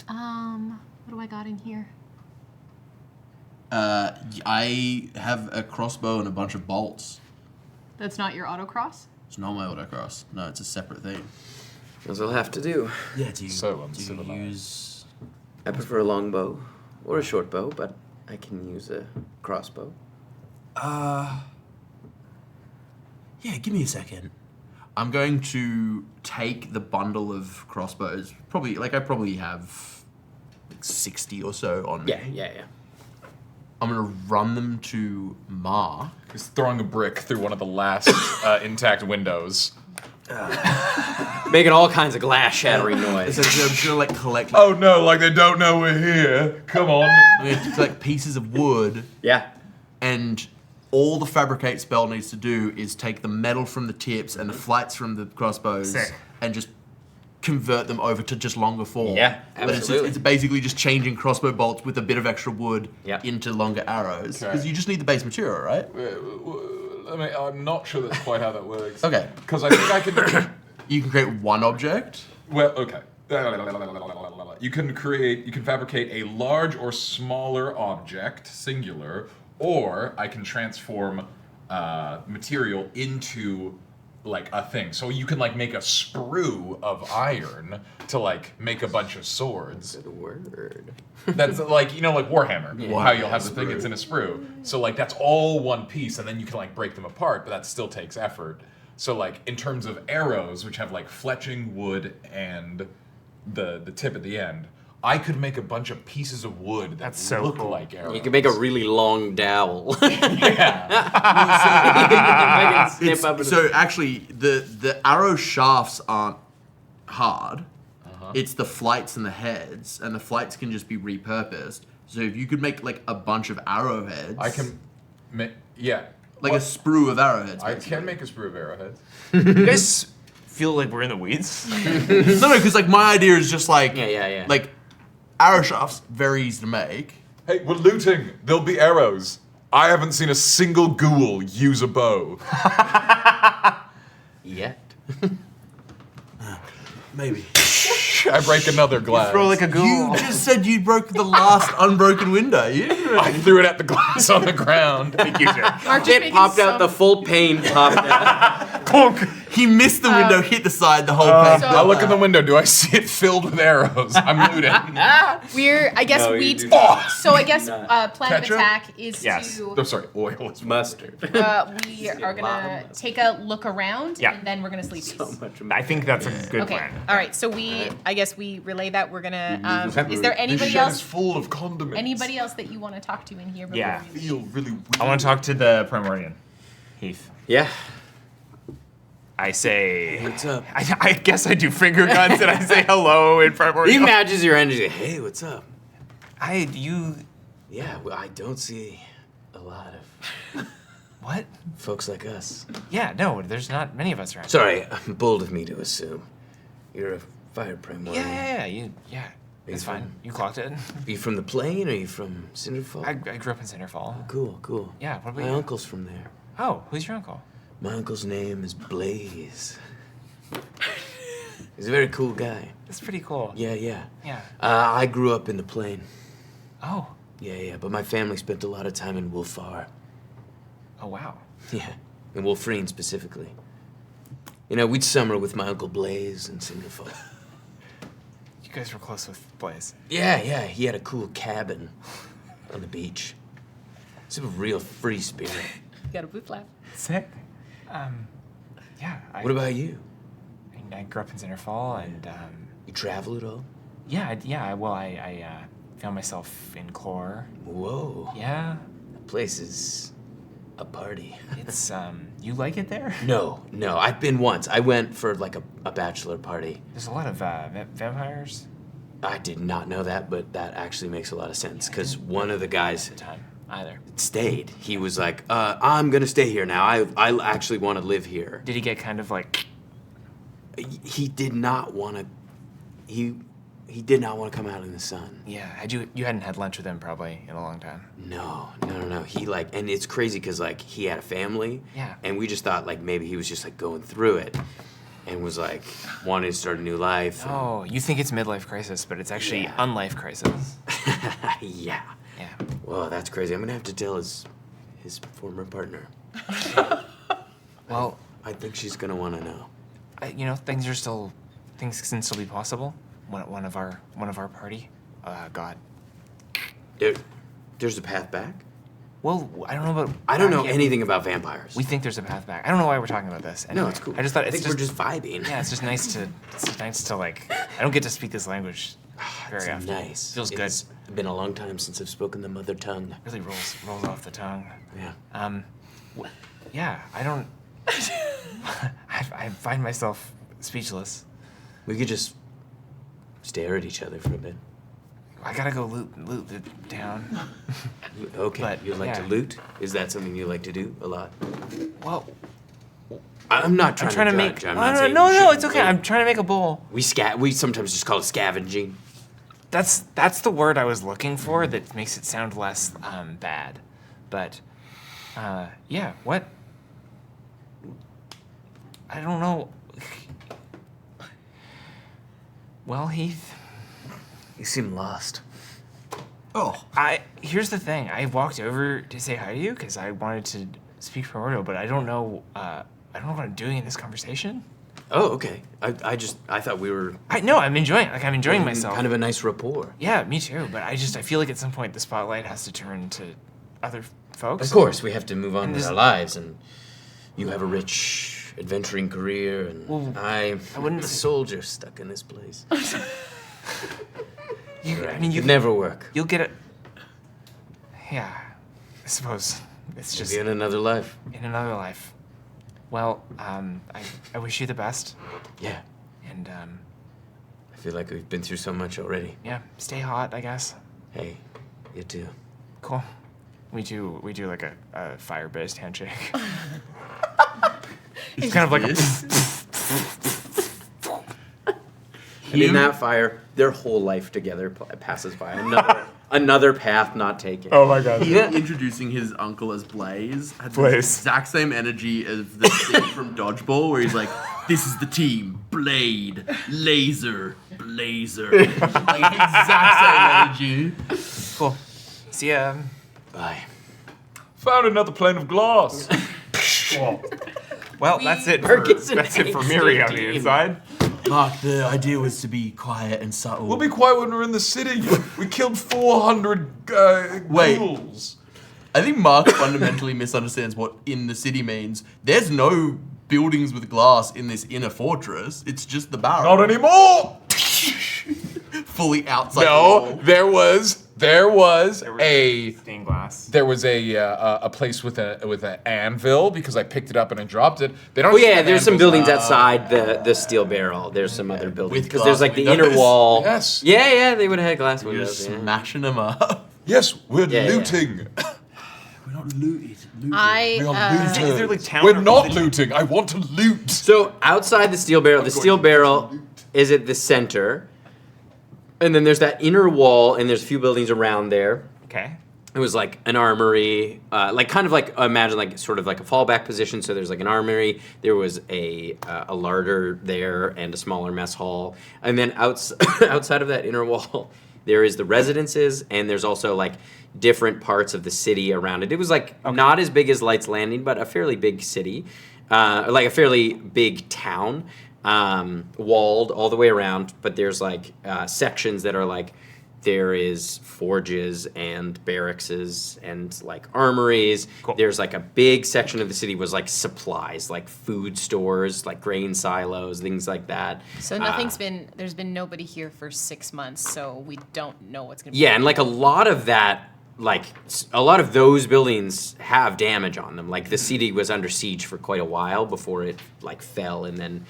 [SPEAKER 3] What do I got in here?
[SPEAKER 2] I have a crossbow and a bunch of bolts.
[SPEAKER 3] That's not your autocross?
[SPEAKER 2] It's not my autocross. No, it's a separate thing.
[SPEAKER 4] As I'll have to do.
[SPEAKER 8] Yeah, do you,
[SPEAKER 7] So
[SPEAKER 8] do you
[SPEAKER 7] uncivilized.
[SPEAKER 8] use...
[SPEAKER 4] I prefer a long bow or a short bow, but I can use a crossbow.
[SPEAKER 8] Yeah, give me a second.
[SPEAKER 2] I'm going to take the bundle of crossbows. Probably, like, I probably have like 60 or so on me.
[SPEAKER 4] Yeah.
[SPEAKER 2] I'm going to run them to Mark.
[SPEAKER 1] He's throwing a brick through one of the last intact windows.
[SPEAKER 4] Making all kinds of glass shattering noise.
[SPEAKER 2] Essentially, I'm just going to, like, collect,
[SPEAKER 7] Oh no, like they don't know we're here. Come on.
[SPEAKER 2] I'm going to collect pieces of wood,
[SPEAKER 4] Yeah.
[SPEAKER 2] and all the fabricate spell needs to do is take the metal from the tips and the flights from the crossbows
[SPEAKER 5] Sick.
[SPEAKER 2] and just convert them over to just longer form.
[SPEAKER 4] Yeah,
[SPEAKER 2] But
[SPEAKER 4] absolutely.
[SPEAKER 2] it's basically just changing crossbow bolts with a bit of extra wood
[SPEAKER 4] Yeah.
[SPEAKER 2] into longer arrows.
[SPEAKER 1] Okay.
[SPEAKER 2] Because you just need the base material, right?
[SPEAKER 1] I'm not sure that's quite how that works.
[SPEAKER 2] Okay.
[SPEAKER 1] Because I think I can.
[SPEAKER 2] You can create one object.
[SPEAKER 1] Well, okay. You can fabricate a large or smaller object, singular, or I can transform material into
[SPEAKER 7] like a thing. So you can like make a sprue of iron to like make a bunch of swords.
[SPEAKER 4] Good word.
[SPEAKER 7] That's like, you know, like Warhammer.
[SPEAKER 4] Yeah.
[SPEAKER 7] How you'll have the thing, it's in a sprue. So like that's all one piece, and then you can like break them apart, but that still takes effort. So like in terms of arrows, which have like fletching, wood, and the tip at the end, I could make a bunch of pieces of wood that
[SPEAKER 5] That's so
[SPEAKER 7] look
[SPEAKER 5] cool.
[SPEAKER 7] like arrows.
[SPEAKER 4] You can make a really long dowel.
[SPEAKER 7] Yeah.
[SPEAKER 4] Snip up into
[SPEAKER 2] So actually, the arrow shafts aren't hard. It's the flights and the heads, and the flights can just be repurposed. So if you could make like a bunch of arrowheads,
[SPEAKER 7] I can make, yeah.
[SPEAKER 2] like
[SPEAKER 7] What-
[SPEAKER 2] a sprue of arrowheads.
[SPEAKER 7] I
[SPEAKER 2] basically.
[SPEAKER 7] can make a sprue of arrowheads.
[SPEAKER 5] You guys feel like we're in the weeds?
[SPEAKER 2] No, because like my idea is just like
[SPEAKER 4] Yeah.
[SPEAKER 2] like arrow shafts, very easy to make.
[SPEAKER 7] Hey, we're looting. There'll be arrows. I haven't seen a single ghoul use a bow.
[SPEAKER 4] Yet.
[SPEAKER 2] Maybe.
[SPEAKER 7] I break another glass.
[SPEAKER 5] Throw like a ghoul.
[SPEAKER 2] You just said you broke the last unbroken window. You didn't
[SPEAKER 7] I threw it at the glass on the ground.
[SPEAKER 5] Thank you, sir.
[SPEAKER 3] Mark just
[SPEAKER 4] It
[SPEAKER 3] making
[SPEAKER 4] popped out,
[SPEAKER 3] some-
[SPEAKER 4] the full pane popped out.
[SPEAKER 2] He missed the window, hit the side, the whole thing.
[SPEAKER 3] So-
[SPEAKER 7] I look in the window. Do I see it filled with arrows? I'm looting.
[SPEAKER 3] I guess
[SPEAKER 4] No, you
[SPEAKER 3] we.
[SPEAKER 4] do
[SPEAKER 3] So I guess plan
[SPEAKER 7] Ketchup?
[SPEAKER 3] of attack is
[SPEAKER 5] Yes.
[SPEAKER 3] to.
[SPEAKER 7] I'm sorry, oil.
[SPEAKER 4] Mustard.
[SPEAKER 3] We are gonna take a look around,
[SPEAKER 5] Yeah.
[SPEAKER 3] and then we're gonna sleep these.
[SPEAKER 4] So much.
[SPEAKER 5] I think that's a good
[SPEAKER 3] Okay.
[SPEAKER 5] plan.
[SPEAKER 3] All right. So I guess we relay that. We're gonna. Is there
[SPEAKER 7] The
[SPEAKER 3] anybody
[SPEAKER 7] shed is
[SPEAKER 3] else?
[SPEAKER 7] full of condiments.
[SPEAKER 3] Anybody else that you want to talk to in here? Before
[SPEAKER 5] Yeah.
[SPEAKER 3] we leave?
[SPEAKER 7] Feel really weird.
[SPEAKER 5] I want to talk to the Primordian. Heath.
[SPEAKER 4] Yeah.
[SPEAKER 5] I say...
[SPEAKER 4] What's up?
[SPEAKER 5] I guess I do finger guns and I say hello in Primordial.
[SPEAKER 4] He matches your energy. Hey, what's up?
[SPEAKER 5] You...
[SPEAKER 4] Yeah, well, I don't see a lot of
[SPEAKER 5] What?
[SPEAKER 4] folks like us.
[SPEAKER 5] Yeah, no, there's not many of us around.
[SPEAKER 4] Sorry, bold of me to assume. You're a fire primordial.
[SPEAKER 5] Yeah. It's
[SPEAKER 4] from-
[SPEAKER 5] fine. You clocked it.
[SPEAKER 4] Are you from the plane or are you from Cinderfall?
[SPEAKER 5] I grew up in Centerfall.
[SPEAKER 4] Cool.
[SPEAKER 5] Yeah, what about
[SPEAKER 4] My
[SPEAKER 5] you?
[SPEAKER 4] uncle's from there.
[SPEAKER 5] Oh, who's your uncle?
[SPEAKER 4] My uncle's name is Blaze. He's a very cool guy.
[SPEAKER 5] That's pretty cool.
[SPEAKER 4] Yeah.
[SPEAKER 5] Yeah.
[SPEAKER 4] I grew up in the plane.
[SPEAKER 5] Oh.
[SPEAKER 4] Yeah, but my family spent a lot of time in Wolfar.
[SPEAKER 5] Oh, wow.
[SPEAKER 4] Yeah, in Wolfrine specifically. You know, we'd summer with my Uncle Blaze and Cinderfall.
[SPEAKER 5] You guys were close with Blaze.
[SPEAKER 4] Yeah, he had a cool cabin on the beach. He's a real free spirit.
[SPEAKER 3] You got a boot flap.
[SPEAKER 5] Sick. Yeah.
[SPEAKER 4] What about you?
[SPEAKER 5] I grew up in Centerfall and,
[SPEAKER 4] You travel at all?
[SPEAKER 5] I found myself in Clore.
[SPEAKER 4] Whoa,
[SPEAKER 5] Yeah.
[SPEAKER 4] that place is a party.
[SPEAKER 5] It's, you like it there?
[SPEAKER 4] No, I've been once. I went for like a bachelor party.
[SPEAKER 5] There's a lot of, vampires
[SPEAKER 4] I did not know that, but that actually makes a lot of sense because one of the guys
[SPEAKER 5] at the time, either.
[SPEAKER 4] stayed. He was like, I'm gonna stay here now. I actually want to live here.
[SPEAKER 5] Did he get kind of like,
[SPEAKER 4] He did not want to. He did not want to come out in the sun.
[SPEAKER 5] yeah, you hadn't had lunch with him probably in a long time.
[SPEAKER 4] No. He like, and it's crazy because like he had a family.
[SPEAKER 5] Yeah.
[SPEAKER 4] And we just thought like maybe he was just like going through it, and was like wanting to start a new life. and-
[SPEAKER 5] Oh, you think it's midlife crisis, but it's actually
[SPEAKER 4] Yeah.
[SPEAKER 5] unlife crisis.
[SPEAKER 4] Yeah.
[SPEAKER 5] Yeah.
[SPEAKER 4] Well, that's crazy. I'm gonna have to tell his former partner.
[SPEAKER 5] Well,
[SPEAKER 4] I think she's gonna want to know.
[SPEAKER 5] things can still be possible. One of our party, God.
[SPEAKER 4] There's a path back.
[SPEAKER 5] Well, I don't know about.
[SPEAKER 4] I don't know
[SPEAKER 5] yeah,
[SPEAKER 4] anything about vampires.
[SPEAKER 5] We think there's a path back. I don't know why we're talking about this.
[SPEAKER 4] No,
[SPEAKER 5] Anyway,
[SPEAKER 4] it's cool.
[SPEAKER 5] I just thought
[SPEAKER 4] I
[SPEAKER 5] it's
[SPEAKER 4] think we're just vibing.
[SPEAKER 5] Yeah, it's just nice to like. I don't get to speak this language very
[SPEAKER 4] It's
[SPEAKER 5] often.
[SPEAKER 4] nice.
[SPEAKER 5] Feels good.
[SPEAKER 4] It's been a long time since I've spoken the mother tongue.
[SPEAKER 5] Really rolls off the tongue.
[SPEAKER 4] Yeah.
[SPEAKER 5] Yeah, I don't. I find myself speechless.
[SPEAKER 4] We could just stare at each other for a bit.
[SPEAKER 5] I gotta go loot the town.
[SPEAKER 4] Okay.
[SPEAKER 5] But,
[SPEAKER 4] You'd like to
[SPEAKER 5] yeah.
[SPEAKER 4] loot? Is that something you like to do a lot?
[SPEAKER 5] Well,
[SPEAKER 4] I'm not
[SPEAKER 5] I'm
[SPEAKER 4] trying,
[SPEAKER 5] trying to
[SPEAKER 4] to
[SPEAKER 5] make.
[SPEAKER 4] judge. I'm not saying
[SPEAKER 5] No,
[SPEAKER 4] you
[SPEAKER 5] it's
[SPEAKER 4] shouldn't
[SPEAKER 5] okay.
[SPEAKER 4] loot.
[SPEAKER 5] I'm trying to make a bowl.
[SPEAKER 4] We sometimes just call it scavenging.
[SPEAKER 5] That's the word I was looking for. That makes it sound less bad. But yeah, what? I don't know. Well, Heath,
[SPEAKER 4] You seem lost.
[SPEAKER 2] Oh,
[SPEAKER 5] here's the thing. I walked over to say hi to you because I wanted to speak primordial, but I don't know I don't know what I'm doing in this conversation.
[SPEAKER 4] Oh, okay. I thought we were
[SPEAKER 5] I'm enjoying myself.
[SPEAKER 4] kind of a nice rapport.
[SPEAKER 5] Yeah, me too. But I feel like at some point the spotlight has to turn to other folks.
[SPEAKER 4] Of course, we have to move on
[SPEAKER 5] And
[SPEAKER 4] with
[SPEAKER 5] this-
[SPEAKER 4] our lives, and you have a rich adventuring career, and I wouldn't a soldier stuck in this place.
[SPEAKER 5] You
[SPEAKER 4] never work.
[SPEAKER 5] You'll get it. Yeah, I suppose it's just
[SPEAKER 4] Maybe in another life.
[SPEAKER 5] in another life. Well, I wish you the best,
[SPEAKER 4] Yeah,
[SPEAKER 5] and
[SPEAKER 4] I feel like we've been through so much already.
[SPEAKER 5] yeah, stay hot, I guess.
[SPEAKER 4] Hey, you too.
[SPEAKER 5] Cool. We do like a fire-based handshake. It's kind of like
[SPEAKER 4] And in that fire, their whole life together passes by. Another path not taken.
[SPEAKER 5] Oh my god.
[SPEAKER 2] Ian introducing his uncle as Blaze had the
[SPEAKER 5] Blaze.
[SPEAKER 2] exact same energy as the scene from Dodgeball, where he's like, "This is the team: Blade, Laser, Blazer." Like exact same energy.
[SPEAKER 5] Cool. See ya.
[SPEAKER 4] Bye.
[SPEAKER 7] Found another plane of glass.
[SPEAKER 5] Well, that's it
[SPEAKER 4] Mark
[SPEAKER 5] for
[SPEAKER 4] is an
[SPEAKER 5] Miri on the
[SPEAKER 4] team.
[SPEAKER 5] inside.
[SPEAKER 8] Mark, the idea was to be quiet and subtle.
[SPEAKER 7] We'll be quiet when we're in the city. We killed 400
[SPEAKER 2] Wait.
[SPEAKER 7] ghouls.
[SPEAKER 2] I think Mark fundamentally misunderstands what in the city means. There's no buildings with glass in this inner fortress. It's just the barrow.
[SPEAKER 7] Not anymore.
[SPEAKER 2] Fully outside. the
[SPEAKER 7] No,
[SPEAKER 2] wall.
[SPEAKER 7] there was a
[SPEAKER 5] stained glass.
[SPEAKER 7] there was a place with an anvil because I picked it up and I dropped it. They don't.
[SPEAKER 4] Oh
[SPEAKER 7] just
[SPEAKER 4] yeah,
[SPEAKER 7] have
[SPEAKER 4] there's some
[SPEAKER 7] anvils.
[SPEAKER 4] buildings outside the steel barrel. There's some other buildings
[SPEAKER 2] With
[SPEAKER 4] because there's
[SPEAKER 2] glass
[SPEAKER 4] like the
[SPEAKER 2] windows.
[SPEAKER 4] inner wall.
[SPEAKER 7] Yes.
[SPEAKER 4] Yeah, they would have had glass
[SPEAKER 2] You're
[SPEAKER 4] windows.
[SPEAKER 2] just
[SPEAKER 4] Yeah.
[SPEAKER 2] smashing them up.
[SPEAKER 7] Yes, we're
[SPEAKER 4] Yeah, yeah.
[SPEAKER 7] looting.
[SPEAKER 8] We're not looted.
[SPEAKER 7] We
[SPEAKER 3] I
[SPEAKER 7] are looters.
[SPEAKER 5] Is there, like, town
[SPEAKER 7] We're
[SPEAKER 5] or
[SPEAKER 7] not
[SPEAKER 5] village?
[SPEAKER 7] looting. I want to loot.
[SPEAKER 4] So outside the steel barrel is at the center, and then there's that inner wall, and there's a few buildings around there.
[SPEAKER 5] Okay.
[SPEAKER 4] It was like an armory, like kind of like imagine like sort of like a fallback position. So there's like an armory. There was a larder there and a smaller mess hall, and then outside of that inner wall, there is the residences, and there's also like different parts of the city around it. It was like not as big as Light's Landing, but a fairly big city, like a fairly big town, walled all the way around. But there's like sections that are like. There is forges and barracks and like armories.
[SPEAKER 5] Cool.
[SPEAKER 4] There's like a big section of the city was like supplies, like food stores, like grain silos, things like that.
[SPEAKER 3] So there's been nobody here for 6 months, so we don't know what's gonna be.
[SPEAKER 4] Yeah, and like a lot of those buildings have damage on them. Like the city was under siege for quite a while before it like fell, and then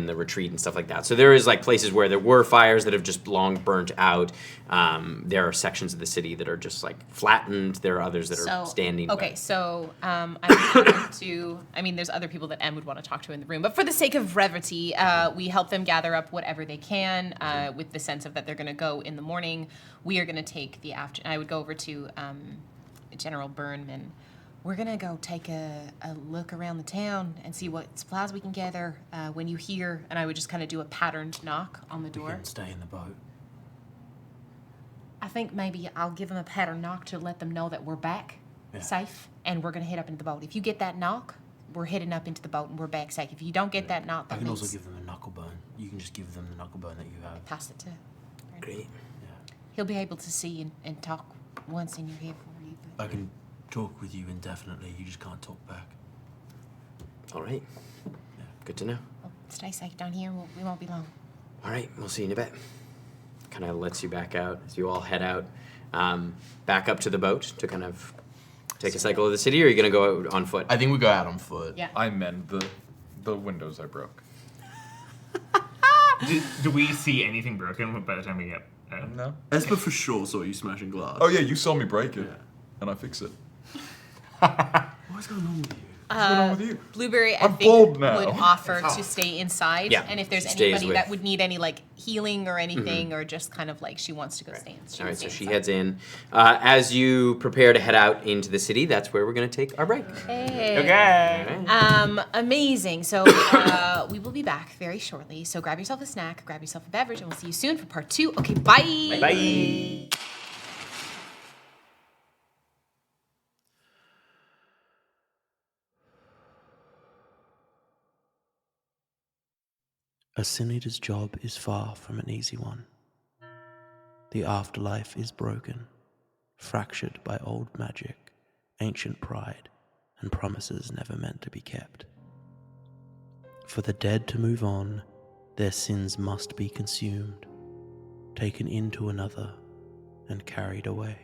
[SPEAKER 4] the retreat and stuff like that. So there is like places where there were fires that have just long burnt out. There are sections of the city that are just like flattened. There are others that are standing.
[SPEAKER 3] Okay,
[SPEAKER 4] but-
[SPEAKER 3] so there's other people that Em would want to talk to in the room, but for the sake of brevity, we help them gather up whatever they can with the sense of that they're going to go in the morning. We are going to take the after. I would go over to General Burnman. We're gonna go take a look around the town and see what supplies we can gather. When you hear, and I would just kind of do a patterned knock on the
[SPEAKER 8] We
[SPEAKER 3] door.
[SPEAKER 8] can stay in the boat.
[SPEAKER 3] I think maybe I'll give them a patterned knock to let them know that we're back safe, and we're gonna head up into the boat. If you get that knock, we're heading up into the boat and we're back safe. If you don't get that knock,
[SPEAKER 8] I
[SPEAKER 3] that
[SPEAKER 8] can
[SPEAKER 3] means
[SPEAKER 8] also give them a knuckle bone. You can just give them the knuckle bone that you have.
[SPEAKER 3] pass it to.
[SPEAKER 4] Great.
[SPEAKER 3] He'll be able to see and talk once in your head for you. But
[SPEAKER 8] I can talk with you indefinitely. You just can't talk back.
[SPEAKER 4] All right. Good to know.
[SPEAKER 3] well, stay safe down here. We won't be long.
[SPEAKER 4] All right, we'll see you in a bit. Kind of lets you back out as you all head out, back up to the boat to kind of take a cycle of the city, or are you going to go out on foot?
[SPEAKER 2] I think we go out on foot.
[SPEAKER 3] Yeah.
[SPEAKER 7] I mend the windows I broke.
[SPEAKER 5] Do we see anything broken by the time we get out?
[SPEAKER 7] No.
[SPEAKER 2] Esper for sure saw you smashing glass.
[SPEAKER 7] Oh yeah, you saw me break it, and I fix it.
[SPEAKER 2] What's going on with you?
[SPEAKER 7] What's going on with you?
[SPEAKER 3] Blueberry, I
[SPEAKER 7] I'm
[SPEAKER 3] think,
[SPEAKER 7] bold now.
[SPEAKER 3] would offer to stay inside.
[SPEAKER 4] Yeah,
[SPEAKER 3] And if there's
[SPEAKER 4] stays
[SPEAKER 3] anybody
[SPEAKER 4] with-
[SPEAKER 3] that would need any like healing or anything, or just kind of like she wants to go stay inside.
[SPEAKER 4] All right, so she heads in. As you prepare to head out into the city, that's where we're going to take our break.
[SPEAKER 3] Hey.
[SPEAKER 5] Okay.
[SPEAKER 3] Amazing. So we will be back very shortly. So grab yourself a snack, grab yourself a beverage, and we'll see you soon for part 2. Okay, bye.
[SPEAKER 5] Bye.
[SPEAKER 8] A Sin Eater's job is far from an easy one. The afterlife is broken, fractured by old magic, ancient pride, and promises never meant to be kept. For the dead to move on, their sins must be consumed, taken into another, and carried away.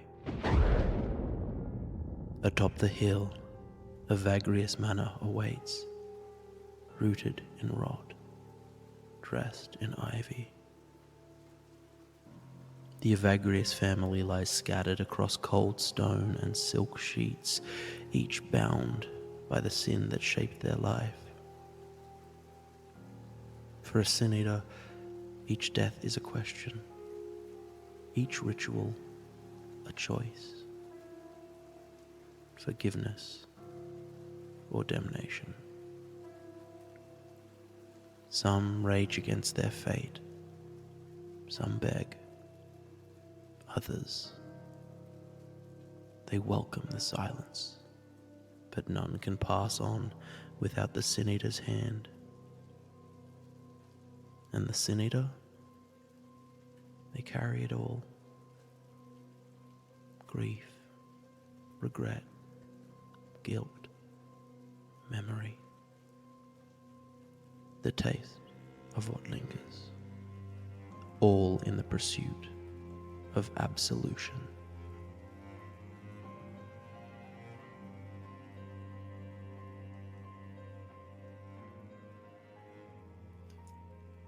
[SPEAKER 8] Atop the hill, a Vagrius manor awaits, rooted in rot, dressed in ivy. The Evagrius family lies scattered across cold stone and silk sheets, each bound by the sin that shaped their life. For a Sin Eater, each death is a question, each ritual a choice. Forgiveness or damnation. Some rage against their fate, some beg. Others, they welcome the silence, but none can pass on without the Sin Eater's hand. And the Sin Eater, they carry it all. Grief, regret, guilt, memory. The taste of what lingers. All in the pursuit of absolution.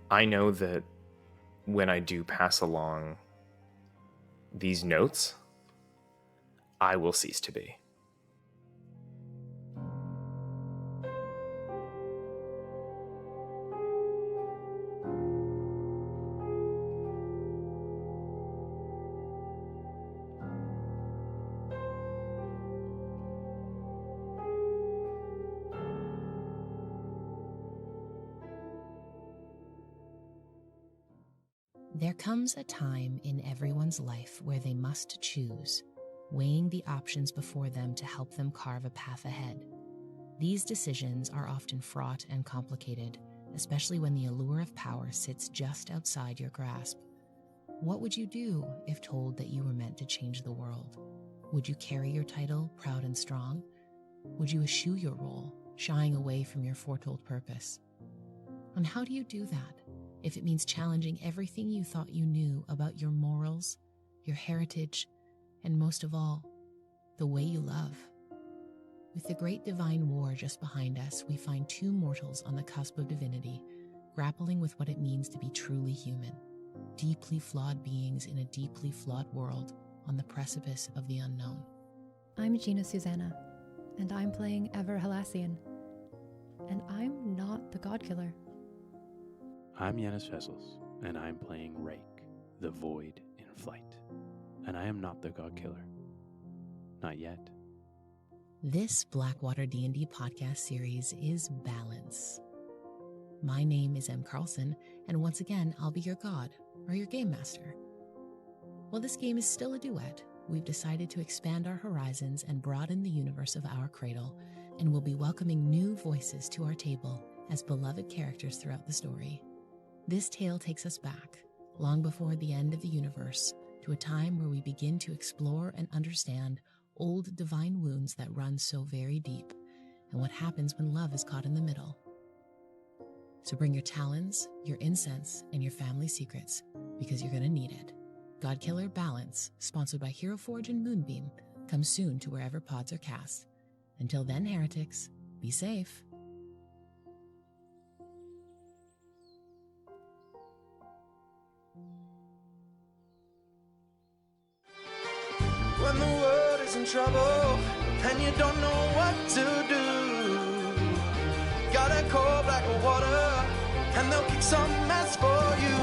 [SPEAKER 9] I know that when I do pass along these notes, I will cease to be.
[SPEAKER 10] There comes a time in everyone's life where they must choose, weighing the options before them to help them carve a path ahead. These decisions are often fraught and complicated, especially when the allure of power sits just outside your grasp. What would you do if told that you were meant to change the world? Would you carry your title proud and strong? Would you eschew your role, shying away from your foretold purpose? And how do you do that if it means challenging everything you thought you knew about your morals, your heritage, and most of all, the way you love? With the great divine war just behind us, we find two mortals on the cusp of divinity, grappling with what it means to be truly human, deeply flawed beings in a deeply flawed world on the precipice of the unknown.
[SPEAKER 11] I'm Gina Susanna, and I'm playing Ever Halassian, and I'm not the God Killer.
[SPEAKER 12] I'm Yanis Vessels, and I'm playing Rake, the Void in Flight. And I am not the God Killer. Not yet.
[SPEAKER 10] This BlackwaterDnD podcast series is Balance. My name is M. Carlson, and once again, I'll be your god, or your game master. While this game is still a duet, we've decided to expand our horizons and broaden the universe of our cradle, and we'll be welcoming new voices to our table as beloved characters throughout the story. This tale takes us back, long before the end of the universe, to a time where we begin to explore and understand old divine wounds that run so very deep, and what happens when love is caught in the middle. So bring your talons, your incense, and your family secrets, because you're going to need it. God Killer Balance, sponsored by Hero Forge and Moonbeam, comes soon to wherever pods are cast. Until then, heretics, be safe.
[SPEAKER 13] When the world is in trouble and you don't know what to do, gotta call Blackwater and they'll kick some mess for you.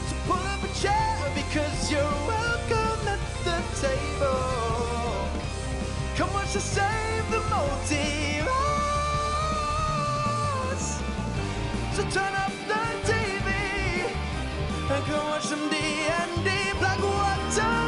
[SPEAKER 13] So pull up a chair because you're welcome at the table. Come watch us save the multiverse. So turn up the TV and come watch some D&D. Blackwater.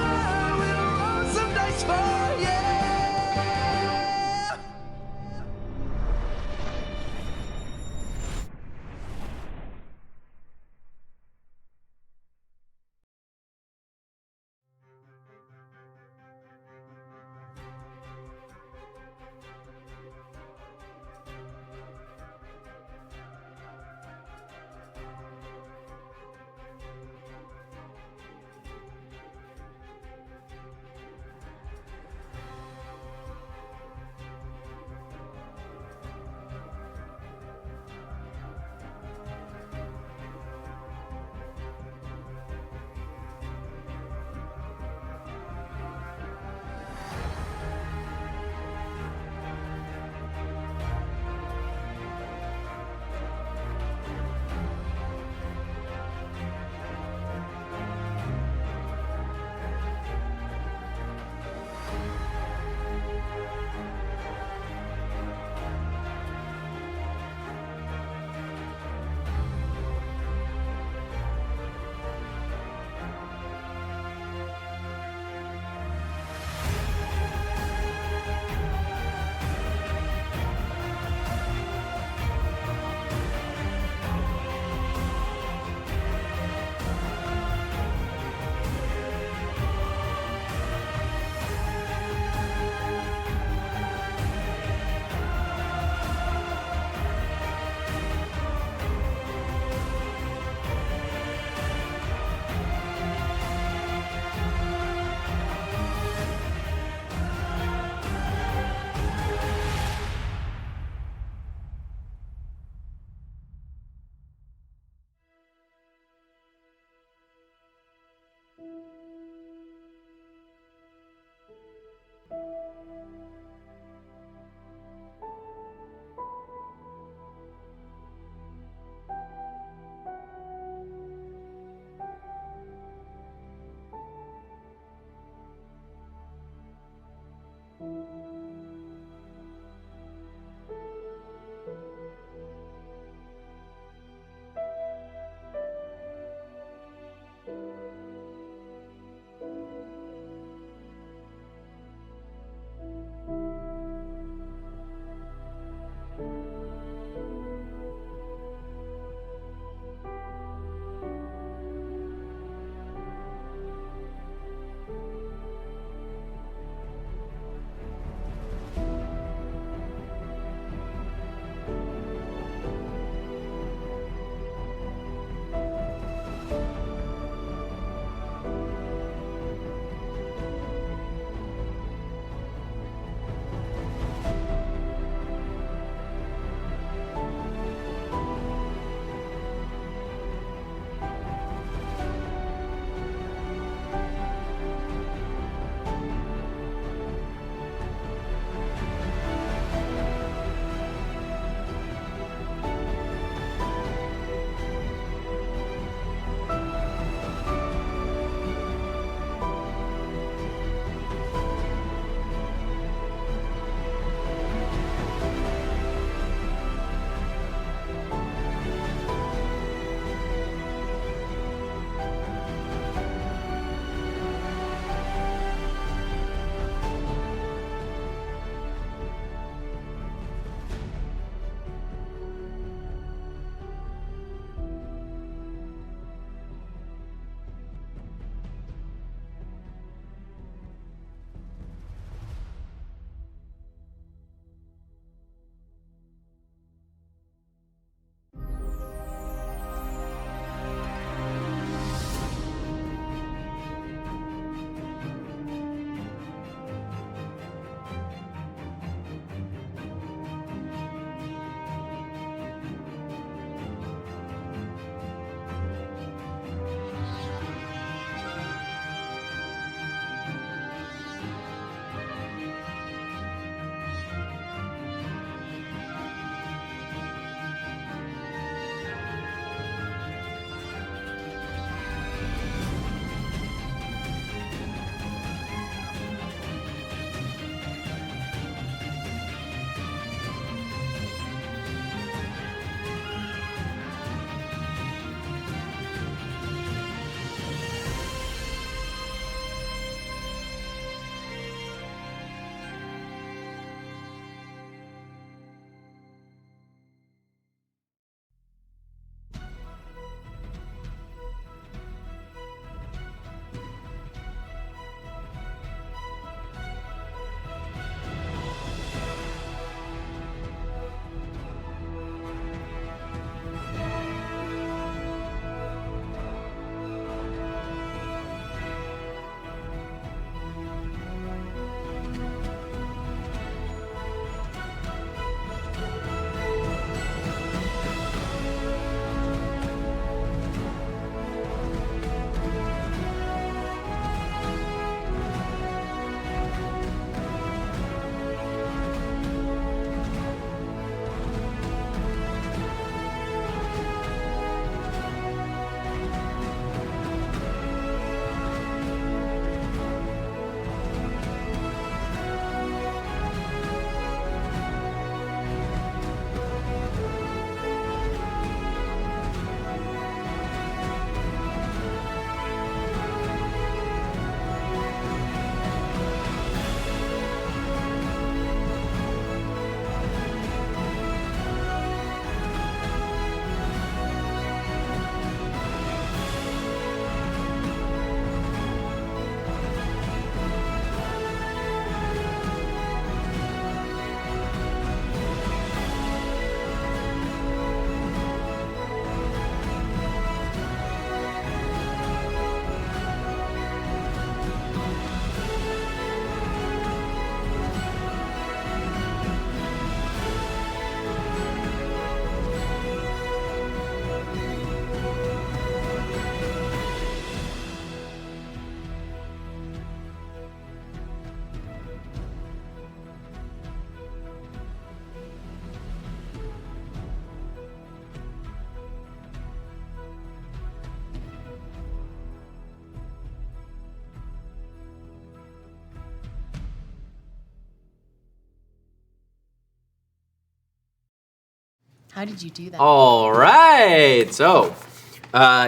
[SPEAKER 3] How did you do that?
[SPEAKER 4] All right. So,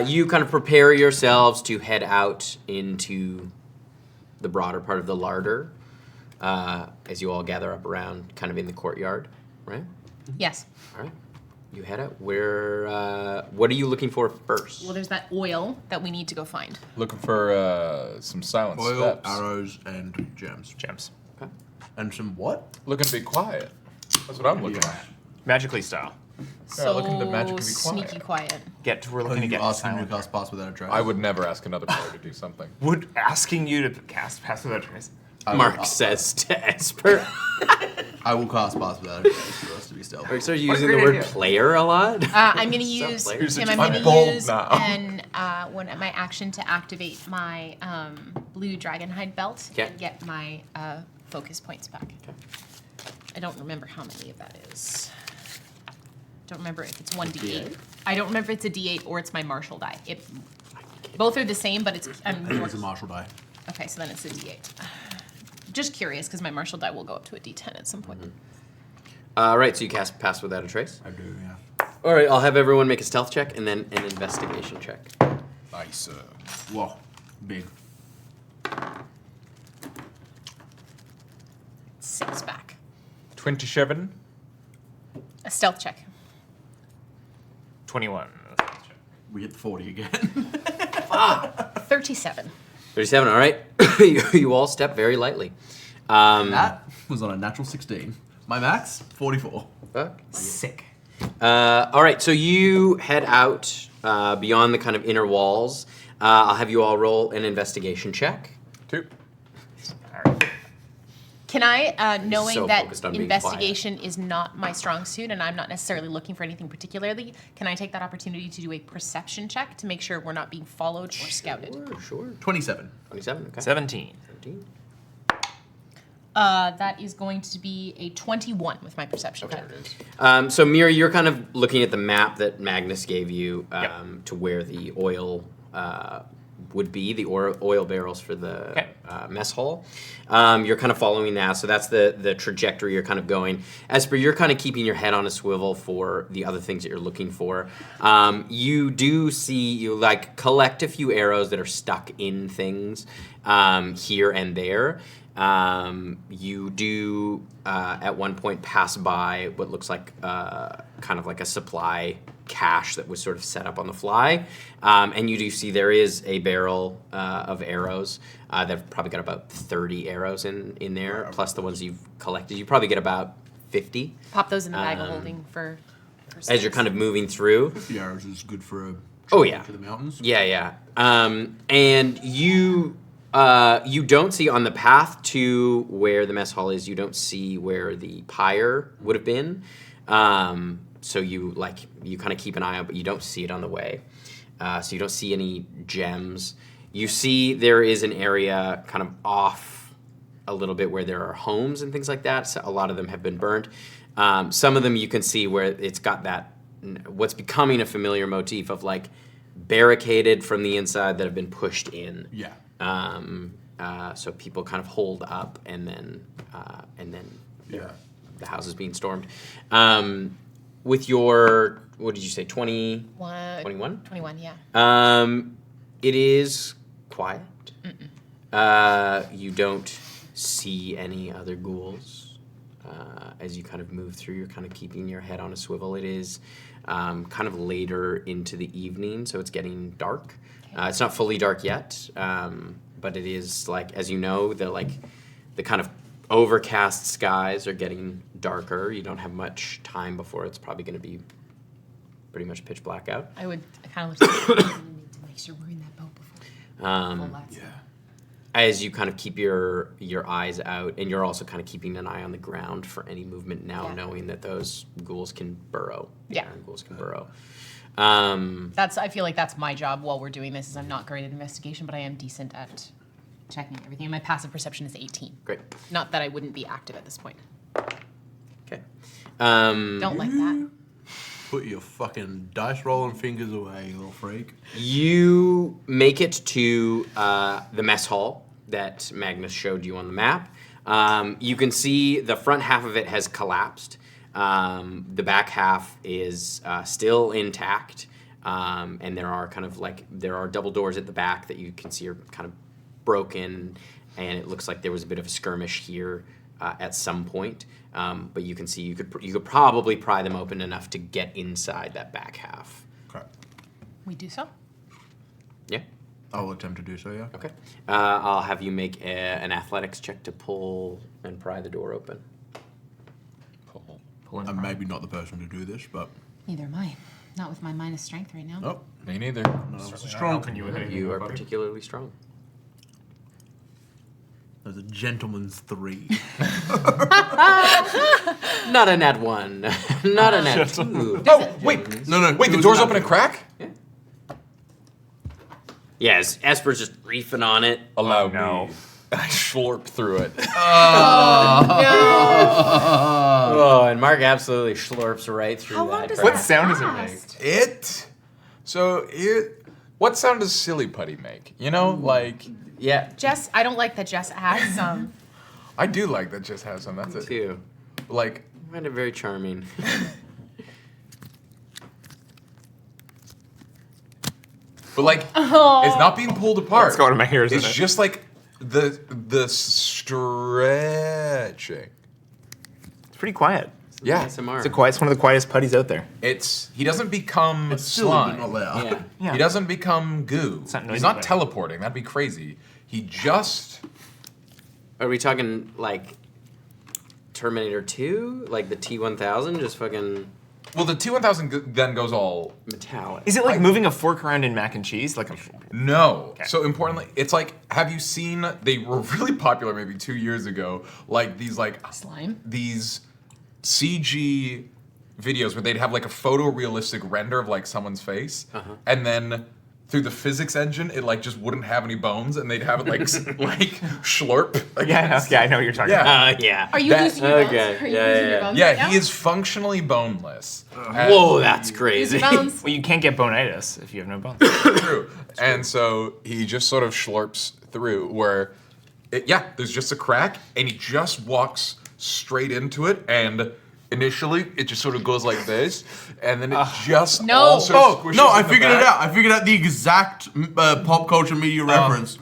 [SPEAKER 4] you kind of prepare yourselves to head out into the broader part of the larder as you all gather up around kind of in the courtyard, right?
[SPEAKER 3] Yes.
[SPEAKER 4] All right. You head out. Where? What are you looking for first?
[SPEAKER 3] Well, there's that oil that we need to go find.
[SPEAKER 7] Looking for some silent
[SPEAKER 2] Oil,
[SPEAKER 7] steps.
[SPEAKER 2] arrows, and gems.
[SPEAKER 5] Gems.
[SPEAKER 4] Okay.
[SPEAKER 2] And some what?
[SPEAKER 7] Looking to be quiet. That's what I'm looking at.
[SPEAKER 5] Magically style.
[SPEAKER 3] So
[SPEAKER 7] looking to magically be quiet.
[SPEAKER 3] sneaky quiet.
[SPEAKER 5] We're
[SPEAKER 2] Oh,
[SPEAKER 5] looking to
[SPEAKER 2] you
[SPEAKER 5] get
[SPEAKER 2] asking me to
[SPEAKER 5] silent.
[SPEAKER 2] cast Pass Without a Trace?
[SPEAKER 7] I would never ask another player to do something.
[SPEAKER 5] Would asking you to cast Pass Without a Trace.
[SPEAKER 4] Mark says to Esper.
[SPEAKER 2] I will cast Pass Without a Trace for us to be stealthy.
[SPEAKER 4] Mark started
[SPEAKER 5] What a
[SPEAKER 4] using the
[SPEAKER 5] great
[SPEAKER 4] word
[SPEAKER 5] idea.
[SPEAKER 4] player a lot.
[SPEAKER 3] I'm going to use,
[SPEAKER 4] player.
[SPEAKER 3] Tim, I'm
[SPEAKER 7] I'm
[SPEAKER 3] going to
[SPEAKER 7] bold
[SPEAKER 3] use
[SPEAKER 7] now.
[SPEAKER 3] my action to activate my blue dragonhide belt
[SPEAKER 4] Okay.
[SPEAKER 3] and get my focus points back.
[SPEAKER 4] Okay.
[SPEAKER 3] I don't remember how many of that is. Don't remember if it's 1d8.
[SPEAKER 4] D8?
[SPEAKER 3] I don't remember if it's a d8 or it's my martial die. Both are the same, but it's...
[SPEAKER 2] I think it's a martial die.
[SPEAKER 3] Okay, so then it's a d8. Just curious, because my martial die will go up to a d10 at some point.
[SPEAKER 4] Right, so you cast Pass Without a Trace.
[SPEAKER 2] I do, yeah.
[SPEAKER 4] All right, I'll have everyone make a stealth check and then an investigation check.
[SPEAKER 7] Nice.
[SPEAKER 2] Whoa, big.
[SPEAKER 3] 6 back.
[SPEAKER 7] 27.
[SPEAKER 3] A stealth check.
[SPEAKER 5] 21.
[SPEAKER 2] We hit the 40 again.
[SPEAKER 3] 37.
[SPEAKER 4] 37, all right. You all step very lightly.
[SPEAKER 2] That was on a natural 16. My max, 44.
[SPEAKER 4] Fuck.
[SPEAKER 5] Sick.
[SPEAKER 4] All right, so you head out beyond the kind of inner walls. I'll have you all roll an investigation check.
[SPEAKER 7] 2.
[SPEAKER 3] Can I, knowing
[SPEAKER 4] so
[SPEAKER 3] that
[SPEAKER 4] focused on being
[SPEAKER 3] investigation is not my strong suit and I'm not necessarily looking for anything particularly, can I take that opportunity to do a perception check to make sure we're not being followed or scouted?
[SPEAKER 4] Sure.
[SPEAKER 2] 27.
[SPEAKER 4] 27, okay.
[SPEAKER 5] 17.
[SPEAKER 4] 17.
[SPEAKER 3] That is going to be a 21 with my perception check.
[SPEAKER 4] So, Mira, you're kind of looking at the map that Magnus gave you to where the oil would be, the oil barrels for the mess hall. You're kind of following that, so that's the trajectory you're kind of going. Esper, you're kind of keeping your head on a swivel for the other things that you're looking for. You do see, you like collect a few arrows that are stuck in things here and there. You do at one point pass by what looks like kind of like a supply cache that was sort of set up on the fly, and you do see there is a barrel of arrows. They've probably got about 30 arrows in there, plus the ones you've collected. You probably get about 50.
[SPEAKER 3] Pop those in the bag of holding for
[SPEAKER 4] as you're kind of moving through.
[SPEAKER 2] 50 arrows is good for a
[SPEAKER 4] Oh yeah,
[SPEAKER 2] to the mountains.
[SPEAKER 4] Yeah. And you don't see on the path to where the mess hall is. You don't see where the pyre would have been. So you kind of keep an eye out, but you don't see it on the way. So you don't see any gems. You see there is an area kind of off a little bit where there are homes and things like that. So a lot of them have been burnt. Some of them you can see where it's got that what's becoming a familiar motif of like barricaded from the inside that have been pushed in.
[SPEAKER 2] Yeah.
[SPEAKER 4] So people kind of hold up and then the house is being stormed. With your, what did you say, 21?
[SPEAKER 3] 21, yeah.
[SPEAKER 4] It is quiet. You don't see any other ghouls. As you kind of move through, you're kind of keeping your head on a swivel. It is kind of later into the evening, so it's getting dark. It's not fully dark yet, but it is like, as you know, the kind of overcast skies are getting darker. You don't have much time before it's probably going to be pretty much pitch black out.
[SPEAKER 3] I kind of look to make sure we're in that boat before.
[SPEAKER 4] As you kind of keep your eyes out, and you're also kind of keeping an eye on the ground for any movement now, knowing that those ghouls can burrow.
[SPEAKER 3] Yeah.
[SPEAKER 4] Ghouls can burrow.
[SPEAKER 3] I feel like that's my job while we're doing this. Is I'm not great at investigation, but I am decent at checking everything. And my passive perception is 18.
[SPEAKER 4] Great.
[SPEAKER 3] Not that I wouldn't be active at this point.
[SPEAKER 4] Okay.
[SPEAKER 3] Don't like that.
[SPEAKER 2] Put your fucking dice rolling fingers away, you little freak.
[SPEAKER 4] You make it to the mess hall that Magnus showed you on the map. You can see the front half of it has collapsed. The back half is still intact, and there are double doors at the back that you can see are kind of broken, and it looks like there was a bit of a skirmish here at some point. But you can see you could probably pry them open enough to get inside that back half.
[SPEAKER 2] Okay.
[SPEAKER 3] We do so.
[SPEAKER 4] Yeah.
[SPEAKER 2] I'll attempt to do so, yeah.
[SPEAKER 4] Okay. I'll have you make an athletics check to pull and pry the door open.
[SPEAKER 2] I'm maybe not the person to do this, but...
[SPEAKER 6] Neither am I. Not with my minus strength right now.
[SPEAKER 2] Nope.
[SPEAKER 7] Me neither.
[SPEAKER 2] No, it's strong.
[SPEAKER 4] You are particularly strong.
[SPEAKER 2] There's a gentleman's 3.
[SPEAKER 4] Not a nat 1. Not a nat 2.
[SPEAKER 7] Oh, wait.
[SPEAKER 2] No.
[SPEAKER 7] Wait, the door's open a crack?
[SPEAKER 4] Yeah. Yes, Esper's just reefing on it.
[SPEAKER 7] Allow me. I slurp through it.
[SPEAKER 4] Oh, and Mark absolutely slurps right through
[SPEAKER 3] How long
[SPEAKER 4] that.
[SPEAKER 3] does
[SPEAKER 5] What
[SPEAKER 3] that
[SPEAKER 5] sound does it
[SPEAKER 3] last?
[SPEAKER 5] make?
[SPEAKER 7] What sound does silly putty make? You know, like...
[SPEAKER 4] Yeah.
[SPEAKER 3] Jess, I don't like that Jess has some.
[SPEAKER 7] I do like that Jess has some. That's it.
[SPEAKER 4] Too.
[SPEAKER 7] Like...
[SPEAKER 4] I find it very charming.
[SPEAKER 7] But like, it's not being pulled apart.
[SPEAKER 5] What's going on in my ears?
[SPEAKER 7] It's
[SPEAKER 5] isn't it?
[SPEAKER 7] just like the stretching.
[SPEAKER 5] It's pretty quiet.
[SPEAKER 7] Yeah.
[SPEAKER 4] ASMR.
[SPEAKER 5] It's one of the quietest putties out there.
[SPEAKER 7] He doesn't become slime.
[SPEAKER 4] Yeah.
[SPEAKER 5] Yeah.
[SPEAKER 7] He doesn't become goo.
[SPEAKER 5] It's not noisy,
[SPEAKER 7] He's not
[SPEAKER 5] but-
[SPEAKER 7] teleporting. That'd be crazy. He just...
[SPEAKER 4] Are we talking like Terminator 2? Like the T-1000? Just fucking
[SPEAKER 7] Well, the T-1000 then goes all...
[SPEAKER 4] metallic.
[SPEAKER 5] Is it like moving a fork around in mac and cheese? Like a...
[SPEAKER 7] No.
[SPEAKER 5] Okay.
[SPEAKER 7] So importantly, it's like, have you seen, they were really popular maybe 2 years ago, like these
[SPEAKER 3] Slime?
[SPEAKER 7] these CG videos where they'd have like a photorealistic render of like someone's face, and then through the physics engine, it like just wouldn't have any bones, and they'd have it like like slurp.
[SPEAKER 5] Yeah, I know what you're talking about.
[SPEAKER 4] Yeah.
[SPEAKER 3] Are you
[SPEAKER 7] That-
[SPEAKER 3] losing your bones?
[SPEAKER 4] Okay,
[SPEAKER 3] Are you
[SPEAKER 4] yeah,
[SPEAKER 3] losing
[SPEAKER 4] yeah,
[SPEAKER 3] your bones
[SPEAKER 7] Yeah,
[SPEAKER 3] right now?
[SPEAKER 7] he is functionally boneless.
[SPEAKER 4] Whoa, that's crazy.
[SPEAKER 3] Lose your bones.
[SPEAKER 5] Well, you can't get bonitis if you have no bones.
[SPEAKER 7] True. And so he just sort of slurps through where, there's just a crack, and he just walks straight into it, and initially it just sort of goes like this, and then it just
[SPEAKER 3] No.
[SPEAKER 7] all sort of squishes
[SPEAKER 2] No, I
[SPEAKER 7] in the
[SPEAKER 2] figured it
[SPEAKER 7] back.
[SPEAKER 2] out. I figured out the exact pop culture media reference.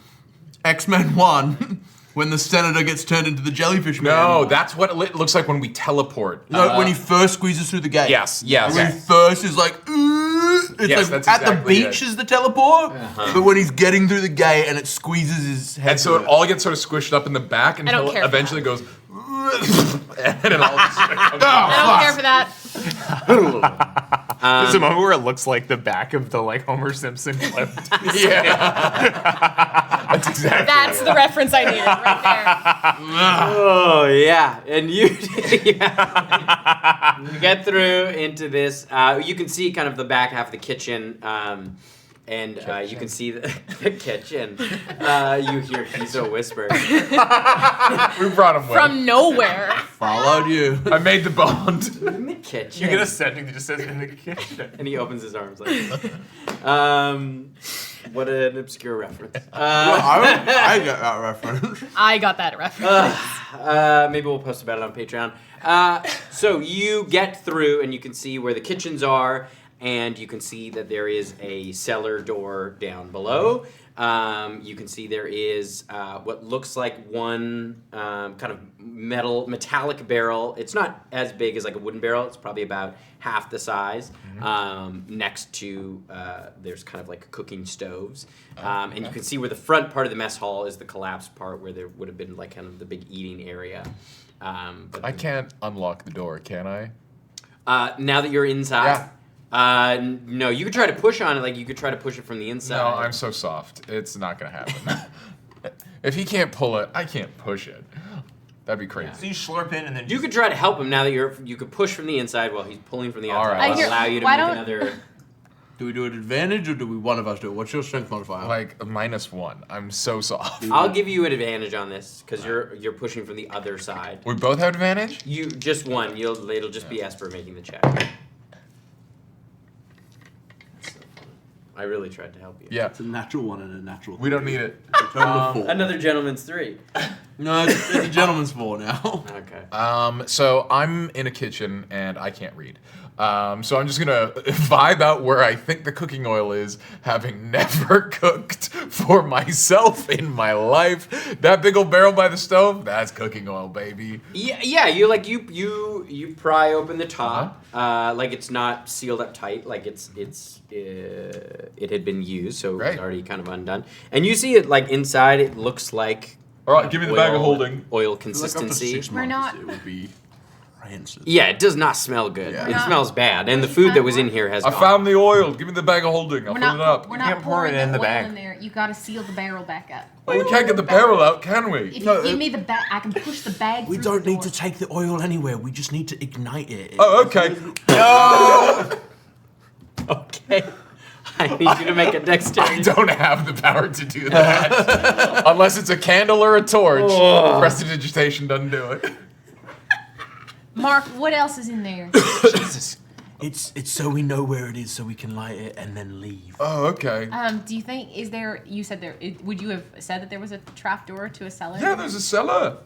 [SPEAKER 2] X-Men 1, when the senator gets turned into the jellyfish man.
[SPEAKER 7] No, that's what it looks like when we teleport.
[SPEAKER 2] No, when he first squeezes through the gate.
[SPEAKER 7] Yes.
[SPEAKER 2] When he first is like, it's
[SPEAKER 7] Yes,
[SPEAKER 2] like
[SPEAKER 7] that's
[SPEAKER 2] at the
[SPEAKER 7] exactly
[SPEAKER 2] beach
[SPEAKER 7] it.
[SPEAKER 2] is the teleport, but when he's getting through the gate and it squeezes his head.
[SPEAKER 7] And so
[SPEAKER 2] through
[SPEAKER 7] it all gets sort of squished up in the back
[SPEAKER 3] don't
[SPEAKER 7] until
[SPEAKER 3] care
[SPEAKER 7] it
[SPEAKER 3] for
[SPEAKER 7] eventually goes, and it all just comes
[SPEAKER 3] I don't care for that.
[SPEAKER 5] There's a moment where it looks like the back of the like Homer Simpson clip.
[SPEAKER 7] That's exactly
[SPEAKER 3] That's the reference I needed right there.
[SPEAKER 4] Oh yeah, and you you get through into this. You can see kind of the back half of the kitchen, and you can see the kitchen. You hear Kizo whisper.
[SPEAKER 7] We brought him with.
[SPEAKER 3] From nowhere.
[SPEAKER 2] Followed you.
[SPEAKER 7] I made the bond.
[SPEAKER 4] In the kitchen.
[SPEAKER 5] You get a setting that just says in the kitchen.
[SPEAKER 4] And he opens his arms like. What an obscure reference.
[SPEAKER 2] I get that reference.
[SPEAKER 3] I got that reference.
[SPEAKER 4] Maybe we'll post about it on Patreon. So you get through, and you can see where the kitchens are, and you can see that there is a cellar door down below. You can see there is what looks like one kind of metallic barrel. It's not as big as like a wooden barrel. It's probably about half the size. Next to there's kind of like cooking stoves, and you can see where the front part of the mess hall is the collapsed part where there would have been like kind of the big eating area. But
[SPEAKER 7] I can't unlock the door, can I?
[SPEAKER 4] now that you're inside.
[SPEAKER 7] Yeah.
[SPEAKER 4] No, you could try to push on it. Like you could try to push it from the inside.
[SPEAKER 7] No, I'm so soft. It's not gonna happen. If he can't pull it, I can't push it. That'd be crazy.
[SPEAKER 5] So you slurp in and then
[SPEAKER 4] You could try to help him now that you could push from the inside while he's pulling from the outside.
[SPEAKER 7] All right.
[SPEAKER 4] That'll allow you to
[SPEAKER 3] Why
[SPEAKER 4] make
[SPEAKER 3] don't-
[SPEAKER 4] another.
[SPEAKER 2] Do we do it advantage or do we one of us do it? What's your strength modifier?
[SPEAKER 7] Like a -1. I'm so soft.
[SPEAKER 4] I'll give you an advantage on this because you're pushing from the other side.
[SPEAKER 7] We both have advantage?
[SPEAKER 4] You just one. It'll just be Esper making the check. That's so funny. I really tried to help you.
[SPEAKER 7] Yeah.
[SPEAKER 2] It's a natural 1 and a natural 3.
[SPEAKER 7] We don't need it.
[SPEAKER 2] Total of 4.
[SPEAKER 4] Another gentleman's 3.
[SPEAKER 2] No, it's a gentleman's ball now.
[SPEAKER 4] Okay.
[SPEAKER 7] So I'm in a kitchen and I can't read. So I'm just gonna vibe out where I think the cooking oil is, having never cooked for myself in my life. That big old barrel by the stove, that's cooking oil, baby.
[SPEAKER 4] Yeah. You pry open the top. Like it's not sealed up tight. Like it had been used, so it was already kind of undone. And you see it like inside. It looks like.
[SPEAKER 7] All right, give me the bag of holding.
[SPEAKER 4] Oil consistency.
[SPEAKER 2] We're not. It would be rancid.
[SPEAKER 4] Yeah, it does not smell good.
[SPEAKER 2] Yeah.
[SPEAKER 4] It smells bad, and the food that was in here has.
[SPEAKER 7] I found the oil. Give me the bag of holding. I'll fill it up.
[SPEAKER 6] We're not pouring the oil in there. You gotta seal the barrel back up.
[SPEAKER 7] Well, we can't get the barrel out, can we?
[SPEAKER 6] If you give me the bag, I can push the bag.
[SPEAKER 8] We
[SPEAKER 6] through
[SPEAKER 8] don't
[SPEAKER 6] the
[SPEAKER 8] need
[SPEAKER 6] door.
[SPEAKER 8] to take the oil anywhere. We just need to ignite it.
[SPEAKER 7] Oh, okay.
[SPEAKER 4] No. Okay. I need you to make a dexterity.
[SPEAKER 7] I don't have the power to do that. Unless it's a candle or a torch.
[SPEAKER 4] Oh.
[SPEAKER 7] Prestidigitation doesn't do it.
[SPEAKER 6] Mark, what else is in there?
[SPEAKER 7] Jesus.
[SPEAKER 8] It's so we know where it is, so we can light it and then leave.
[SPEAKER 7] Oh, okay.
[SPEAKER 6] Do you think you said there? Would you have said that there was a trapdoor to a cellar?
[SPEAKER 7] Yeah, there's a cellar.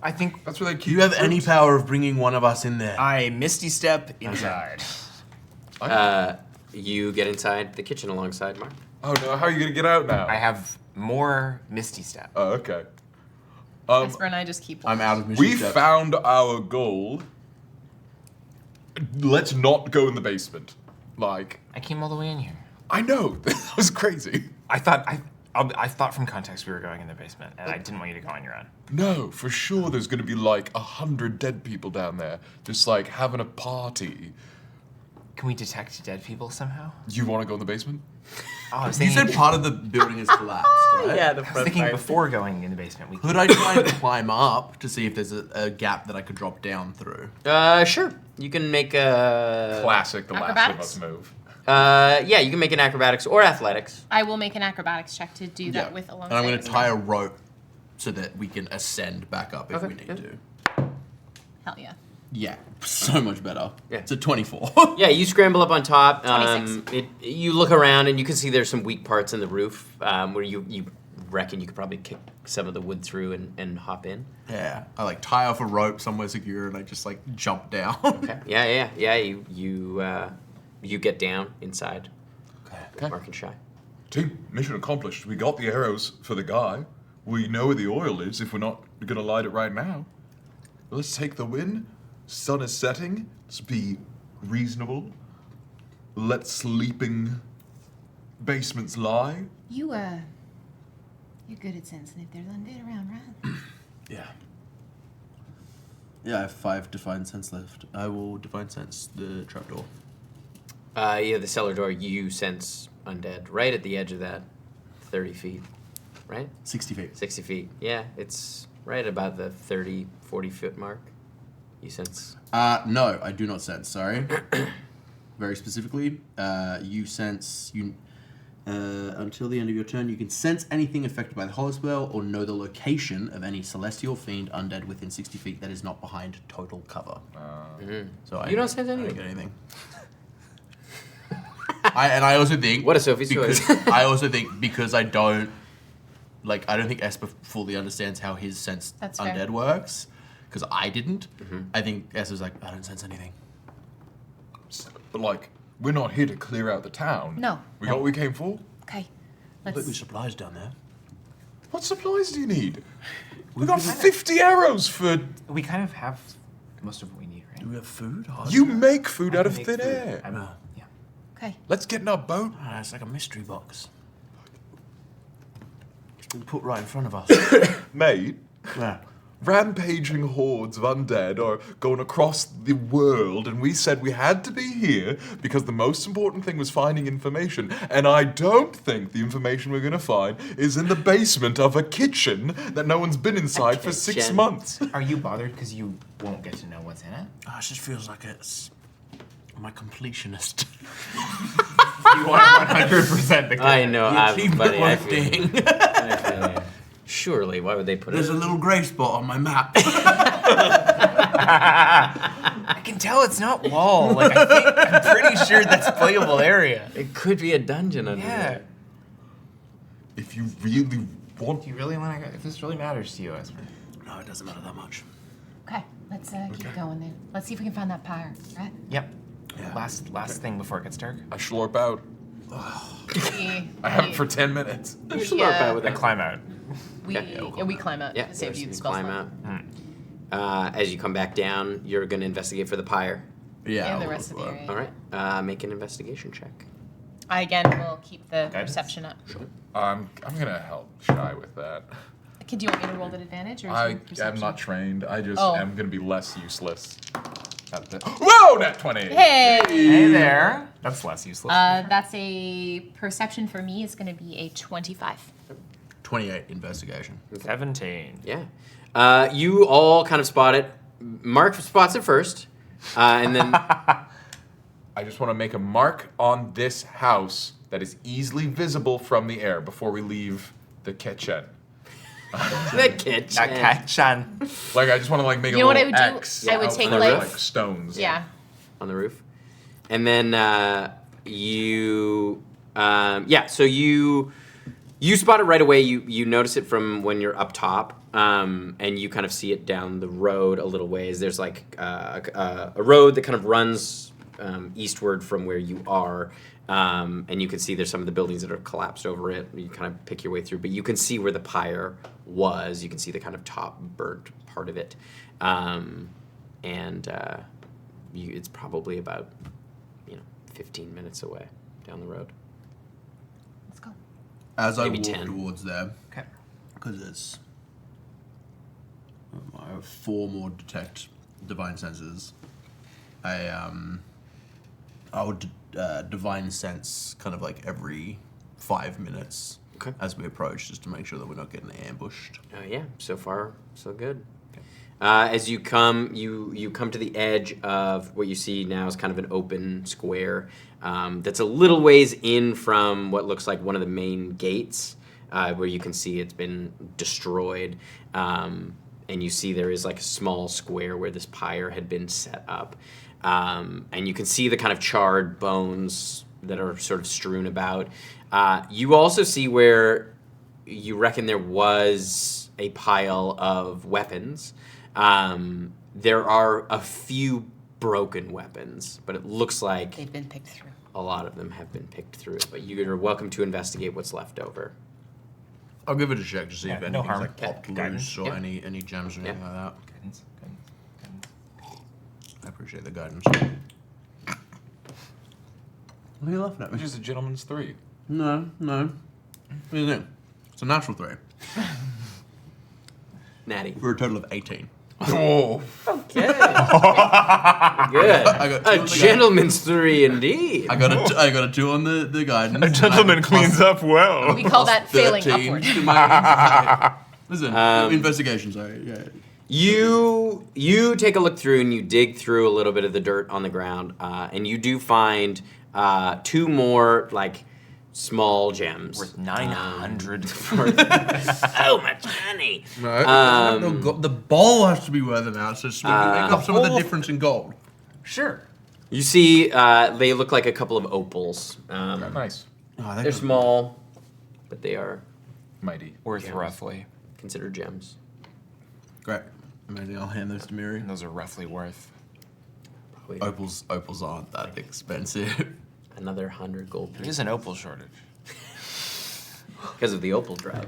[SPEAKER 5] I think
[SPEAKER 7] that's where they keep.
[SPEAKER 8] Do you have any power of bringing one of us in there?
[SPEAKER 5] I misty step inside.
[SPEAKER 4] You get inside the kitchen alongside Mark.
[SPEAKER 7] Oh no, how are you gonna get out now?
[SPEAKER 5] I have more misty step.
[SPEAKER 7] Oh, okay.
[SPEAKER 3] Esper and I just keep.
[SPEAKER 2] I'm out of mission
[SPEAKER 7] We
[SPEAKER 2] step.
[SPEAKER 7] found our goal. Let's not go in the basement. Like,
[SPEAKER 5] I came all the way in here.
[SPEAKER 7] I know. That was crazy.
[SPEAKER 5] I thought from context we were going in the basement, and I didn't want you to go on your own.
[SPEAKER 7] No, for sure there's gonna be like 100 dead people down there. Just like having a party.
[SPEAKER 5] Can we detect dead people somehow?
[SPEAKER 7] You wanna go in the basement?
[SPEAKER 5] Oh, I was
[SPEAKER 2] You
[SPEAKER 5] thinking.
[SPEAKER 2] said part of the building is collapsed, right?
[SPEAKER 4] Yeah, the
[SPEAKER 5] I was
[SPEAKER 4] front
[SPEAKER 5] thinking
[SPEAKER 4] part.
[SPEAKER 5] before going in the basement. We
[SPEAKER 2] Could I try and climb up to see if there's a gap that I could drop down through?
[SPEAKER 4] Sure. You can make a.
[SPEAKER 7] Classic, the Last of
[SPEAKER 3] Acrobatics?
[SPEAKER 7] Us move.
[SPEAKER 4] Yeah, you can make an acrobatics or athletics.
[SPEAKER 3] I will make an acrobatics check to do that with alongside.
[SPEAKER 2] And I'm going to
[SPEAKER 3] Esper.
[SPEAKER 2] tie a rope so that we can ascend back up if we need to.
[SPEAKER 3] Hell yeah.
[SPEAKER 2] Yeah, so much better.
[SPEAKER 4] Yeah.
[SPEAKER 2] It's a 24.
[SPEAKER 4] Yeah, you scramble up on top.
[SPEAKER 3] 26.
[SPEAKER 4] You look around and you can see there's some weak parts in the roof where you reckon you could probably kick some of the wood through and hop in.
[SPEAKER 2] Yeah, I like tie off a rope somewhere secure and I just like jump down.
[SPEAKER 4] Okay. Yeah. You get down inside.
[SPEAKER 7] Okay.
[SPEAKER 4] Mark and Shy.
[SPEAKER 7] Team, mission accomplished. We got the arrows for the guy. We know where the oil is if we're not gonna light it right now. Let's take the win. Sun is setting. Let's be reasonable. Let sleeping basements lie.
[SPEAKER 6] You're good at sensing if there's undead around, right?
[SPEAKER 2] Yeah. Yeah, I have 5 Divine Sense left. I will Divine Sense the trapdoor.
[SPEAKER 4] Yeah, the cellar door, you sense undead right at the edge of that 30 feet, right?
[SPEAKER 2] 60 feet.
[SPEAKER 4] 60 feet. Yeah, it's right about the 30, 40 foot mark. You sense.
[SPEAKER 2] No, I do not sense, sorry. Very specifically, you sense, until the end of your turn, you can sense anything affected by the hollow spell or know the location of any celestial fiend undead within 60 feet that is not behind total cover. So
[SPEAKER 4] You don't sense
[SPEAKER 2] I
[SPEAKER 4] anything.
[SPEAKER 2] don't get anything. I also think...
[SPEAKER 4] What a Sophie's
[SPEAKER 2] because,
[SPEAKER 4] choice.
[SPEAKER 2] I also think because I don't think Esper fully understands how his sense
[SPEAKER 3] That's fair.
[SPEAKER 2] undead works, because I didn't, I think Esper's like, I don't sense anything.
[SPEAKER 7] But like, we're not here to clear out the town.
[SPEAKER 6] No.
[SPEAKER 7] We got what we came for.
[SPEAKER 6] Okay.
[SPEAKER 8] Look, there's
[SPEAKER 6] Let's.
[SPEAKER 8] supplies down there.
[SPEAKER 7] What supplies do you need? We got 50 arrows for.
[SPEAKER 5] We kind of have most of what we need, right?
[SPEAKER 8] Do we have food?
[SPEAKER 7] You make food
[SPEAKER 5] I
[SPEAKER 7] out
[SPEAKER 5] can
[SPEAKER 7] of
[SPEAKER 5] make
[SPEAKER 7] thin
[SPEAKER 5] food.
[SPEAKER 7] air.
[SPEAKER 5] Yeah.
[SPEAKER 6] Okay.
[SPEAKER 7] Let's get in our boat.
[SPEAKER 8] Ah, it's like a mystery box. It's been put right in front of us.
[SPEAKER 7] Mate,
[SPEAKER 8] Yeah.
[SPEAKER 7] rampaging hordes of undead are going across the world, and we said we had to be here because the most important thing was finding information. And I don't think the information we're going to find is in the basement of a kitchen that no one's been inside for 6
[SPEAKER 4] kitchen.
[SPEAKER 7] months.
[SPEAKER 5] Are you bothered because you won't get to know what's in it?
[SPEAKER 8] Ah, it just feels like it's my completionist.
[SPEAKER 5] You want 100% the
[SPEAKER 4] I know, buddy. I
[SPEAKER 8] one
[SPEAKER 4] feel,
[SPEAKER 8] thing.
[SPEAKER 4] I feel you. Surely, why would they put
[SPEAKER 8] There's
[SPEAKER 4] it?
[SPEAKER 8] a little grey spot on my map.
[SPEAKER 5] I can tell it's not wall. Like I'm pretty sure that's playable area.
[SPEAKER 4] It could be a dungeon under
[SPEAKER 5] Yeah.
[SPEAKER 4] there.
[SPEAKER 7] If you really
[SPEAKER 5] Do you really want to go? If this really matters to you, Esper.
[SPEAKER 8] No, it doesn't matter that much.
[SPEAKER 6] Okay, let's keep going then. Let's see if we can find that pyre, right?
[SPEAKER 5] Yep. Last thing before it gets dark.
[SPEAKER 7] I slurp out. I have it for 10 minutes.
[SPEAKER 5] I climb out.
[SPEAKER 3] We climb out.
[SPEAKER 4] Yeah,
[SPEAKER 3] Save you
[SPEAKER 4] you
[SPEAKER 3] spell
[SPEAKER 4] climb
[SPEAKER 3] slot.
[SPEAKER 4] out. As you come back down, you're going to investigate for the pyre.
[SPEAKER 2] Yeah.
[SPEAKER 3] And the rest of the area.
[SPEAKER 4] All right. Make an investigation check.
[SPEAKER 3] I again will keep the perception up.
[SPEAKER 7] I'm gonna help Shy with that.
[SPEAKER 3] Do you want me to roll at advantage or? Is
[SPEAKER 7] I
[SPEAKER 3] your
[SPEAKER 7] am
[SPEAKER 3] perception?
[SPEAKER 7] not trained. I just
[SPEAKER 3] Oh.
[SPEAKER 7] am gonna be less useless. Whoa, nat 20!
[SPEAKER 3] Hey!
[SPEAKER 5] Hey there. That's less useless.
[SPEAKER 3] That's a perception for me. Is going to be a 25.
[SPEAKER 2] 28 investigation.
[SPEAKER 5] 17.
[SPEAKER 4] Yeah. You all kind of spot it. Mark spots it first, and then
[SPEAKER 7] I just want to make a mark on this house that is easily visible from the air before we leave the kitchen.
[SPEAKER 4] the kitchen.
[SPEAKER 7] Like, I just want to like make
[SPEAKER 3] You
[SPEAKER 7] a
[SPEAKER 3] know what
[SPEAKER 7] little
[SPEAKER 3] I would do?
[SPEAKER 7] X
[SPEAKER 3] I would
[SPEAKER 7] out
[SPEAKER 3] take,
[SPEAKER 7] for,
[SPEAKER 3] like-
[SPEAKER 7] stones.
[SPEAKER 3] Yeah.
[SPEAKER 4] On the roof. And then you so you spot it right away. You notice it from when you're up top, and you kind of see it down the road a little ways. There's like a road that kind of runs eastward from where you are, and you can see there's some of the buildings that are collapsed over it. You kind of pick your way through, but you can see where the pyre was. You can see the kind of top burnt part of it, it's probably about 15 minutes away down the road.
[SPEAKER 6] Let's go.
[SPEAKER 2] As I
[SPEAKER 4] Maybe
[SPEAKER 2] walk
[SPEAKER 4] 10.
[SPEAKER 2] towards there,
[SPEAKER 5] Okay.
[SPEAKER 2] because it's I have 4 more detect divine senses. I would divine sense kind of like every 5 minutes as we approach, just to make sure that we're not getting ambushed.
[SPEAKER 4] Yeah, so far so good. As you come, you come to the edge of what you see now is kind of an open square that's a little ways in from what looks like one of the main gates, where you can see it's been destroyed. And you see there is like a small square where this pyre had been set up. And you can see the kind of charred bones that are sort of strewn about. You also see where you reckon there was a pile of weapons. There are a few broken weapons, but it looks like
[SPEAKER 3] they've been picked through.
[SPEAKER 4] A lot of them have been picked through, but you're welcome to investigate what's left over.
[SPEAKER 2] I'll give it a check to see if
[SPEAKER 5] no
[SPEAKER 2] anything's
[SPEAKER 5] harm.
[SPEAKER 2] like popped
[SPEAKER 5] Guidance.
[SPEAKER 2] loose or any gems or anything like that.
[SPEAKER 5] Guidance.
[SPEAKER 2] I appreciate the guidance. What are you laughing at me?
[SPEAKER 7] Which is a gentleman's 3.
[SPEAKER 2] No. What do you think? It's a natural 3.
[SPEAKER 4] Natty.
[SPEAKER 2] For a total of 18.
[SPEAKER 7] Oh.
[SPEAKER 4] Okay. Good.
[SPEAKER 2] I got 2
[SPEAKER 4] A
[SPEAKER 2] on the
[SPEAKER 4] gentleman's 3 indeed.
[SPEAKER 2] I got a 2 on the guidance.
[SPEAKER 5] A gentleman cleans up well.
[SPEAKER 3] We call that failing
[SPEAKER 2] 13
[SPEAKER 3] upward.
[SPEAKER 2] to my Listen, investigation, sorry. Yeah.
[SPEAKER 4] You take a look through and you dig through a little bit of the dirt on the ground, and you do find 2 more like small gems.
[SPEAKER 5] Worth 900.
[SPEAKER 4] So much money.
[SPEAKER 2] No, the bowl has to be worth an ounce, so we can make up some of the difference in gold.
[SPEAKER 5] Sure.
[SPEAKER 4] You see, they look like a couple of opals.
[SPEAKER 7] Nice.
[SPEAKER 2] Oh,
[SPEAKER 4] They're small, but they are
[SPEAKER 7] Mighty.
[SPEAKER 5] Worth
[SPEAKER 4] Gems.
[SPEAKER 5] roughly.
[SPEAKER 4] considered gems.
[SPEAKER 2] Great. Amazing. I'll hand those to Miri.
[SPEAKER 5] And those are roughly worth.
[SPEAKER 4] Probably
[SPEAKER 2] Opals aren't that expensive.
[SPEAKER 4] another 100 gold
[SPEAKER 5] There is an opal shortage.
[SPEAKER 4] because of the opal drought.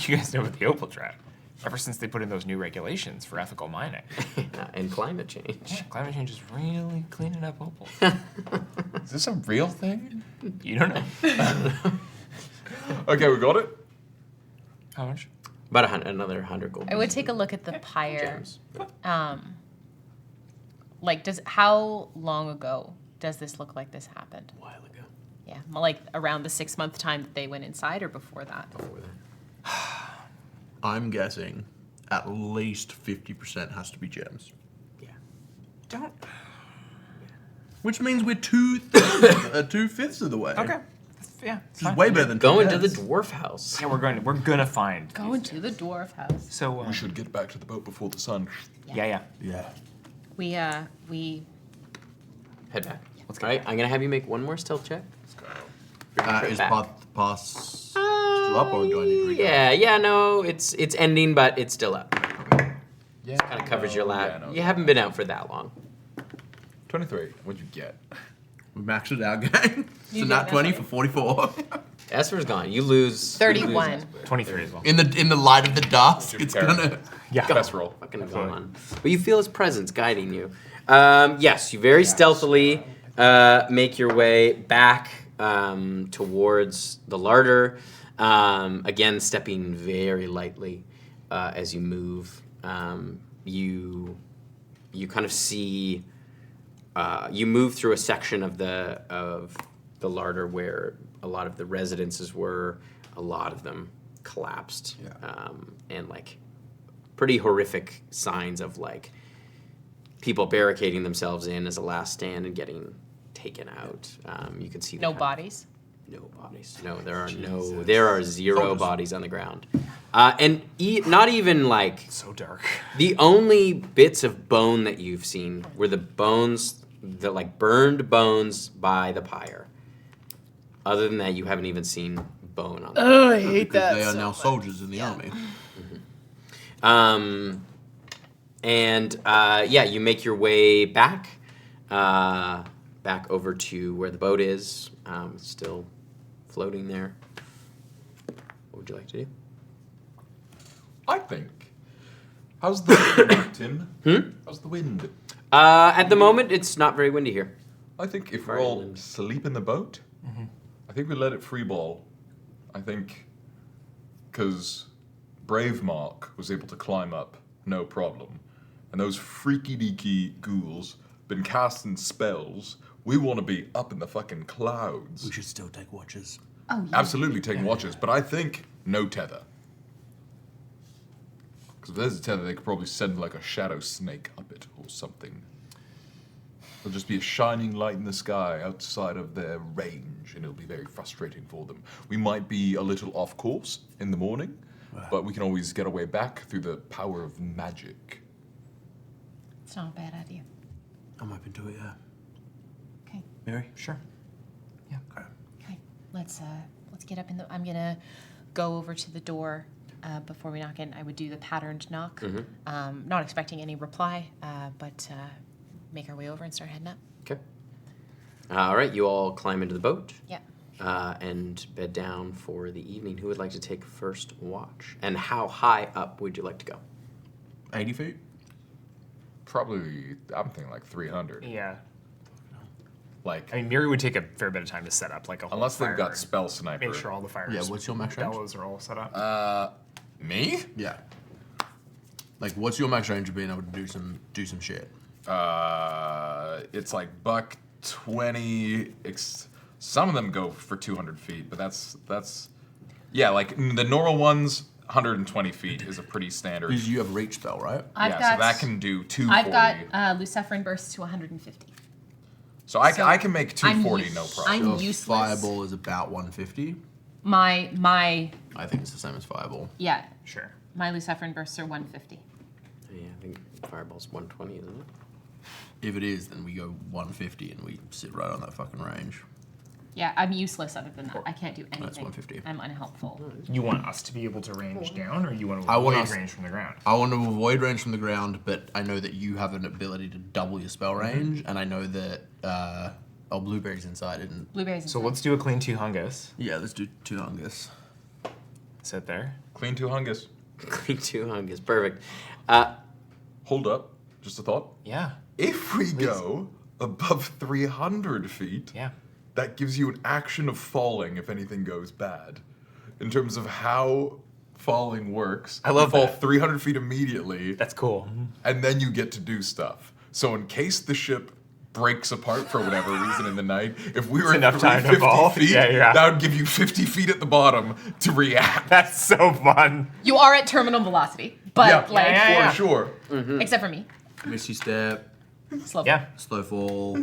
[SPEAKER 5] You guys know about the opal drought. Ever since they put in those new regulations for ethical mining.
[SPEAKER 4] And climate change.
[SPEAKER 5] Yeah, climate change is really cleaning up opal.
[SPEAKER 7] Is this a real thing?
[SPEAKER 5] You don't know.
[SPEAKER 7] Okay, we got it.
[SPEAKER 5] How much?
[SPEAKER 4] About another 100 gold.
[SPEAKER 3] I would take a look at the pyre.
[SPEAKER 4] gems.
[SPEAKER 3] How long ago does this look like this happened?
[SPEAKER 4] A while ago.
[SPEAKER 3] Yeah, like around the 6-month time that they went inside, or before that?
[SPEAKER 4] Before that.
[SPEAKER 2] I'm guessing at least 50% has to be gems.
[SPEAKER 4] Yeah.
[SPEAKER 5] Don't.
[SPEAKER 2] Which means we're 2/5 of the way.
[SPEAKER 5] Okay. Yeah.
[SPEAKER 2] Which is way better than
[SPEAKER 4] Going to the
[SPEAKER 2] 2/10.
[SPEAKER 4] dwarf house.
[SPEAKER 5] Yeah, we're gonna find.
[SPEAKER 3] Going to the dwarf house.
[SPEAKER 5] So
[SPEAKER 7] We should get back to the boat before the sun.
[SPEAKER 5] yeah.
[SPEAKER 2] Yeah.
[SPEAKER 3] We
[SPEAKER 4] Head back. All right, I'm gonna have you make one more stealth check.
[SPEAKER 2] Is
[SPEAKER 4] back.
[SPEAKER 2] pass still up, or do I need to read it?
[SPEAKER 4] Yeah, no, it's ending, but it's still up.
[SPEAKER 7] Yeah,
[SPEAKER 4] Kind of covers your lap.
[SPEAKER 7] yeah, no,
[SPEAKER 4] You haven't been out for that long.
[SPEAKER 7] 23. What'd you get?
[SPEAKER 2] We maxed it out, gang. So
[SPEAKER 3] did,
[SPEAKER 2] not
[SPEAKER 3] that's
[SPEAKER 2] 20
[SPEAKER 3] right.
[SPEAKER 2] for 44.
[SPEAKER 4] Esper's gone. You lose.
[SPEAKER 3] 31.
[SPEAKER 5] 23 as well.
[SPEAKER 2] In the light of the dusk,
[SPEAKER 7] Jim
[SPEAKER 2] it's
[SPEAKER 7] Carrey.
[SPEAKER 2] gonna.
[SPEAKER 5] Yeah.
[SPEAKER 7] Best roll.
[SPEAKER 4] Fucking go on. But you feel his presence guiding you. Yes, you very stealthily make your way back towards the larder. Again, stepping very lightly as you move. You kind of see. You move through a section of the larder where a lot of the residences were. A lot of them collapsed, and like pretty horrific signs of like people barricading themselves in as a last stand and getting taken out. You can see
[SPEAKER 3] No bodies.
[SPEAKER 4] No bodies. No, there are zero bodies on the ground, and not even like
[SPEAKER 5] So dark.
[SPEAKER 4] the only bits of bone that you've seen were the bones, the like burned bones by the pyre. Other than that, you haven't even seen bone on them.
[SPEAKER 3] Oh, I hate
[SPEAKER 2] Because they are now soldiers in the army.
[SPEAKER 4] You make your way back over to where the boat is. It's still floating there. What would you like to do?
[SPEAKER 7] I think. How's the wind, Tim? How's the wind?
[SPEAKER 4] At the moment, it's not very windy here.
[SPEAKER 7] I think if we're
[SPEAKER 4] Very
[SPEAKER 7] all
[SPEAKER 4] windy.
[SPEAKER 7] asleep in the boat, I think we let it free ball. I think because Brave Mark was able to climb up, no problem. And those freaky deaky ghouls been casting spells. We want to be up in the fucking clouds.
[SPEAKER 8] We should still take watches.
[SPEAKER 6] Oh, yeah.
[SPEAKER 7] Absolutely take watches, but I think no tether. Because if there's a tether, they could probably send like a shadow snake up it or something. There'll just be a shining light in the sky outside of their range, and it'll be very frustrating for them. We might be a little off course in the morning, but we can always get our way back through the power of magic.
[SPEAKER 6] It's not a bad idea.
[SPEAKER 8] I'm open to it, yeah.
[SPEAKER 6] Okay.
[SPEAKER 8] Mary?
[SPEAKER 5] Sure.
[SPEAKER 6] Okay. Let's get up in the. I'm gonna go over to the door before we knock in. I would do the patterned knock. Not expecting any reply, but make our way over and start heading up.
[SPEAKER 4] Okay. All right, you all climb into the boat.
[SPEAKER 6] Yeah.
[SPEAKER 4] And bed down for the evening. Who would like to take first watch? And how high up would you like to go?
[SPEAKER 2] 80 feet?
[SPEAKER 7] Probably, I'm thinking like 300.
[SPEAKER 5] Yeah.
[SPEAKER 7] Like,
[SPEAKER 5] I mean, Miri would take a fair bit of time to set up like a whole
[SPEAKER 7] unless they've
[SPEAKER 5] fire
[SPEAKER 7] got
[SPEAKER 5] and
[SPEAKER 7] spell sniper.
[SPEAKER 5] Make sure all the fires.
[SPEAKER 2] Yeah, what's your max range?
[SPEAKER 5] bellows are all set up.
[SPEAKER 7] Me?
[SPEAKER 2] Yeah. Like, what's your max range of being able to do some shit?
[SPEAKER 7] It's like buck 20. Some of them go for 200 feet, but that's yeah. Like the normal ones, 120 feet is a pretty standard.
[SPEAKER 2] Because you have reach spell, right?
[SPEAKER 3] I've
[SPEAKER 7] so
[SPEAKER 3] got.
[SPEAKER 7] that can do 240.
[SPEAKER 3] I've got Luciferin burst to 150.
[SPEAKER 7] So I can make 240, no problem.
[SPEAKER 3] I'm
[SPEAKER 2] So
[SPEAKER 3] useless.
[SPEAKER 2] Fireball is about 150.
[SPEAKER 3] My
[SPEAKER 2] I think it's the same as Fireball.
[SPEAKER 3] yeah.
[SPEAKER 5] Sure.
[SPEAKER 3] My Luciferin bursts are 150.
[SPEAKER 4] Yeah, I think Fireball's 120, isn't it?
[SPEAKER 2] If it is, then we go 150 and we sit right on that fucking range.
[SPEAKER 3] Yeah, I'm useless other than that. I can't do anything.
[SPEAKER 2] That's 150.
[SPEAKER 3] I'm unhelpful.
[SPEAKER 5] You want us to be able to range down, or you want to
[SPEAKER 2] I want
[SPEAKER 5] avoid
[SPEAKER 2] us-
[SPEAKER 5] range from the ground?
[SPEAKER 2] I want to avoid range from the ground, but I know that you have an ability to double your spell range, and I know that Blueberry's inside and
[SPEAKER 3] Blueberries.
[SPEAKER 5] So let's do a clean 2 hungus.
[SPEAKER 2] yeah, let's do 2 hungus.
[SPEAKER 5] Sit there.
[SPEAKER 7] Clean 2 hungus.
[SPEAKER 4] Clean 2 hungus, perfect.
[SPEAKER 7] Hold up, just a thought.
[SPEAKER 5] Yeah.
[SPEAKER 7] If we go above 300 feet,
[SPEAKER 5] Yeah.
[SPEAKER 7] that gives you an action of falling if anything goes bad. In terms of how falling works,
[SPEAKER 5] I love
[SPEAKER 7] you fall
[SPEAKER 5] that.
[SPEAKER 7] 300 feet immediately,
[SPEAKER 5] That's cool.
[SPEAKER 7] and then you get to do stuff. So in case the ship breaks apart for whatever reason in the night, if we were
[SPEAKER 5] enough
[SPEAKER 7] at
[SPEAKER 5] time to
[SPEAKER 7] 350
[SPEAKER 5] fall.
[SPEAKER 7] feet,
[SPEAKER 5] Yeah.
[SPEAKER 7] that would give you 50 feet at the bottom to react.
[SPEAKER 5] That's so fun.
[SPEAKER 3] You are at terminal velocity, but
[SPEAKER 7] yeah,
[SPEAKER 3] like
[SPEAKER 5] yeah.
[SPEAKER 7] for sure.
[SPEAKER 3] except for me.
[SPEAKER 2] Misty Step,
[SPEAKER 3] Slow.
[SPEAKER 5] Yeah.
[SPEAKER 2] Slow Fall.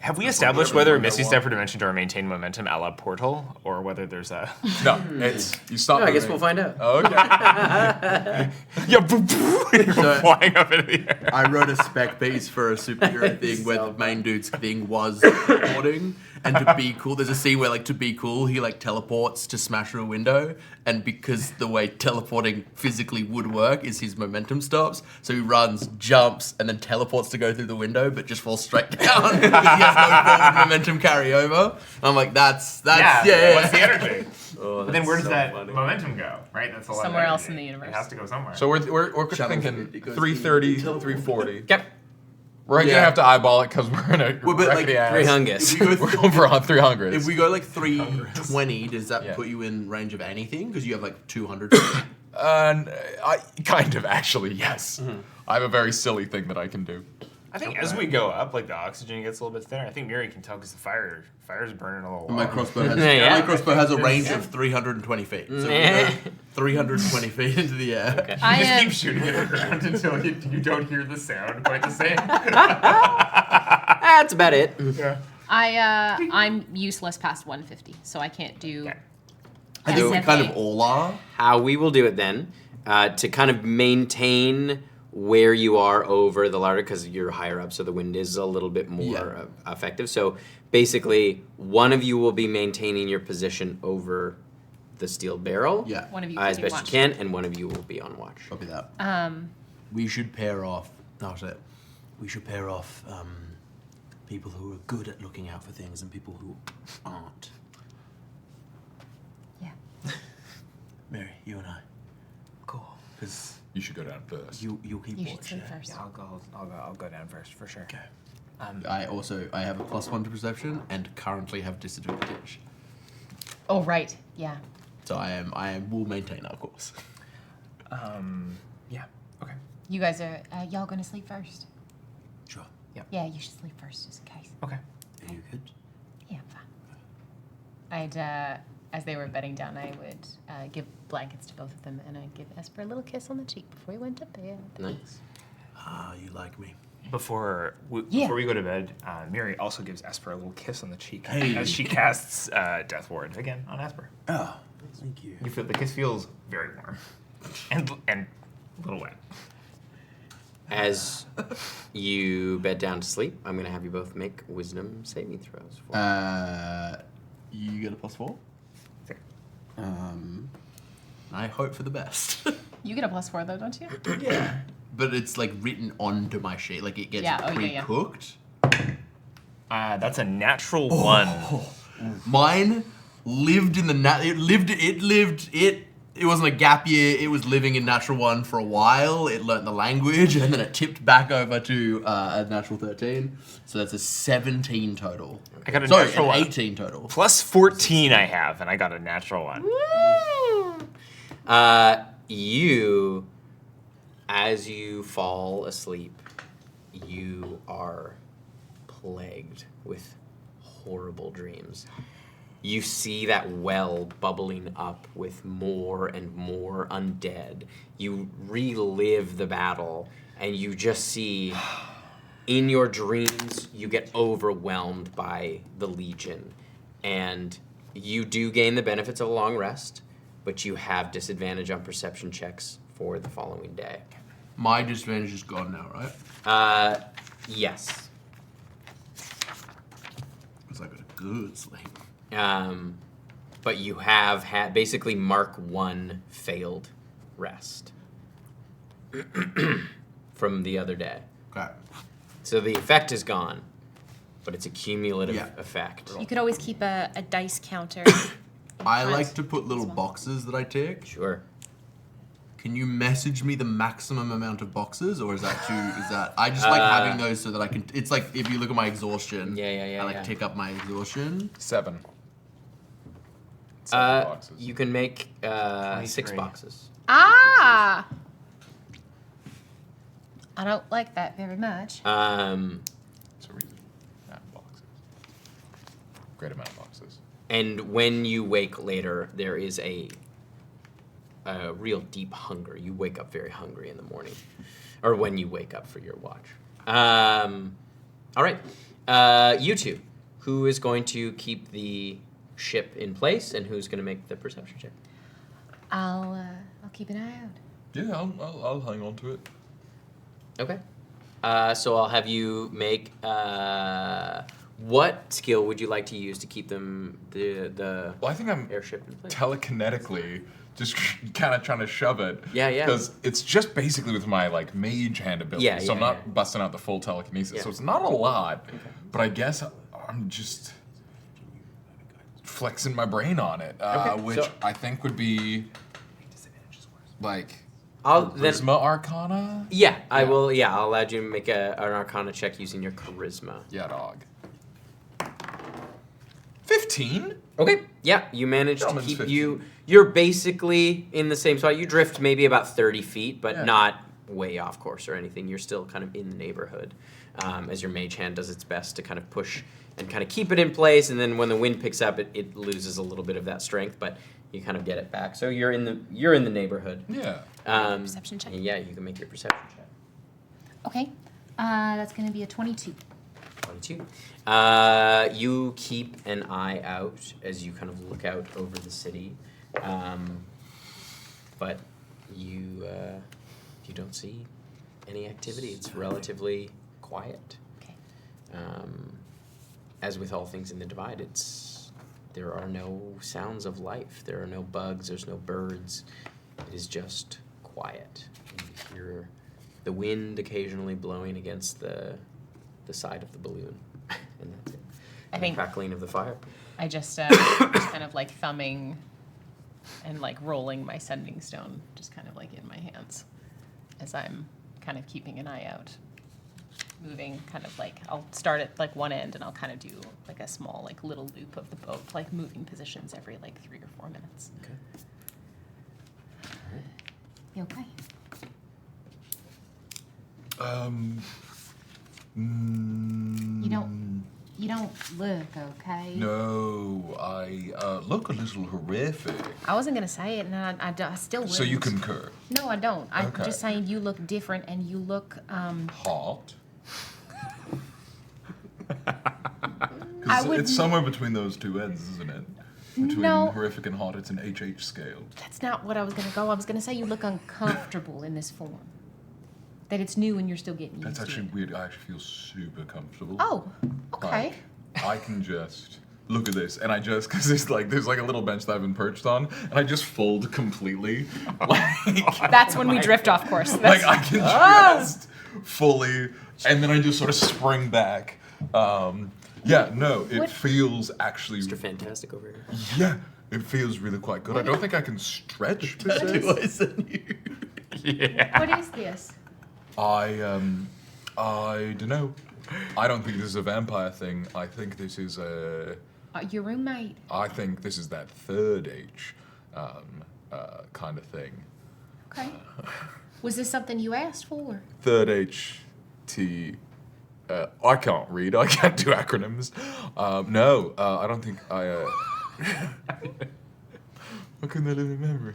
[SPEAKER 5] Have we established whether
[SPEAKER 7] whatever
[SPEAKER 5] Misty
[SPEAKER 7] you
[SPEAKER 5] Step or Dimension Door maintain momentum a la Portal, or whether there's a...
[SPEAKER 7] No, it's you stop.
[SPEAKER 4] I guess
[SPEAKER 7] moving.
[SPEAKER 4] we'll find out.
[SPEAKER 7] Okay.
[SPEAKER 5] Yeah, boo, boo, and you're
[SPEAKER 2] So-
[SPEAKER 5] flying up into the air.
[SPEAKER 2] I wrote a spec piece for a superhero thing where the main dude's thing was teleporting, And to be cool, there's a scene where, like, to be cool, he, like, teleports to smash through a window. And because the way teleporting physically would work is his momentum stops. So he runs, jumps, and then teleports to go through the window, but just falls straight down because he has no forward momentum carryover. I'm like, that's yeah.
[SPEAKER 5] What's the energy?
[SPEAKER 4] Oh,
[SPEAKER 5] But then where does
[SPEAKER 4] so
[SPEAKER 5] that
[SPEAKER 4] funny.
[SPEAKER 5] momentum go? Right, that's a lot.
[SPEAKER 3] Somewhere
[SPEAKER 5] of
[SPEAKER 3] else
[SPEAKER 5] energy.
[SPEAKER 3] in the universe.
[SPEAKER 5] It has to go somewhere.
[SPEAKER 7] So we're
[SPEAKER 2] Channel
[SPEAKER 7] thinking
[SPEAKER 2] it goes
[SPEAKER 7] 330,
[SPEAKER 2] to-
[SPEAKER 7] 340.
[SPEAKER 5] Yep.
[SPEAKER 7] We're gonna have to eyeball it because we're in a
[SPEAKER 2] Well, but, like,
[SPEAKER 7] wreckety ass.
[SPEAKER 4] 300.
[SPEAKER 7] We're going for 300.
[SPEAKER 2] If we go like 320, does that put you in range of anything? Because you have like 200.
[SPEAKER 7] I kind of actually, yes. I have a very silly thing that I can do.
[SPEAKER 5] I think as we go up, like the oxygen gets a little bit thinner. I think Miri can tell because the fire's burning a little.
[SPEAKER 2] My
[SPEAKER 5] low.
[SPEAKER 2] crossbow has
[SPEAKER 4] Yeah.
[SPEAKER 2] my crossbow has a range of 320 feet. So we go 320 feet into the air.
[SPEAKER 4] Okay.
[SPEAKER 3] I
[SPEAKER 5] You just
[SPEAKER 3] am.
[SPEAKER 5] keep shooting it around until you don't hear the sound quite the same.
[SPEAKER 4] That's about it.
[SPEAKER 5] Yeah.
[SPEAKER 3] I'm useless past 150, so I can't do.
[SPEAKER 2] I think we
[SPEAKER 3] SFA.
[SPEAKER 2] kind of all are.
[SPEAKER 4] How we will do it then, to kind of maintain where you are over the larder, because you're higher up, so the wind is a little bit more effective. So basically, one of you will be maintaining your position over the steel barrel.
[SPEAKER 2] Yeah.
[SPEAKER 3] One of you
[SPEAKER 4] as
[SPEAKER 3] keeping
[SPEAKER 4] best
[SPEAKER 3] watch.
[SPEAKER 4] you can, and one of you will be on watch.
[SPEAKER 2] Copy that.
[SPEAKER 3] Um,
[SPEAKER 2] We should pair off. Oh shit.
[SPEAKER 8] We should pair off people who are good at looking out for things and people who aren't.
[SPEAKER 6] Yeah.
[SPEAKER 8] Mary, you and I.
[SPEAKER 5] Cool.
[SPEAKER 8] Because
[SPEAKER 7] You should go down first.
[SPEAKER 8] you'll keep
[SPEAKER 6] You should
[SPEAKER 8] watch.
[SPEAKER 6] sleep
[SPEAKER 8] yeah?
[SPEAKER 6] first.
[SPEAKER 5] Yeah, I'll go down first for sure.
[SPEAKER 8] Okay.
[SPEAKER 2] I have a +1 to perception and currently have disadvantage.
[SPEAKER 6] Oh, right. Yeah.
[SPEAKER 2] So I will maintain our course.
[SPEAKER 5] Yeah. Okay.
[SPEAKER 6] You guys are, y'all gonna sleep first?
[SPEAKER 8] Sure.
[SPEAKER 6] Yeah, you should sleep first, just in case.
[SPEAKER 5] Okay.
[SPEAKER 8] Are you good?
[SPEAKER 6] Yeah, I'm fine. I'd, as they were bedding down, I would give blankets to both of them, and I'd give Esper a little kiss on the cheek before he went to bed.
[SPEAKER 4] Nice.
[SPEAKER 8] Ah, you like me.
[SPEAKER 5] Before we go to bed, Miri also gives Esper a little kiss on the cheek as she casts Death Ward again on Esper.
[SPEAKER 8] Oh, thank you.
[SPEAKER 5] You feel the kiss feels very warm and a little wet.
[SPEAKER 4] As you bed down to sleep, I'm going to have you both make wisdom saving throws. For
[SPEAKER 2] You get a +4.
[SPEAKER 5] Fair.
[SPEAKER 2] I hope for the best.
[SPEAKER 3] You get a +4 though, don't you?
[SPEAKER 2] Yeah. But it's like written onto my sheet, like it gets pre-cooked.
[SPEAKER 5] That's a natural one.
[SPEAKER 2] Mine lived in the it wasn't a gap year, it was living in natural 1 for a while. It learnt the language and then it tipped back over to a natural 13. So that's a 17 total.
[SPEAKER 5] I got a
[SPEAKER 2] Sorry,
[SPEAKER 5] natural
[SPEAKER 2] an
[SPEAKER 5] one.
[SPEAKER 2] 18 total.
[SPEAKER 5] Plus 14 I have, and I got a natural one.
[SPEAKER 4] You, as you fall asleep, you are plagued with horrible dreams. You see that well bubbling up with more and more undead. You relive the battle, and you just see, in your dreams, you get overwhelmed by the Legion. And you do gain the benefits of a long rest, but you have disadvantage on perception checks for the following day.
[SPEAKER 2] My disadvantage is gone now, right?
[SPEAKER 4] Yes.
[SPEAKER 2] Because I got a good sleep.
[SPEAKER 4] But you have had basically mark 1 failed rest from the other day.
[SPEAKER 2] Okay.
[SPEAKER 4] So the effect is gone, but it's a cumulative effect.
[SPEAKER 6] You could always keep a dice counter.
[SPEAKER 2] I like to put little boxes that I tick.
[SPEAKER 4] Sure.
[SPEAKER 2] Can you message me the maximum amount of boxes, or is that I just like having those so that I can, it's like if you look at my exhaustion, I like tick up my exhaustion.
[SPEAKER 7] 7.
[SPEAKER 4] You can make 6 boxes.
[SPEAKER 6] Ah! I don't like that very much.
[SPEAKER 7] It's a reason. Amount of boxes. Great amount of boxes.
[SPEAKER 4] And when you wake later, there is a real deep hunger. You wake up very hungry in the morning, or when you wake up for your watch. All right, you two, who is going to keep the ship in place, and who's going to make the perception check?
[SPEAKER 6] I'll keep an eye out.
[SPEAKER 7] Yeah, I'll hang on to it.
[SPEAKER 4] Okay. So I'll have you make What skill would you like to use to keep them the
[SPEAKER 7] Well, I think I'm
[SPEAKER 4] airship in place?
[SPEAKER 7] telekinetically just kind of trying to shove it.
[SPEAKER 4] Yeah.
[SPEAKER 7] Because it's just basically with my like mage hand ability, so I'm not
[SPEAKER 4] yeah.
[SPEAKER 7] busting out the full telekinesis.
[SPEAKER 4] Yeah.
[SPEAKER 7] So it's not a lot, but I guess I'm just flexing my brain on it, which
[SPEAKER 4] so-
[SPEAKER 7] I think would be like
[SPEAKER 4] I'll
[SPEAKER 7] Charisma Arcana.
[SPEAKER 4] Yeah, I will. Yeah, I'll allow you to make an Arcana check using your charisma.
[SPEAKER 7] Yeah, dog. 15.
[SPEAKER 4] Okay. Yeah, you manage to
[SPEAKER 7] Gentleman's
[SPEAKER 4] keep
[SPEAKER 7] 15.
[SPEAKER 4] You're basically in the same spot. You drift maybe about 30 feet, but
[SPEAKER 7] Yeah.
[SPEAKER 4] not way off course or anything. You're still kind of in the neighborhood as your mage hand does its best to kind of push and kind of keep it in place. And then when the wind picks up, it loses a little bit of that strength, but you kind of get it back. So you're in the neighborhood.
[SPEAKER 7] Yeah.
[SPEAKER 3] Perception check.
[SPEAKER 4] And yeah, you can make your perception check.
[SPEAKER 6] Okay. That's going to be a 22.
[SPEAKER 4] 22. You keep an eye out as you kind of look out over the city, but you don't see any activity. It's relatively quiet.
[SPEAKER 3] Okay.
[SPEAKER 4] As with all things in the Divide, there are no sounds of life. There are no bugs. There's no birds. It is just quiet. You hear the wind occasionally blowing against the side of the balloon, and that's it.
[SPEAKER 3] I think
[SPEAKER 4] the crackling of the fire.
[SPEAKER 3] I just kind of like thumbing and like rolling my sending stone just kind of like in my hands as I'm kind of keeping an eye out. Moving kind of like, I'll start at like one end and I'll kind of do like a small like little loop of the boat, like moving positions every like 3 or 4 minutes.
[SPEAKER 4] Okay.
[SPEAKER 6] You okay? You don't look okay.
[SPEAKER 7] No, I look a little horrific.
[SPEAKER 6] I wasn't gonna say it, and I still wouldn't.
[SPEAKER 7] So you concur?
[SPEAKER 6] No, I don't. I'm
[SPEAKER 7] Okay.
[SPEAKER 6] just saying you look different, and you look.
[SPEAKER 7] Hot.
[SPEAKER 6] I would.
[SPEAKER 7] It's somewhere between those two ends, isn't it? Between
[SPEAKER 6] No.
[SPEAKER 7] horrific and hot, it's an HH scale.
[SPEAKER 6] That's not what I was gonna go. I was gonna say you look uncomfortable in this form. That it's new and you're still getting used
[SPEAKER 7] That's
[SPEAKER 6] to
[SPEAKER 7] actually
[SPEAKER 6] it.
[SPEAKER 7] weird. I actually feel super comfortable.
[SPEAKER 6] Oh, okay.
[SPEAKER 7] Like, I can just look at this, and I just because there's like a little bench that I've been perched on, and I just fold completely. Like,
[SPEAKER 3] That's when we drift off course.
[SPEAKER 7] like I can just fully, and then I just sort of spring back. Yeah, no, it feels actually.
[SPEAKER 4] Mr. Fantastic over here.
[SPEAKER 7] Yeah, it feels really quite good. I don't think I can stretch per se.
[SPEAKER 5] Yeah.
[SPEAKER 6] What is this?
[SPEAKER 7] I don't know. I don't think this is a vampire thing. I think this is a.
[SPEAKER 6] Your roommate.
[SPEAKER 7] I think this is that third H kind of thing.
[SPEAKER 6] Okay. Was this something you asked for?
[SPEAKER 7] Third H T. I can't read. I can't do acronyms. No, I don't think I. How can they live in memory?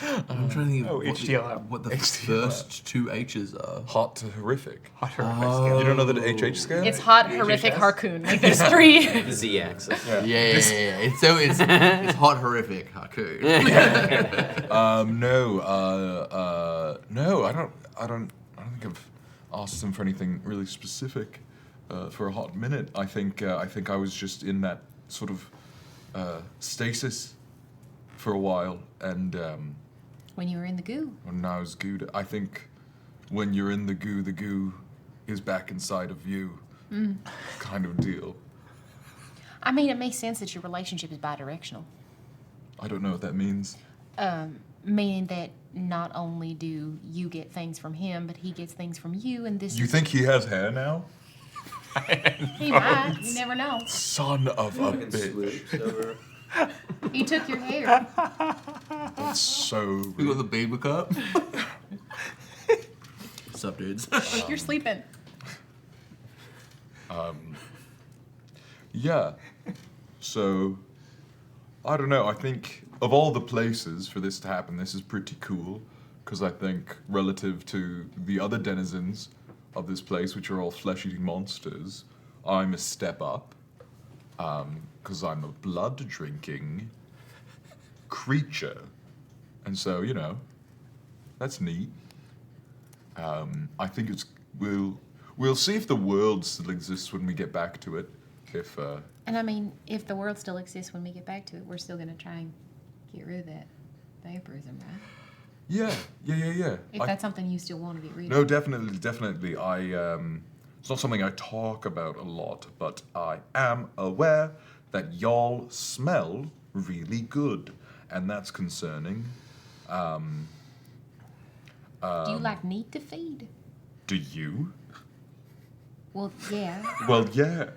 [SPEAKER 2] I'm trying to think of
[SPEAKER 5] HTLM.
[SPEAKER 2] what the
[SPEAKER 7] HTLM.
[SPEAKER 2] first two H's are.
[SPEAKER 7] Hot to horrific.
[SPEAKER 5] Hot horrific scale.
[SPEAKER 7] You don't know the HH scale?
[SPEAKER 3] It's hot, horrific, harpoon. Like there's 3.
[SPEAKER 4] The Z-axis.
[SPEAKER 2] Yeah. It's hot, horrific, Haku.
[SPEAKER 7] No, I don't think I've asked them for anything really specific for a hot minute. I think I was just in that sort of stasis for a while, and
[SPEAKER 6] When you were in the goo.
[SPEAKER 7] when I was gooed. I think when you're in the goo is back inside of you, kind of deal.
[SPEAKER 6] I mean, it makes sense that your relationship is bi-directional.
[SPEAKER 7] I don't know what that means.
[SPEAKER 6] Meaning that not only do you get things from him, but he gets things from you, and this
[SPEAKER 7] You
[SPEAKER 6] is...
[SPEAKER 7] think he has hair now?
[SPEAKER 6] He might. You never know.
[SPEAKER 7] Son of a bitch.
[SPEAKER 6] He took your hair.
[SPEAKER 7] That's so
[SPEAKER 2] We got the baby cup. What's up, dudes?
[SPEAKER 3] You're sleeping.
[SPEAKER 7] Yeah. So, I don't know. I think of all the places for this to happen, this is pretty cool. Because I think, relative to the other denizens of this place, which are all flesh-eating monsters, I'm a step up. Because I'm a blood-drinking creature. And so, you know, that's neat. I think we'll see if the world still exists when we get back to it. If
[SPEAKER 6] And I mean, if the world still exists when we get back to it, we're still going to try and get rid of that vampirism, right?
[SPEAKER 7] yeah.
[SPEAKER 6] If that's something you still want to get rid of.
[SPEAKER 7] No, definitely. It's not something I talk about a lot, but I am aware that y'all smell really good, and that's concerning.
[SPEAKER 6] Do you like meat to feed?
[SPEAKER 7] Do you?
[SPEAKER 6] Well, yeah.
[SPEAKER 7] Well, yeah.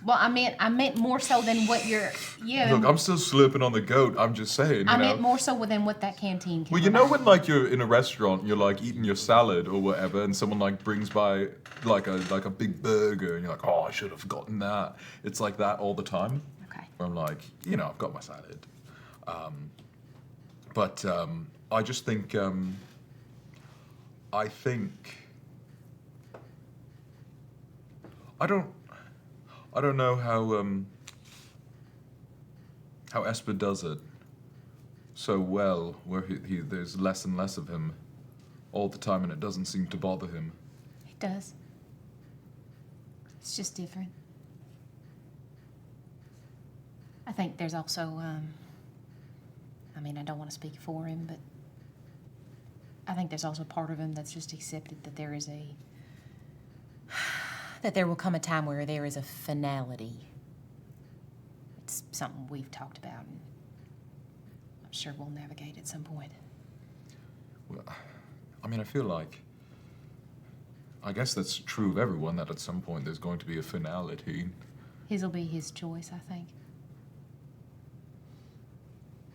[SPEAKER 6] Well, I meant more so than what you're. Yeah.
[SPEAKER 7] Look, I'm still slurping on the goat. I'm just saying.
[SPEAKER 6] I meant more so than what that canteen can.
[SPEAKER 7] Well, you know when like you're in a restaurant, you're like eating your salad or whatever, and someone like brings by like a big burger, and you're like, oh, I should have gotten that. It's like that all the time.
[SPEAKER 6] Okay.
[SPEAKER 7] Where I'm like, I've got my salad. But I just think I don't know how Esper does it so well, where there's less and less of him all the time, and it doesn't seem to bother him.
[SPEAKER 6] It does. It's just different. I think there's also, I don't want to speak for him, but I think there's also part of him that's just accepted that that there will come a time where there is a finality. It's something we've talked about, and I'm sure we'll navigate at some point.
[SPEAKER 7] Well, I feel like, I guess that's true of everyone, that at some point there's going to be a finality.
[SPEAKER 6] His'll be his choice, I think.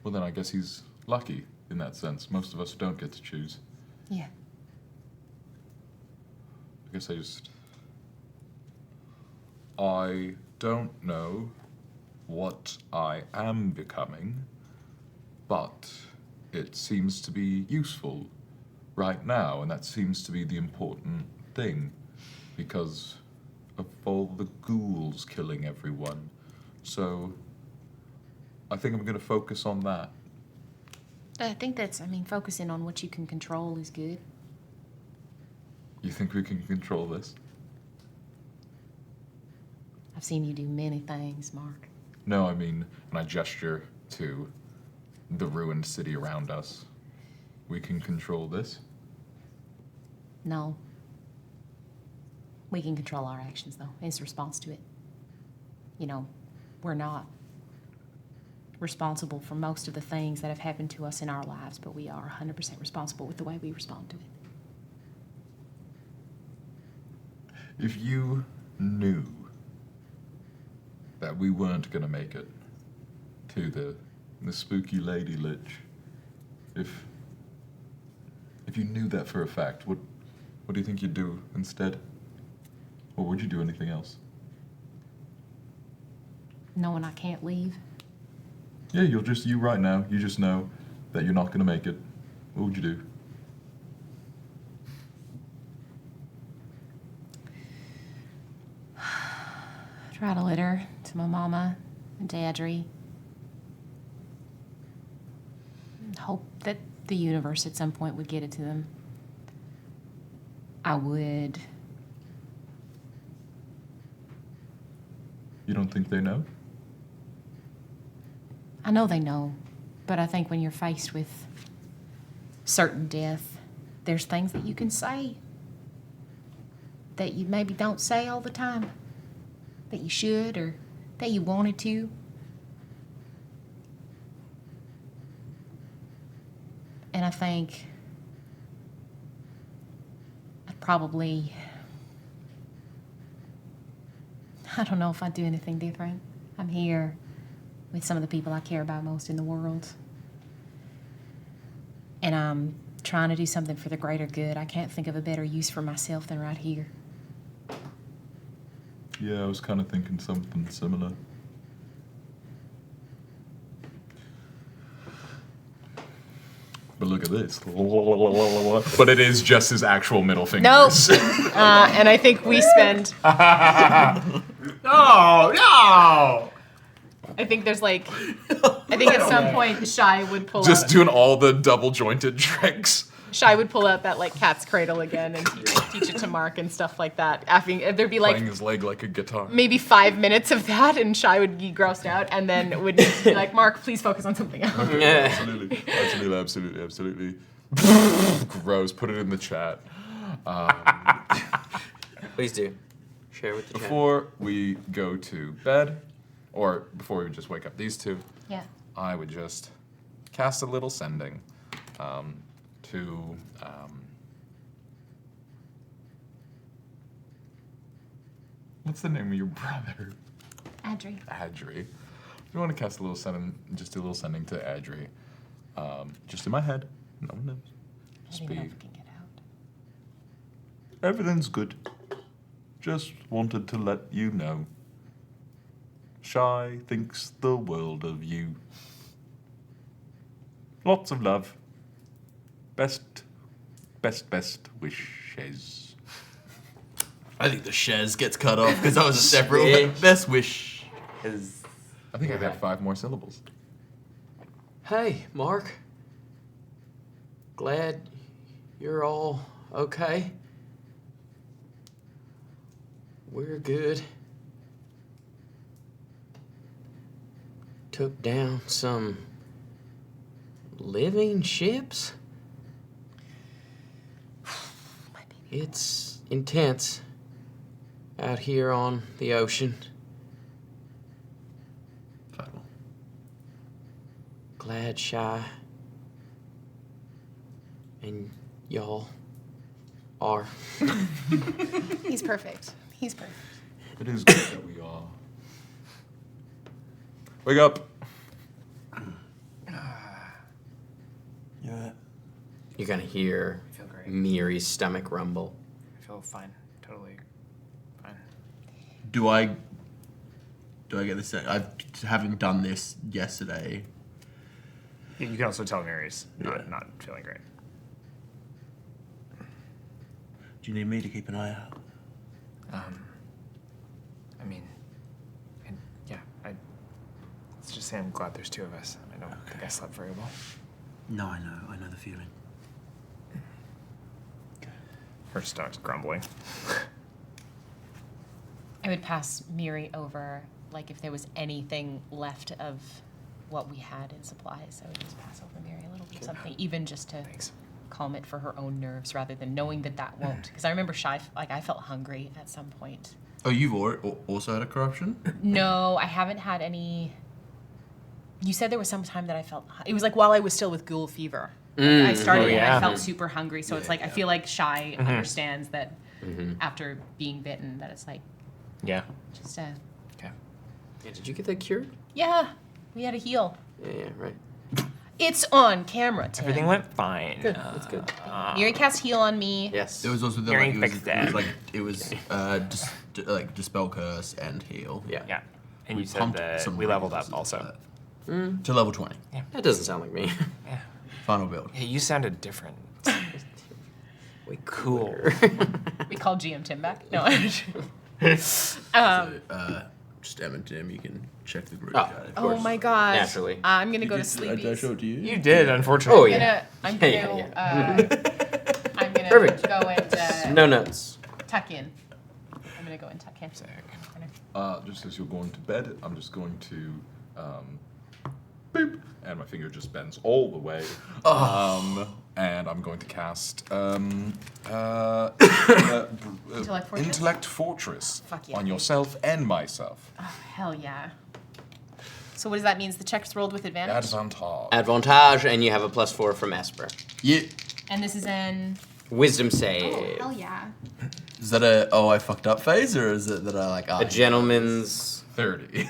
[SPEAKER 7] Well, then I guess he's lucky in that sense. Most of us don't get to choose.
[SPEAKER 6] Yeah.
[SPEAKER 7] I guess I don't know what I am becoming, but it seems to be useful right now, and that seems to be the important thing, because of all the ghouls killing everyone. So I think I'm going to focus on that.
[SPEAKER 6] I think that's, focusing on what you can control is good.
[SPEAKER 7] You think we can control this?
[SPEAKER 6] I've seen you do many things, Mark.
[SPEAKER 7] No, and I gesture to the ruined city around us. We can control this?
[SPEAKER 6] No. We can control our actions, though, in response to it. We're not responsible for most of the things that have happened to us in our lives, but we are 100% responsible with the way we respond to it.
[SPEAKER 7] If you knew that we weren't going to make it to the spooky lady lich, if you knew that for a fact, what do you think you'd do instead? Or would you do anything else?
[SPEAKER 6] Knowing I can't leave.
[SPEAKER 7] Yeah, you right now, you just know that you're not going to make it. What would you do?
[SPEAKER 6] Try to letter to my mama and Dadry. Hope that the universe at some point would get it to them. I would.
[SPEAKER 7] You don't think they know?
[SPEAKER 6] I know they know, but I think when you're faced with certain death, there's things that you can say that you maybe don't say all the time, that you should or that you wanted to. And I think I'd probably, I don't know if I'd do anything different. I'm here with some of the people I care about most in the world. And I'm trying to do something for the greater good. I can't think of a better use for myself than right here.
[SPEAKER 7] Yeah, I was kind of thinking something similar. But look at this. But it is just his actual middle fingers.
[SPEAKER 3] Nope. And I think we spend...
[SPEAKER 5] No!
[SPEAKER 3] I think there's I think at some point Shy would pull
[SPEAKER 7] Just
[SPEAKER 3] out.
[SPEAKER 7] doing all the double jointed tricks.
[SPEAKER 3] Shy would pull out that like cat's cradle again and teach it to Mark and stuff like that. There'd be like
[SPEAKER 7] Playing his leg like a guitar.
[SPEAKER 3] maybe 5 minutes of that, and Shy would be grossed out, and then would be like, Mark, please focus on something else.
[SPEAKER 7] Absolutely. Gross. Put it in the chat.
[SPEAKER 4] Please do. Share with the chat.
[SPEAKER 7] Before we go to bed, or before we just wake up these two,
[SPEAKER 6] Yeah.
[SPEAKER 7] I would just cast a little sending to what's the name of your brother?
[SPEAKER 6] Adri.
[SPEAKER 7] Adri. If you want to cast a little sending, just do a little sending to Adri. Just in my head. No one knows.
[SPEAKER 6] I don't even know if we can get out.
[SPEAKER 7] Everything's good. Just wanted to let you know. Shy thinks the world of you. Lots of love. Best wishes.
[SPEAKER 2] I think the shez gets cut off because that was a separate one. Best wish.
[SPEAKER 7] I think I got 5 more syllables.
[SPEAKER 4] Hey, Mark. Glad you're all okay. We're good. Took down some living ships. It's intense out here on the ocean.
[SPEAKER 2] Tidal.
[SPEAKER 4] Glad Shy and y'all are.
[SPEAKER 3] He's perfect. He's perfect.
[SPEAKER 7] It is good that we are. Wake up.
[SPEAKER 4] You're gonna hear
[SPEAKER 5] I feel great.
[SPEAKER 4] Miri's stomach rumble.
[SPEAKER 5] I feel fine. Totally fine.
[SPEAKER 2] Do I get this? I haven't done this yesterday.
[SPEAKER 5] You can also tell Mary's not feeling great.
[SPEAKER 8] Do you need me to keep an eye out?
[SPEAKER 5] I mean, let's just say I'm glad there's 2 of us. I don't think I slept very well.
[SPEAKER 8] No, I know the feeling.
[SPEAKER 5] Her stomach's grumbling.
[SPEAKER 3] I would pass Miri over, like if there was anything left of what we had in supplies, I would just pass over Miri a little bit, something, even just to calm it for her own nerves, rather than knowing that won't. Because I remember Shy, like I felt hungry at some point.
[SPEAKER 2] Oh, you've also had a corruption?
[SPEAKER 3] No, I haven't had any. You said there was some time that I felt. It was like while I was still with ghoul fever. I started and I felt super hungry, so it's like I feel like Shy understands that after being bitten, that it's like just
[SPEAKER 4] Okay. Yeah, did you get that cured?
[SPEAKER 3] yeah, we had a heal.
[SPEAKER 4] Yeah, right.
[SPEAKER 3] It's on camera, Tim.
[SPEAKER 5] Everything went fine.
[SPEAKER 4] Good. That's good.
[SPEAKER 3] Miri cast heal on me.
[SPEAKER 4] Yes.
[SPEAKER 2] There was also the
[SPEAKER 5] Mary
[SPEAKER 2] like,
[SPEAKER 5] fixed that.
[SPEAKER 2] it was dispel curse and heal.
[SPEAKER 4] Yeah.
[SPEAKER 5] And you said
[SPEAKER 2] Pumped
[SPEAKER 5] that
[SPEAKER 2] some
[SPEAKER 5] we leveled
[SPEAKER 2] rings
[SPEAKER 5] up also.
[SPEAKER 2] to level 20.
[SPEAKER 4] That doesn't sound like me.
[SPEAKER 5] Yeah.
[SPEAKER 2] Final build.
[SPEAKER 5] Yeah, you sounded different.
[SPEAKER 4] Way
[SPEAKER 5] Cool.
[SPEAKER 3] We called GM Tim back. No.
[SPEAKER 2] Just M and Tim, you can check the group.
[SPEAKER 4] Oh.
[SPEAKER 2] chat.
[SPEAKER 3] Oh my gosh.
[SPEAKER 4] Naturally.
[SPEAKER 3] I'm gonna go to
[SPEAKER 2] Did I
[SPEAKER 3] sleepies.
[SPEAKER 2] show it to you?
[SPEAKER 5] You did, unfortunately.
[SPEAKER 4] Oh, yeah.
[SPEAKER 3] I'm gonna I'm gonna
[SPEAKER 4] Perfect.
[SPEAKER 3] go and
[SPEAKER 4] No notes.
[SPEAKER 3] tuck in. I'm gonna go and tuck in.
[SPEAKER 7] Just as you're going to bed, I'm just going to boop, and my finger just bends all the way. And I'm going to cast
[SPEAKER 3] Intellect Fortress? Fuck yeah.
[SPEAKER 7] on yourself and myself.
[SPEAKER 3] Oh, hell yeah. So what does that mean? The check's rolled with advantage?
[SPEAKER 7] Advantage.
[SPEAKER 4] Advantage, and you have a +4 from Esper.
[SPEAKER 2] Yeah.
[SPEAKER 3] And this is in...
[SPEAKER 4] Wisdom
[SPEAKER 3] Oh,
[SPEAKER 4] save.
[SPEAKER 3] hell yeah.
[SPEAKER 2] Is that a I fucked up phase, or is it that I like
[SPEAKER 4] A gentleman's...
[SPEAKER 7] 30.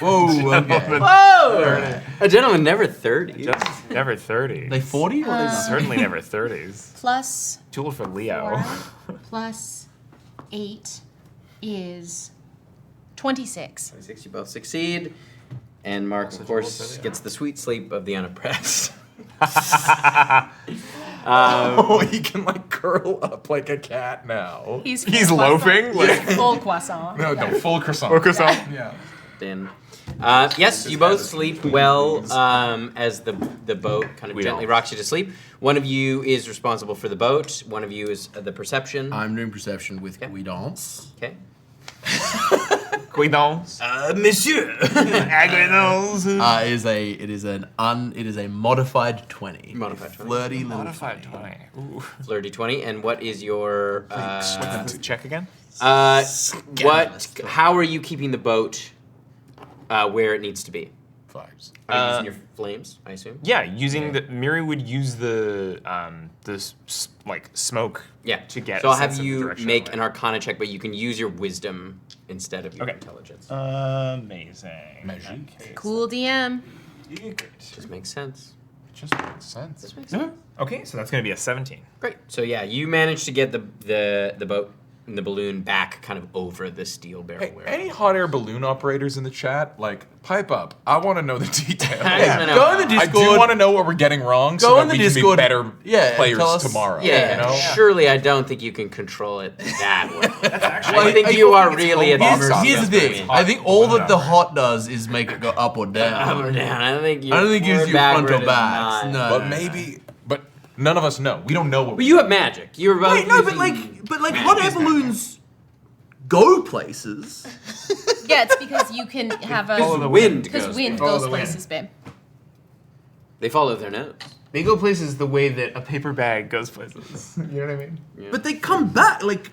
[SPEAKER 2] Whoa, okay.
[SPEAKER 4] Whoa! A gentleman never 30.
[SPEAKER 5] Just never 30s.
[SPEAKER 2] They 40 or they
[SPEAKER 5] Certainly never 30s.
[SPEAKER 6] Plus
[SPEAKER 5] Tool for Leo.
[SPEAKER 6] 4 plus 8 is 26.
[SPEAKER 4] 26, you both succeed. And Mark, of course, gets the sweet sleep of the unoppressed.
[SPEAKER 7] Oh, he can like curl up like a cat now.
[SPEAKER 3] He's
[SPEAKER 5] He's loafing?
[SPEAKER 3] He's full croissant.
[SPEAKER 7] No, full croissant.
[SPEAKER 5] Full croissant?
[SPEAKER 7] Yeah.
[SPEAKER 4] Captain. Yes, you both sleep well as the boat kind of gently rocks you to sleep. One of you is responsible for the boat. One of you is the perception.
[SPEAKER 2] I'm doing perception with Guidance.
[SPEAKER 4] Okay.
[SPEAKER 5] Guidance.
[SPEAKER 2] Monsieur.
[SPEAKER 5] Guidance.
[SPEAKER 2] It is a modified 20.
[SPEAKER 4] Modified 20.
[SPEAKER 2] Flirty little
[SPEAKER 5] Modified 20. Ooh.
[SPEAKER 4] Flirty 20. And what is your...
[SPEAKER 5] check again?
[SPEAKER 4] How are you keeping the boat where it needs to be?
[SPEAKER 1] Fires.
[SPEAKER 4] Are you using your flames, I assume?
[SPEAKER 5] Yeah, using the Miri would use the smoke.
[SPEAKER 4] Yeah.
[SPEAKER 5] To get.
[SPEAKER 4] So
[SPEAKER 5] a
[SPEAKER 4] I'll have
[SPEAKER 5] sense of the
[SPEAKER 4] you
[SPEAKER 5] direction
[SPEAKER 4] make
[SPEAKER 5] of
[SPEAKER 4] an Arcana check, but you can use your wisdom instead of your intelligence.
[SPEAKER 5] Amazing.
[SPEAKER 1] Magic.
[SPEAKER 3] Cool DM.
[SPEAKER 4] Just makes sense.
[SPEAKER 1] Just makes sense.
[SPEAKER 4] Just makes sense.
[SPEAKER 5] Okay, so that's going to be a 17.
[SPEAKER 4] Great. So yeah, you managed to get the boat and the balloon back kind of over the steel barrel.
[SPEAKER 1] Hey, any hot air balloon operators in the chat? Like, pipe up. I want to know the details.
[SPEAKER 2] Go in the Discord.
[SPEAKER 1] I do want to know what we're getting wrong so that we can be better players tomorrow.
[SPEAKER 4] Yeah,
[SPEAKER 1] you know?
[SPEAKER 4] surely I don't think you can control it that well.
[SPEAKER 5] That's actually.
[SPEAKER 4] I think you are really at the mercy.
[SPEAKER 2] Here's the thing. I think all that the hot does is make it go up or down.
[SPEAKER 4] Up or down. I don't think you.
[SPEAKER 2] I don't think it gives you front or back. No.
[SPEAKER 1] But maybe. But none of us know. We don't know what.
[SPEAKER 4] But you have magic. You're about.
[SPEAKER 2] Wait, no, but like hot air balloons go places.
[SPEAKER 3] Yeah, it's because you can have a...
[SPEAKER 4] Follow the wind.
[SPEAKER 3] Because wind
[SPEAKER 5] Follow
[SPEAKER 3] goes
[SPEAKER 5] the wind.
[SPEAKER 3] places, babe.
[SPEAKER 4] They follow their nose.
[SPEAKER 5] They go places the way that a paper bag goes places. You know what I mean?
[SPEAKER 4] Yeah.
[SPEAKER 2] But they come back. Like,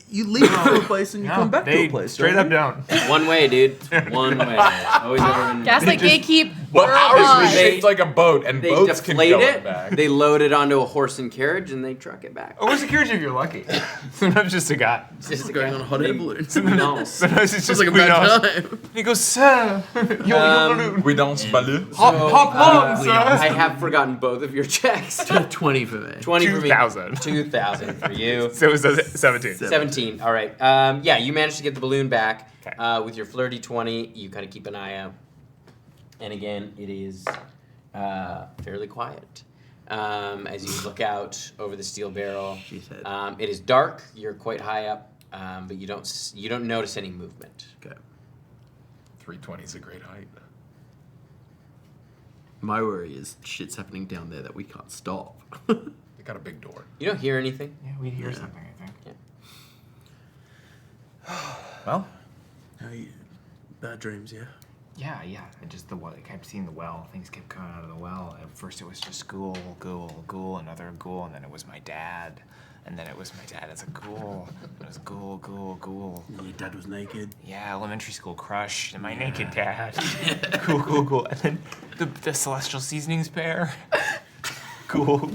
[SPEAKER 2] you leave to a place and you come back to a place.
[SPEAKER 5] Straight up down.
[SPEAKER 4] One way, dude. One way. Always everyone.
[SPEAKER 3] Gaslight Gatekeep.
[SPEAKER 1] But
[SPEAKER 3] we're
[SPEAKER 1] ours
[SPEAKER 3] on.
[SPEAKER 1] was shaped like a boat, and
[SPEAKER 4] They
[SPEAKER 1] boats can
[SPEAKER 4] deflate
[SPEAKER 1] go
[SPEAKER 4] it.
[SPEAKER 1] back.
[SPEAKER 4] They load it onto a horse and carriage, and they truck it back.
[SPEAKER 5] Oh, where's the carriage if you're lucky? Sometimes just a guy.
[SPEAKER 4] Just
[SPEAKER 2] Going on a hot air balloon.
[SPEAKER 4] No.
[SPEAKER 5] Sometimes it's just
[SPEAKER 2] Sounds like a bad time.
[SPEAKER 5] He goes, sir, your balloon.
[SPEAKER 1] We don't balloon.
[SPEAKER 5] Hop on, sir.
[SPEAKER 4] I have forgotten both of your checks.
[SPEAKER 2] 20 for me.
[SPEAKER 4] 20 for me.
[SPEAKER 5] 2,000.
[SPEAKER 4] 2,000 for you.
[SPEAKER 5] So it was 17.
[SPEAKER 4] 17. All right. Yeah, you managed to get the balloon back.
[SPEAKER 5] Okay.
[SPEAKER 4] With your flirty 20, you kind of keep an eye out. And again, it is fairly quiet. As you look out over the steel barrel, it is dark. You're quite high up, but you don't notice any movement.
[SPEAKER 2] Okay.
[SPEAKER 1] 320 is a great height.
[SPEAKER 2] My worry is shit's happening down there that we can't stop.
[SPEAKER 1] They got a big door.
[SPEAKER 4] You don't hear anything.
[SPEAKER 5] Yeah, we hear something, I think.
[SPEAKER 4] Yeah.
[SPEAKER 5] Well,
[SPEAKER 2] Bad dreams, yeah.
[SPEAKER 5] yeah. Just the well. I kept seeing the well. Things kept coming out of the well. At first, it was just ghoul, another ghoul, and then it was my dad, and then it was my dad as a ghoul. It was ghoul.
[SPEAKER 2] And your dad was naked.
[SPEAKER 5] Yeah, elementary school crush, and my naked dad. Cool. And then the celestial seasonings pair. Cool.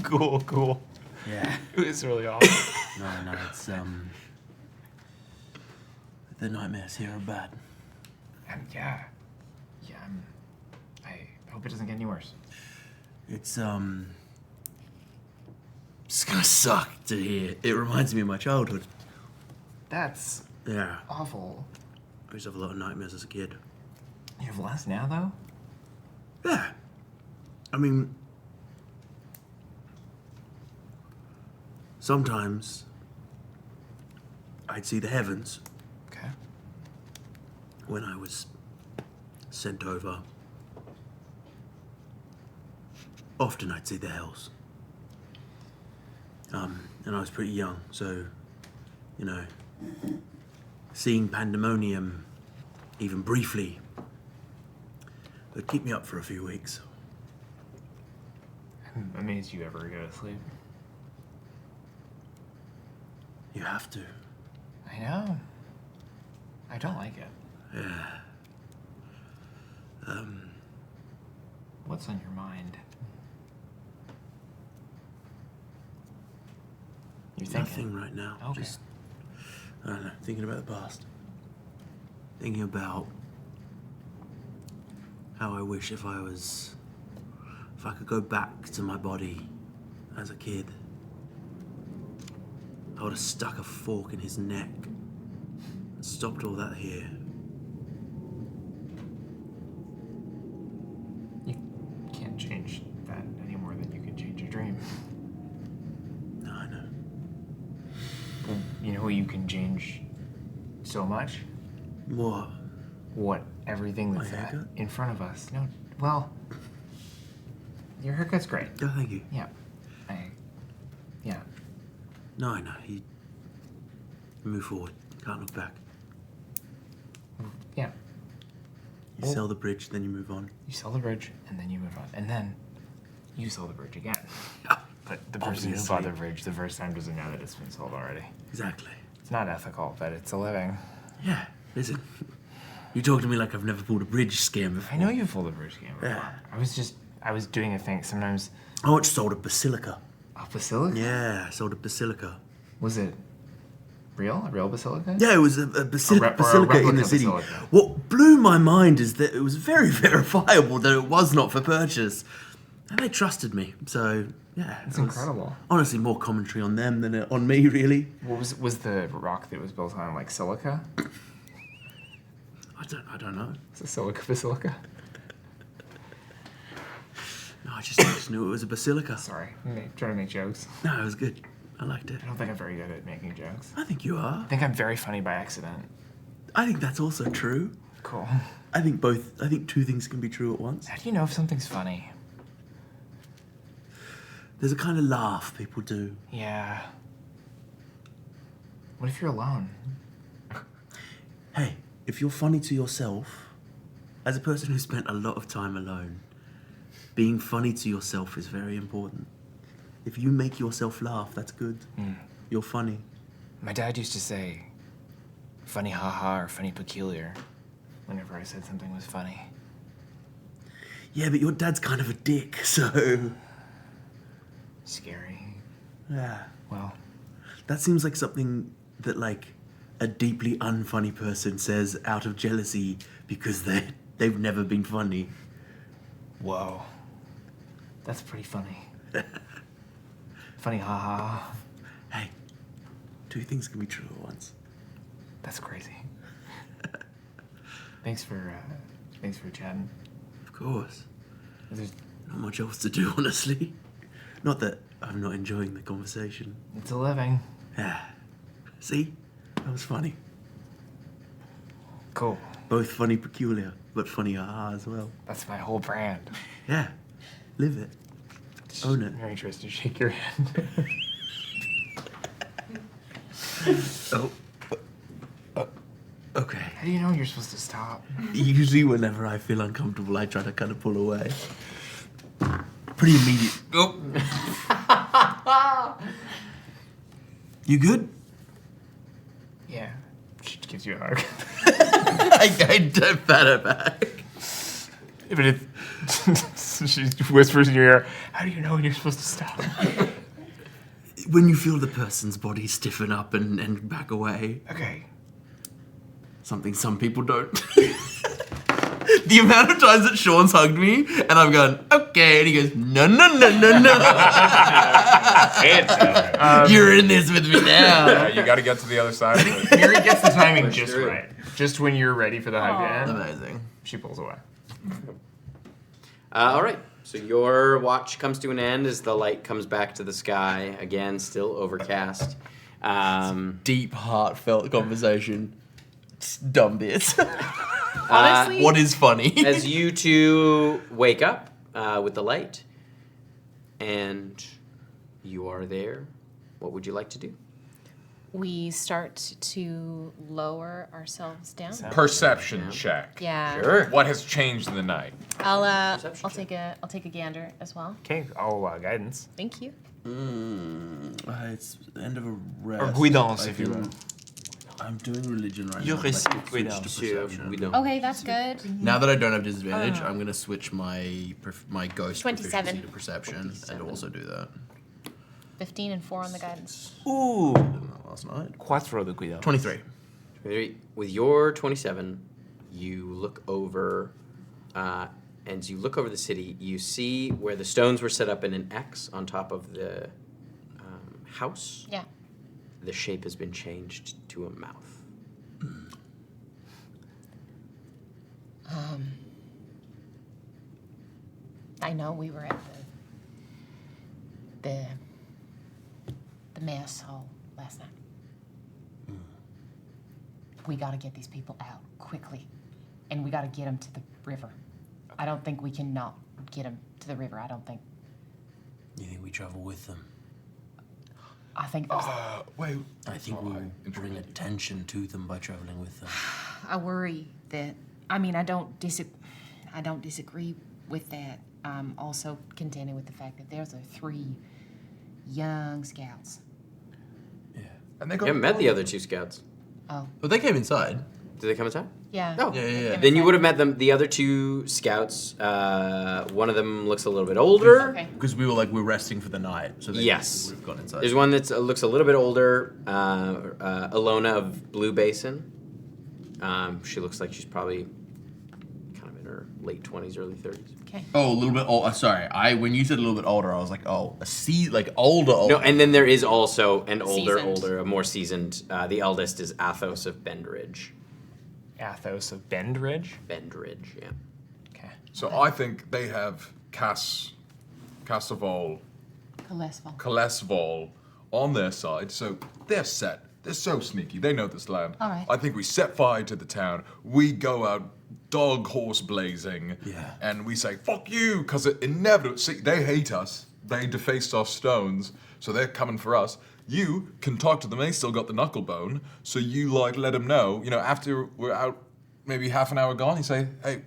[SPEAKER 2] Yeah.
[SPEAKER 5] It was really awesome.
[SPEAKER 2] No, it's the nightmares here are bad.
[SPEAKER 5] And yeah, I hope it doesn't get any worse.
[SPEAKER 2] It's gonna suck to hear. It reminds me of my childhood.
[SPEAKER 5] That's
[SPEAKER 2] Yeah.
[SPEAKER 5] awful.
[SPEAKER 2] I used to have a lot of nightmares as a kid.
[SPEAKER 5] You have less now, though?
[SPEAKER 2] Yeah. I mean, sometimes I'd see the heavens.
[SPEAKER 5] Okay.
[SPEAKER 2] When I was sent over. Often I'd see the hells. And I was pretty young, so, you know, seeing pandemonium, even briefly, would keep me up for a few weeks.
[SPEAKER 5] I'm amazed you ever go to sleep.
[SPEAKER 2] You have to.
[SPEAKER 5] I know. I don't like it.
[SPEAKER 2] Yeah.
[SPEAKER 5] What's on your mind? You're thinking?
[SPEAKER 2] Nothing right now.
[SPEAKER 5] Okay.
[SPEAKER 2] Just, I don't know, thinking about the past. Thinking about how I wish if I could go back to my body as a kid, I would have stuck a fork in his neck and stopped all that here.
[SPEAKER 5] You can't change that any more than you can change your dream.
[SPEAKER 2] No, I know.
[SPEAKER 5] Well, you know who you can change so much?
[SPEAKER 2] What?
[SPEAKER 5] What everything that's
[SPEAKER 8] haircut?
[SPEAKER 5] in front of us. No, well, your haircut's great.
[SPEAKER 8] Oh, thank you.
[SPEAKER 5] Yeah. Yeah.
[SPEAKER 8] No, I know. You move forward. Can't look back.
[SPEAKER 5] Yeah.
[SPEAKER 8] You sell the bridge, then you move on.
[SPEAKER 5] You sell the bridge, and then you move on. And then you sell the bridge again. But the person who bought the bridge the first time doesn't know that it's been sold already.
[SPEAKER 8] Exactly.
[SPEAKER 5] It's not ethical, but it's a living.
[SPEAKER 8] Yeah, listen. You talk to me like I've never pulled a bridge scam before.
[SPEAKER 5] I know you've pulled a bridge scam before.
[SPEAKER 8] Yeah.
[SPEAKER 5] I was doing a thing. Sometimes...
[SPEAKER 8] I once sold a basilica.
[SPEAKER 5] A basilica?
[SPEAKER 8] Yeah, I sold a basilica.
[SPEAKER 5] Was it real? A real basilica?
[SPEAKER 8] Yeah, it was a basilica
[SPEAKER 5] replica
[SPEAKER 8] in the city.
[SPEAKER 5] basilica.
[SPEAKER 8] What blew my mind is that it was very verifiable that it was not for purchase. And they trusted me, so yeah.
[SPEAKER 5] It's incredible.
[SPEAKER 8] Honestly, more commentary on them than on me, really.
[SPEAKER 5] What was the rock that was built on, like silica?
[SPEAKER 8] I don't know.
[SPEAKER 5] It's a silica basilica.
[SPEAKER 8] No, I just knew it was a basilica.
[SPEAKER 5] Sorry, I'm trying to make jokes.
[SPEAKER 8] No, it was good. I liked it.
[SPEAKER 5] I don't think I'm very good at making jokes.
[SPEAKER 8] I think you are.
[SPEAKER 5] I think I'm very funny by accident.
[SPEAKER 8] I think that's also true.
[SPEAKER 5] Cool.
[SPEAKER 8] I think two things can be true at once.
[SPEAKER 5] How do you know if something's funny?
[SPEAKER 8] There's a kind of laugh people do.
[SPEAKER 5] Yeah. What if you're alone?
[SPEAKER 8] Hey, if you're funny to yourself, as a person who spent a lot of time alone, being funny to yourself is very important. If you make yourself laugh, that's good. You're funny.
[SPEAKER 5] My dad used to say, funny haha or funny peculiar, whenever I said something was funny.
[SPEAKER 8] Yeah, but your dad's kind of a dick, so...
[SPEAKER 5] Scary.
[SPEAKER 8] Yeah.
[SPEAKER 5] Well...
[SPEAKER 8] That seems like something that, like, a deeply unfunny person says out of jealousy because they've never been funny.
[SPEAKER 5] Whoa. That's pretty funny. Funny haha.
[SPEAKER 8] Hey, two things can be true at once.
[SPEAKER 5] That's crazy. Thanks for chatting.
[SPEAKER 8] Of course.
[SPEAKER 5] There's
[SPEAKER 8] not much else to do, honestly. Not that I'm not enjoying the conversation.
[SPEAKER 5] It's a living.
[SPEAKER 8] Yeah. See? That was funny.
[SPEAKER 5] Cool.
[SPEAKER 8] Both funny peculiar, but funny as well.
[SPEAKER 5] That's my whole brand.
[SPEAKER 8] Yeah. Live it. Own it.
[SPEAKER 5] Very interested to shake your hand.
[SPEAKER 8] Okay.
[SPEAKER 5] How do you know you're supposed to stop?
[SPEAKER 8] Usually whenever I feel uncomfortable, I try to kind of pull away. Pretty immediate. Oh. You good?
[SPEAKER 5] Yeah. She gives you a hug.
[SPEAKER 8] I don't pat her back.
[SPEAKER 5] But it, she whispers in your ear, how do you know when you're supposed to stop?
[SPEAKER 8] When you feel the person's body stiffen up and back away.
[SPEAKER 5] Okay.
[SPEAKER 8] Something some people don't. The amount of times that Sean's hugged me and I've gone, okay, and he goes, no. You're in this with me now.
[SPEAKER 7] Yeah, you got to get to the other side.
[SPEAKER 5] Miri gets the timing just right. Just when you're ready for the hug to end.
[SPEAKER 8] Amazing.
[SPEAKER 5] She pulls away.
[SPEAKER 4] All right. So your watch comes to an end as the light comes back to the sky. Again, still overcast.
[SPEAKER 2] Deep, heartfelt conversation. Dumb bits.
[SPEAKER 3] Honestly,
[SPEAKER 2] what is funny?
[SPEAKER 4] As you two wake up with the light, and you are there, what would you like to do?
[SPEAKER 3] we start to lower ourselves down.
[SPEAKER 7] Perception check.
[SPEAKER 3] Yeah.
[SPEAKER 4] Sure.
[SPEAKER 7] What has changed in the night?
[SPEAKER 3] I'll take a gander as well.
[SPEAKER 5] Okay, I'll guidance.
[SPEAKER 3] Thank you.
[SPEAKER 8] It's the end of a rest.
[SPEAKER 5] Or guidance, if you will.
[SPEAKER 8] I'm doing religion right
[SPEAKER 2] You
[SPEAKER 8] now.
[SPEAKER 2] receive
[SPEAKER 8] but I can switch to perception.
[SPEAKER 3] Okay, that's good.
[SPEAKER 2] Now that I don't have disadvantage, I'm gonna switch my ghost
[SPEAKER 3] 27.
[SPEAKER 2] proficiency to perception and also do that.
[SPEAKER 3] 15 and 4 on the guidance.
[SPEAKER 2] Ooh. Did that last night.
[SPEAKER 5] Quattro de guidance.
[SPEAKER 2] 23.
[SPEAKER 4] With your 27, you look over, and as you look over the city, you see where the stones were set up in an X on top of the house.
[SPEAKER 3] Yeah.
[SPEAKER 4] The shape has been changed to a mouth.
[SPEAKER 3] I know we were at the mess hall last night. We gotta get these people out quickly.
[SPEAKER 6] and we got to get him to the river. I don't think we can not get him to the river. I don't think.
[SPEAKER 8] You think we travel with them?
[SPEAKER 6] I think there's.
[SPEAKER 7] Wait.
[SPEAKER 8] I think we'll bring attention to them by traveling with them.
[SPEAKER 6] I worry that. I mean, I don't disagree with that. I'm also contending with the fact that there's 3 young scouts.
[SPEAKER 7] And they
[SPEAKER 4] You haven't met the other 2 scouts.
[SPEAKER 6] Oh.
[SPEAKER 2] But they came inside.
[SPEAKER 4] Did they come inside?
[SPEAKER 6] Yeah.
[SPEAKER 4] Oh.
[SPEAKER 2] Yeah.
[SPEAKER 4] Then you would have met them. The other 2 scouts. One of them looks a little bit older.
[SPEAKER 6] Okay.
[SPEAKER 2] Because we were resting for the night. So they
[SPEAKER 4] Yes.
[SPEAKER 2] would have gone inside.
[SPEAKER 4] There's one that looks a little bit older. Alona of Blue Basin. She looks like she's probably kind of in her late 20s, early 30s.
[SPEAKER 6] Okay.
[SPEAKER 2] Oh, a little bit old. Sorry, when you said a little bit older, I was like, oh, older.
[SPEAKER 4] No, and then there is also an
[SPEAKER 6] Seasoned.
[SPEAKER 4] a more seasoned. The eldest is Athos of Bendridge.
[SPEAKER 5] Athos of Bendridge?
[SPEAKER 4] Bendridge, yeah.
[SPEAKER 5] Okay.
[SPEAKER 7] So I think they have Cassaval, Kalesval on their side, so they're set. They're so sneaky. They know this land.
[SPEAKER 6] All right.
[SPEAKER 7] I think we set fire to the town. We go out dog horse blazing.
[SPEAKER 8] Yeah.
[SPEAKER 7] And we say, fuck you, because it inevitably, see, they hate us. They defaced our stones, so they're coming for us. You can talk to them. They still got the knuckle bone, so you let them know. After we're out, maybe half an hour gone, you say, hey,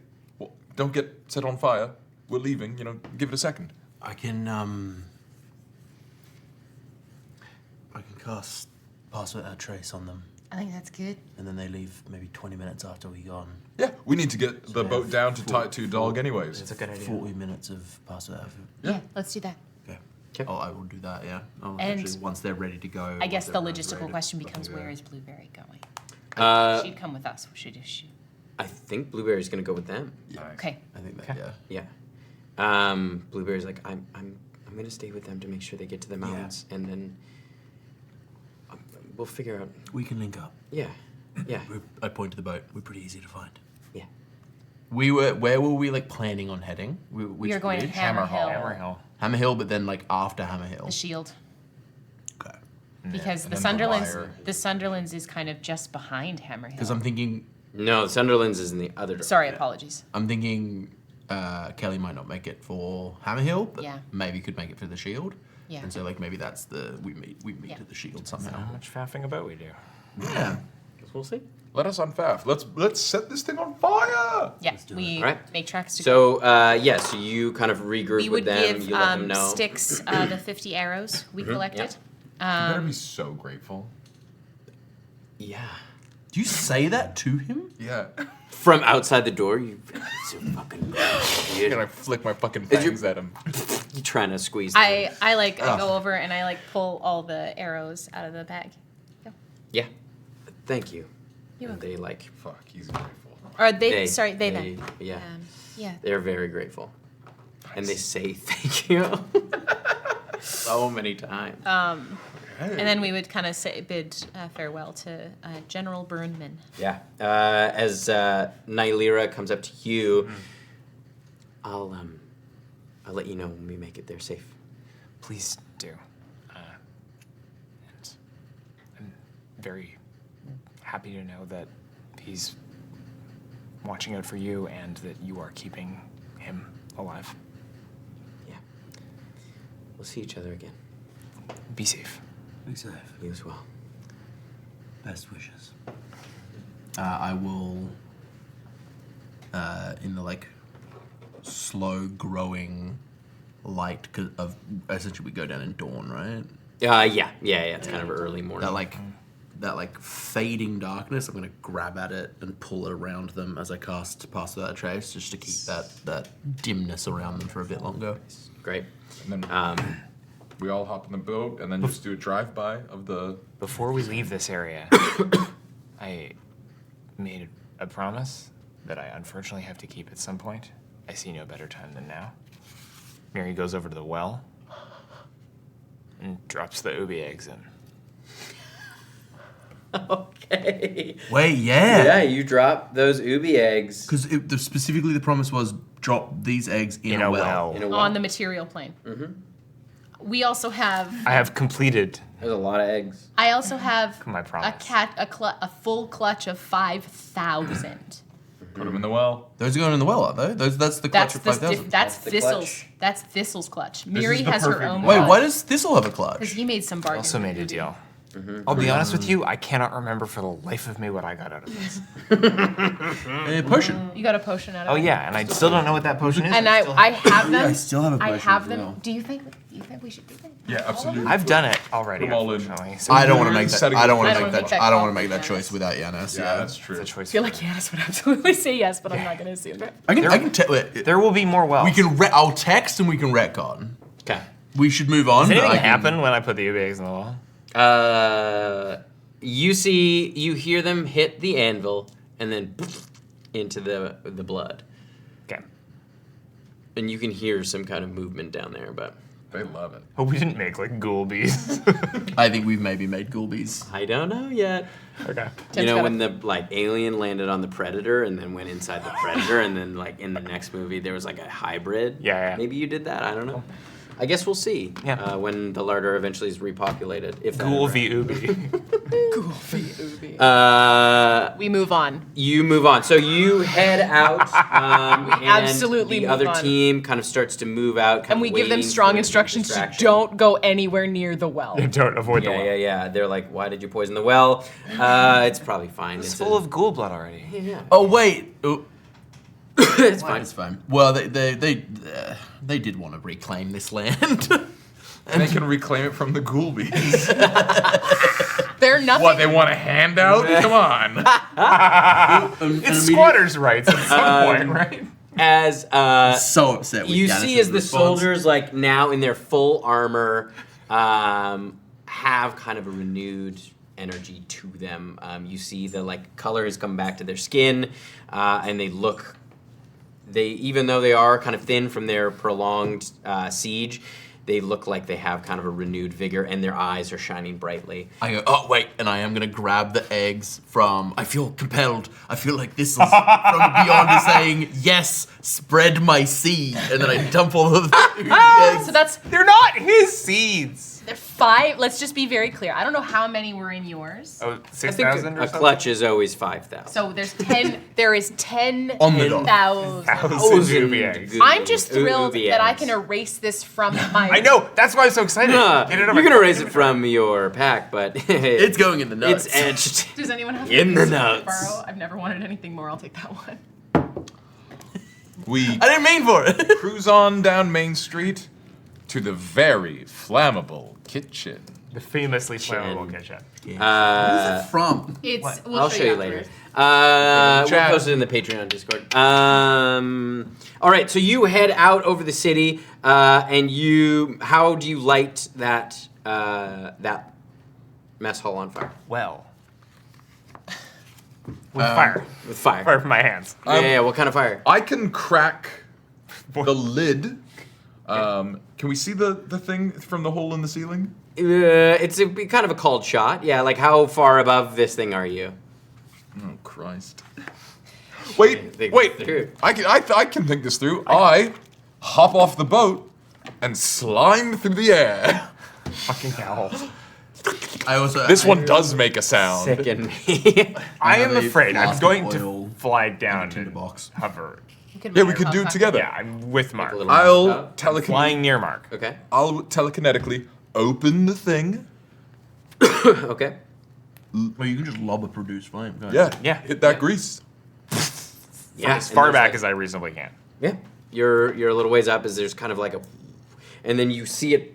[SPEAKER 7] don't get set on fire. We're leaving. Give it a second.
[SPEAKER 8] I can cast Pass Without Trace on them,
[SPEAKER 6] I think that's good.
[SPEAKER 8] and then they leave maybe 20 minutes after we gone.
[SPEAKER 7] Yeah, we need to get the boat down to tie it to dog anyways.
[SPEAKER 5] That's a good idea.
[SPEAKER 8] 40 minutes of Pass Without.
[SPEAKER 6] Yeah, let's do that.
[SPEAKER 8] Okay.
[SPEAKER 2] Oh, I will do that. Yeah.
[SPEAKER 6] And
[SPEAKER 2] actually, once they're ready to go.
[SPEAKER 6] I guess
[SPEAKER 2] once
[SPEAKER 6] the
[SPEAKER 2] everyone's
[SPEAKER 6] logistical
[SPEAKER 2] ready.
[SPEAKER 6] question becomes, where is Blueberry going? She'd come with us. Should she?
[SPEAKER 4] I think Blueberry's gonna go with them.
[SPEAKER 6] Okay.
[SPEAKER 2] I think that. Yeah.
[SPEAKER 4] Yeah. Blueberry's like, I'm gonna stay with them to make sure they get to the mountains, and then we'll figure out.
[SPEAKER 8] We can link up.
[SPEAKER 4] Yeah. Yeah.
[SPEAKER 8] I point to the boat. We're pretty easy to find.
[SPEAKER 4] Yeah.
[SPEAKER 2] Where were we planning on heading?
[SPEAKER 6] We are going to
[SPEAKER 2] ridge?
[SPEAKER 6] Hammerhill.
[SPEAKER 2] Hammerhill, but then after Hammerhill.
[SPEAKER 6] The Shield.
[SPEAKER 2] Okay.
[SPEAKER 6] Because
[SPEAKER 7] and
[SPEAKER 6] the
[SPEAKER 7] then the
[SPEAKER 6] Sunderlands,
[SPEAKER 7] Wire.
[SPEAKER 6] the Sunderlands is kind of just behind Hammerhill.
[SPEAKER 2] Because I'm thinking
[SPEAKER 4] No, Sunderland's is in the other direction.
[SPEAKER 6] Sorry, apologies.
[SPEAKER 2] Kelli might not make it for Hammerhill, but
[SPEAKER 6] Yeah.
[SPEAKER 2] maybe could make it for the Shield.
[SPEAKER 6] Yeah.
[SPEAKER 2] And so maybe that's we meet
[SPEAKER 6] Yeah.
[SPEAKER 2] at the Shield
[SPEAKER 5] How
[SPEAKER 2] somehow.
[SPEAKER 5] much faffing about we do?
[SPEAKER 2] Yeah.
[SPEAKER 4] Guess we'll see.
[SPEAKER 7] Let us unfaff. Let's set this thing on fire.
[SPEAKER 6] Yeah, we
[SPEAKER 4] All right.
[SPEAKER 6] make tracks to go.
[SPEAKER 4] So, so you kind of regroup
[SPEAKER 6] We
[SPEAKER 4] with
[SPEAKER 6] would
[SPEAKER 4] them.
[SPEAKER 6] give
[SPEAKER 4] You let them know.
[SPEAKER 6] Styx the 50 arrows we collected.
[SPEAKER 7] You better be so grateful.
[SPEAKER 4] Yeah.
[SPEAKER 2] Do you say that to him?
[SPEAKER 7] Yeah.
[SPEAKER 4] From outside the door, you so fucking
[SPEAKER 7] And I flick my fucking
[SPEAKER 4] Is your-
[SPEAKER 7] fangs at him.
[SPEAKER 4] you trying to squeeze.
[SPEAKER 6] I go over and I pull all the arrows out of the bag. Go.
[SPEAKER 4] Yeah. Thank you.
[SPEAKER 6] You're
[SPEAKER 4] And they
[SPEAKER 7] Fuck, he's grateful.
[SPEAKER 6] Or they them.
[SPEAKER 4] Yeah.
[SPEAKER 6] Yeah.
[SPEAKER 4] They're very grateful. And they say thank you so many times.
[SPEAKER 6] And then we would kind of bid farewell to General Brunman.
[SPEAKER 4] Yeah. As Nylira comes up to you, I'll let you know when we make it there safe.
[SPEAKER 5] Please do. And I'm very happy to know that he's watching out for you and that you are keeping him alive.
[SPEAKER 4] Yeah. We'll see each other again.
[SPEAKER 5] Be safe.
[SPEAKER 8] Be safe.
[SPEAKER 4] You as well.
[SPEAKER 8] Best wishes.
[SPEAKER 2] I will, in the slow growing light of essentially we go down in dawn, right?
[SPEAKER 4] Yeah. It's kind of early morning.
[SPEAKER 2] That fading darkness. I'm gonna grab at it and pull it around them as I cast Pass Without Trace, just to keep that dimness around them for a bit longer.
[SPEAKER 4] Great.
[SPEAKER 7] And then we all hop in the boat and then just do a drive-by of the...
[SPEAKER 5] Before we leave this area, I made a promise that I unfortunately have to keep at some point. I see no better time than now. Mary goes over to the well and drops the ubi eggs in.
[SPEAKER 4] Okay.
[SPEAKER 2] Wait, yeah.
[SPEAKER 4] Yeah, you drop those ubi eggs.
[SPEAKER 2] Because specifically the promise was drop these eggs in a well.
[SPEAKER 4] In a well.
[SPEAKER 6] On the material plane.
[SPEAKER 4] Mm-hmm.
[SPEAKER 6] We also have.
[SPEAKER 5] I have completed.
[SPEAKER 4] There's a lot of eggs.
[SPEAKER 6] I also have
[SPEAKER 5] My promise.
[SPEAKER 6] a full clutch of 5,000.
[SPEAKER 7] Put them in the well.
[SPEAKER 2] Those are going in the well, are they? That's the clutch of 5,000.
[SPEAKER 3] That's
[SPEAKER 4] the
[SPEAKER 3] Thistle's.
[SPEAKER 4] clutch.
[SPEAKER 3] That's Thistle's clutch.
[SPEAKER 7] is
[SPEAKER 3] Miri
[SPEAKER 7] the
[SPEAKER 3] has her
[SPEAKER 7] perfect
[SPEAKER 3] own.
[SPEAKER 7] one.
[SPEAKER 2] Wait, why does Thistle have a clutch?
[SPEAKER 3] Because he made some bargain.
[SPEAKER 5] Also made a deal.
[SPEAKER 4] Mm-hmm.
[SPEAKER 5] I'll be honest with you, I cannot remember for the life of me what I got out of this.
[SPEAKER 2] A potion.
[SPEAKER 3] You got a potion out of
[SPEAKER 5] Oh
[SPEAKER 3] it.
[SPEAKER 5] yeah, and I still don't know what that potion is.
[SPEAKER 3] And I have them.
[SPEAKER 2] I still have a
[SPEAKER 3] I
[SPEAKER 2] potion
[SPEAKER 3] have
[SPEAKER 2] as
[SPEAKER 3] them.
[SPEAKER 2] well.
[SPEAKER 3] Do you think we should do that?
[SPEAKER 7] Yeah, absolutely.
[SPEAKER 5] I've done it already.
[SPEAKER 7] Put 'em all in.
[SPEAKER 5] Unfortunately. So
[SPEAKER 2] I don't want to
[SPEAKER 7] You're
[SPEAKER 2] make that.
[SPEAKER 7] setting
[SPEAKER 2] I don't
[SPEAKER 7] the
[SPEAKER 2] want
[SPEAKER 3] I
[SPEAKER 2] to
[SPEAKER 3] don't
[SPEAKER 2] make
[SPEAKER 3] make
[SPEAKER 2] that.
[SPEAKER 3] that
[SPEAKER 2] I don't
[SPEAKER 3] call.
[SPEAKER 2] want to make that
[SPEAKER 3] Yanis.
[SPEAKER 2] choice without Yanis.
[SPEAKER 7] Yeah, that's true.
[SPEAKER 5] it's a choice.
[SPEAKER 3] I feel like Yanis would absolutely say yes, but I'm not going to assume that.
[SPEAKER 2] I can tell.
[SPEAKER 5] There will be more wells.
[SPEAKER 2] We can. I'll text and we can retcon.
[SPEAKER 4] Okay.
[SPEAKER 2] We should move on.
[SPEAKER 5] Does
[SPEAKER 2] but
[SPEAKER 5] anything
[SPEAKER 2] I can-
[SPEAKER 5] happen when I put the UV eggs in the wall?
[SPEAKER 4] You hear them hit the anvil and then into the blood,
[SPEAKER 5] Okay.
[SPEAKER 4] and you can hear some kind of movement down there. But
[SPEAKER 7] They love it.
[SPEAKER 5] Hope we didn't make like ghoul bees.
[SPEAKER 2] I think we've maybe made ghoulbees.
[SPEAKER 4] I don't know yet.
[SPEAKER 5] Okay.
[SPEAKER 4] You
[SPEAKER 3] Tim's
[SPEAKER 4] know
[SPEAKER 3] got
[SPEAKER 4] when the alien landed on the predator and then went inside the predator and then like in the next movie there was like a hybrid.
[SPEAKER 5] Yeah.
[SPEAKER 4] Maybe you did that. I don't know. I guess we'll see.
[SPEAKER 5] Yeah.
[SPEAKER 4] When the larder eventually is repopulated. If that
[SPEAKER 5] Ghoul
[SPEAKER 4] ever
[SPEAKER 5] v Ubi.
[SPEAKER 3] We move on.
[SPEAKER 4] You move on. So you head out. And
[SPEAKER 3] absolutely
[SPEAKER 4] the
[SPEAKER 3] move
[SPEAKER 4] other
[SPEAKER 3] on.
[SPEAKER 4] team kind of starts to move out. kind
[SPEAKER 3] And
[SPEAKER 4] of
[SPEAKER 3] we give them
[SPEAKER 4] waiting
[SPEAKER 3] strong
[SPEAKER 4] for
[SPEAKER 3] instructions to
[SPEAKER 4] distraction.
[SPEAKER 3] don't go anywhere near the well.
[SPEAKER 5] Don't avoid the well.
[SPEAKER 4] Yeah. They're like, why did you poison the well? It's probably fine.
[SPEAKER 5] It's full of ghoul blood already.
[SPEAKER 4] Yeah.
[SPEAKER 2] Oh wait. Oh,
[SPEAKER 4] It's fine.
[SPEAKER 2] it's fine. Well, they did want to reclaim this land.
[SPEAKER 7] And they can reclaim it from the ghoulbees.
[SPEAKER 3] They're nothing.
[SPEAKER 7] What, they want a handout? Come on.
[SPEAKER 5] It's squatters' rights at some point, right?
[SPEAKER 4] As
[SPEAKER 2] so upset with
[SPEAKER 4] you
[SPEAKER 2] Yanis's
[SPEAKER 4] see as the
[SPEAKER 2] response.
[SPEAKER 4] soldiers like now in their full armor have kind of a renewed energy to them. You see the like color has come back to their skin, and they even though they are kind of thin from their prolonged siege, they look like they have kind of a renewed vigor, and their eyes are shining brightly.
[SPEAKER 2] I go, oh wait, and I am gonna grab the eggs from. I feel compelled. I feel like this is from beyond is saying yes, spread my seed, and then I dump all of the eggs.
[SPEAKER 3] So that's
[SPEAKER 5] They're not his seeds.
[SPEAKER 3] they're 5. Let's just be very clear. I don't know how many were in yours.
[SPEAKER 5] Oh, 6,000 or
[SPEAKER 4] A
[SPEAKER 5] something?
[SPEAKER 4] clutch is always 5,000.
[SPEAKER 3] So there's 10. There is 10,000.
[SPEAKER 2] On the dot.
[SPEAKER 5] Thousands of eggs.
[SPEAKER 3] I'm just thrilled
[SPEAKER 4] Ubi
[SPEAKER 3] that I
[SPEAKER 4] eggs.
[SPEAKER 3] can erase this from my.
[SPEAKER 5] I know. That's why I'm so excited. Get it over.
[SPEAKER 4] You can erase it from your pack, but
[SPEAKER 2] It's going in the nuts.
[SPEAKER 4] It's etched.
[SPEAKER 3] Does anyone have
[SPEAKER 4] In the
[SPEAKER 3] to
[SPEAKER 4] notes.
[SPEAKER 3] borrow? I've never wanted anything more. I'll take that one.
[SPEAKER 7] We
[SPEAKER 2] I didn't mean for it.
[SPEAKER 7] cruise on down Main Street to the very flammable kitchen.
[SPEAKER 5] The famously flammable kitchen.
[SPEAKER 2] Where's it from?
[SPEAKER 3] It's. We'll
[SPEAKER 4] I'll show you
[SPEAKER 3] afterwards.
[SPEAKER 4] later. We'll
[SPEAKER 7] Chat.
[SPEAKER 4] post it in the Patreon Discord. All right, so you head out over the city, and how do you light that that mess hall on fire?
[SPEAKER 5] Well. With fire.
[SPEAKER 4] With fire.
[SPEAKER 5] Fire from my hands.
[SPEAKER 4] Yeah, what kind of fire?
[SPEAKER 7] I can crack the lid. Can we see the thing from the hole in the ceiling?
[SPEAKER 4] It's kind of a called shot. Yeah, like how far above this thing are you?
[SPEAKER 7] Oh Christ! Wait.
[SPEAKER 4] Through.
[SPEAKER 7] I can think this through. I hop off the boat and slime through the air.
[SPEAKER 5] Fucking hell.
[SPEAKER 2] I also.
[SPEAKER 7] This one does make a sound.
[SPEAKER 4] Sicken me.
[SPEAKER 5] I am
[SPEAKER 2] have a
[SPEAKER 5] afraid I'm
[SPEAKER 2] flask
[SPEAKER 5] going
[SPEAKER 2] of
[SPEAKER 5] to
[SPEAKER 2] oil
[SPEAKER 5] fly down
[SPEAKER 2] tinder
[SPEAKER 5] and
[SPEAKER 2] box.
[SPEAKER 5] hover.
[SPEAKER 7] Yeah, we could do it together.
[SPEAKER 5] Yeah, I'm with Mark.
[SPEAKER 4] little-
[SPEAKER 7] I'll
[SPEAKER 5] Flying near Mark.
[SPEAKER 4] Okay.
[SPEAKER 7] I'll telekinetically open the thing.
[SPEAKER 4] Okay.
[SPEAKER 2] Well, you can just lob a produced flame. Can't
[SPEAKER 7] Yeah.
[SPEAKER 5] Yeah.
[SPEAKER 7] Hit that grease.
[SPEAKER 4] Yeah.
[SPEAKER 5] As
[SPEAKER 4] and
[SPEAKER 5] far
[SPEAKER 4] there's
[SPEAKER 5] back
[SPEAKER 4] like-
[SPEAKER 5] as I reasonably can.
[SPEAKER 4] Yeah. You're a little ways up as there's kind of like a, and then you see it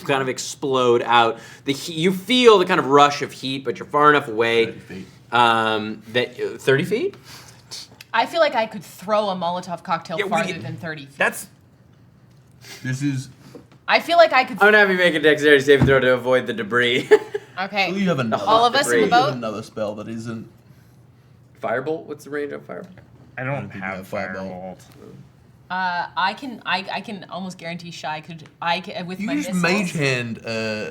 [SPEAKER 4] kind of explode out. You feel the kind of rush of heat, but you're far enough away.
[SPEAKER 2] 30 feet.
[SPEAKER 4] That 30 feet?
[SPEAKER 3] I feel like I could throw a Molotov cocktail
[SPEAKER 5] Yeah, we
[SPEAKER 3] farther
[SPEAKER 5] need-
[SPEAKER 3] than 30 feet.
[SPEAKER 5] That's
[SPEAKER 2] This is.
[SPEAKER 3] I feel like I could.
[SPEAKER 4] I'm gonna have you make a dexterity saving throw to avoid the debris.
[SPEAKER 3] Okay.
[SPEAKER 2] You have another.
[SPEAKER 3] All of us in the
[SPEAKER 2] you have
[SPEAKER 3] boat?
[SPEAKER 2] another spell that isn't.
[SPEAKER 4] Firebolt? What's the range of firebolt?
[SPEAKER 5] I don't
[SPEAKER 2] think you
[SPEAKER 5] have
[SPEAKER 2] have fireball.
[SPEAKER 5] firebolt.
[SPEAKER 3] I can almost guarantee Shy could. With
[SPEAKER 2] You
[SPEAKER 3] my
[SPEAKER 2] can just
[SPEAKER 3] missiles.
[SPEAKER 2] mage hand.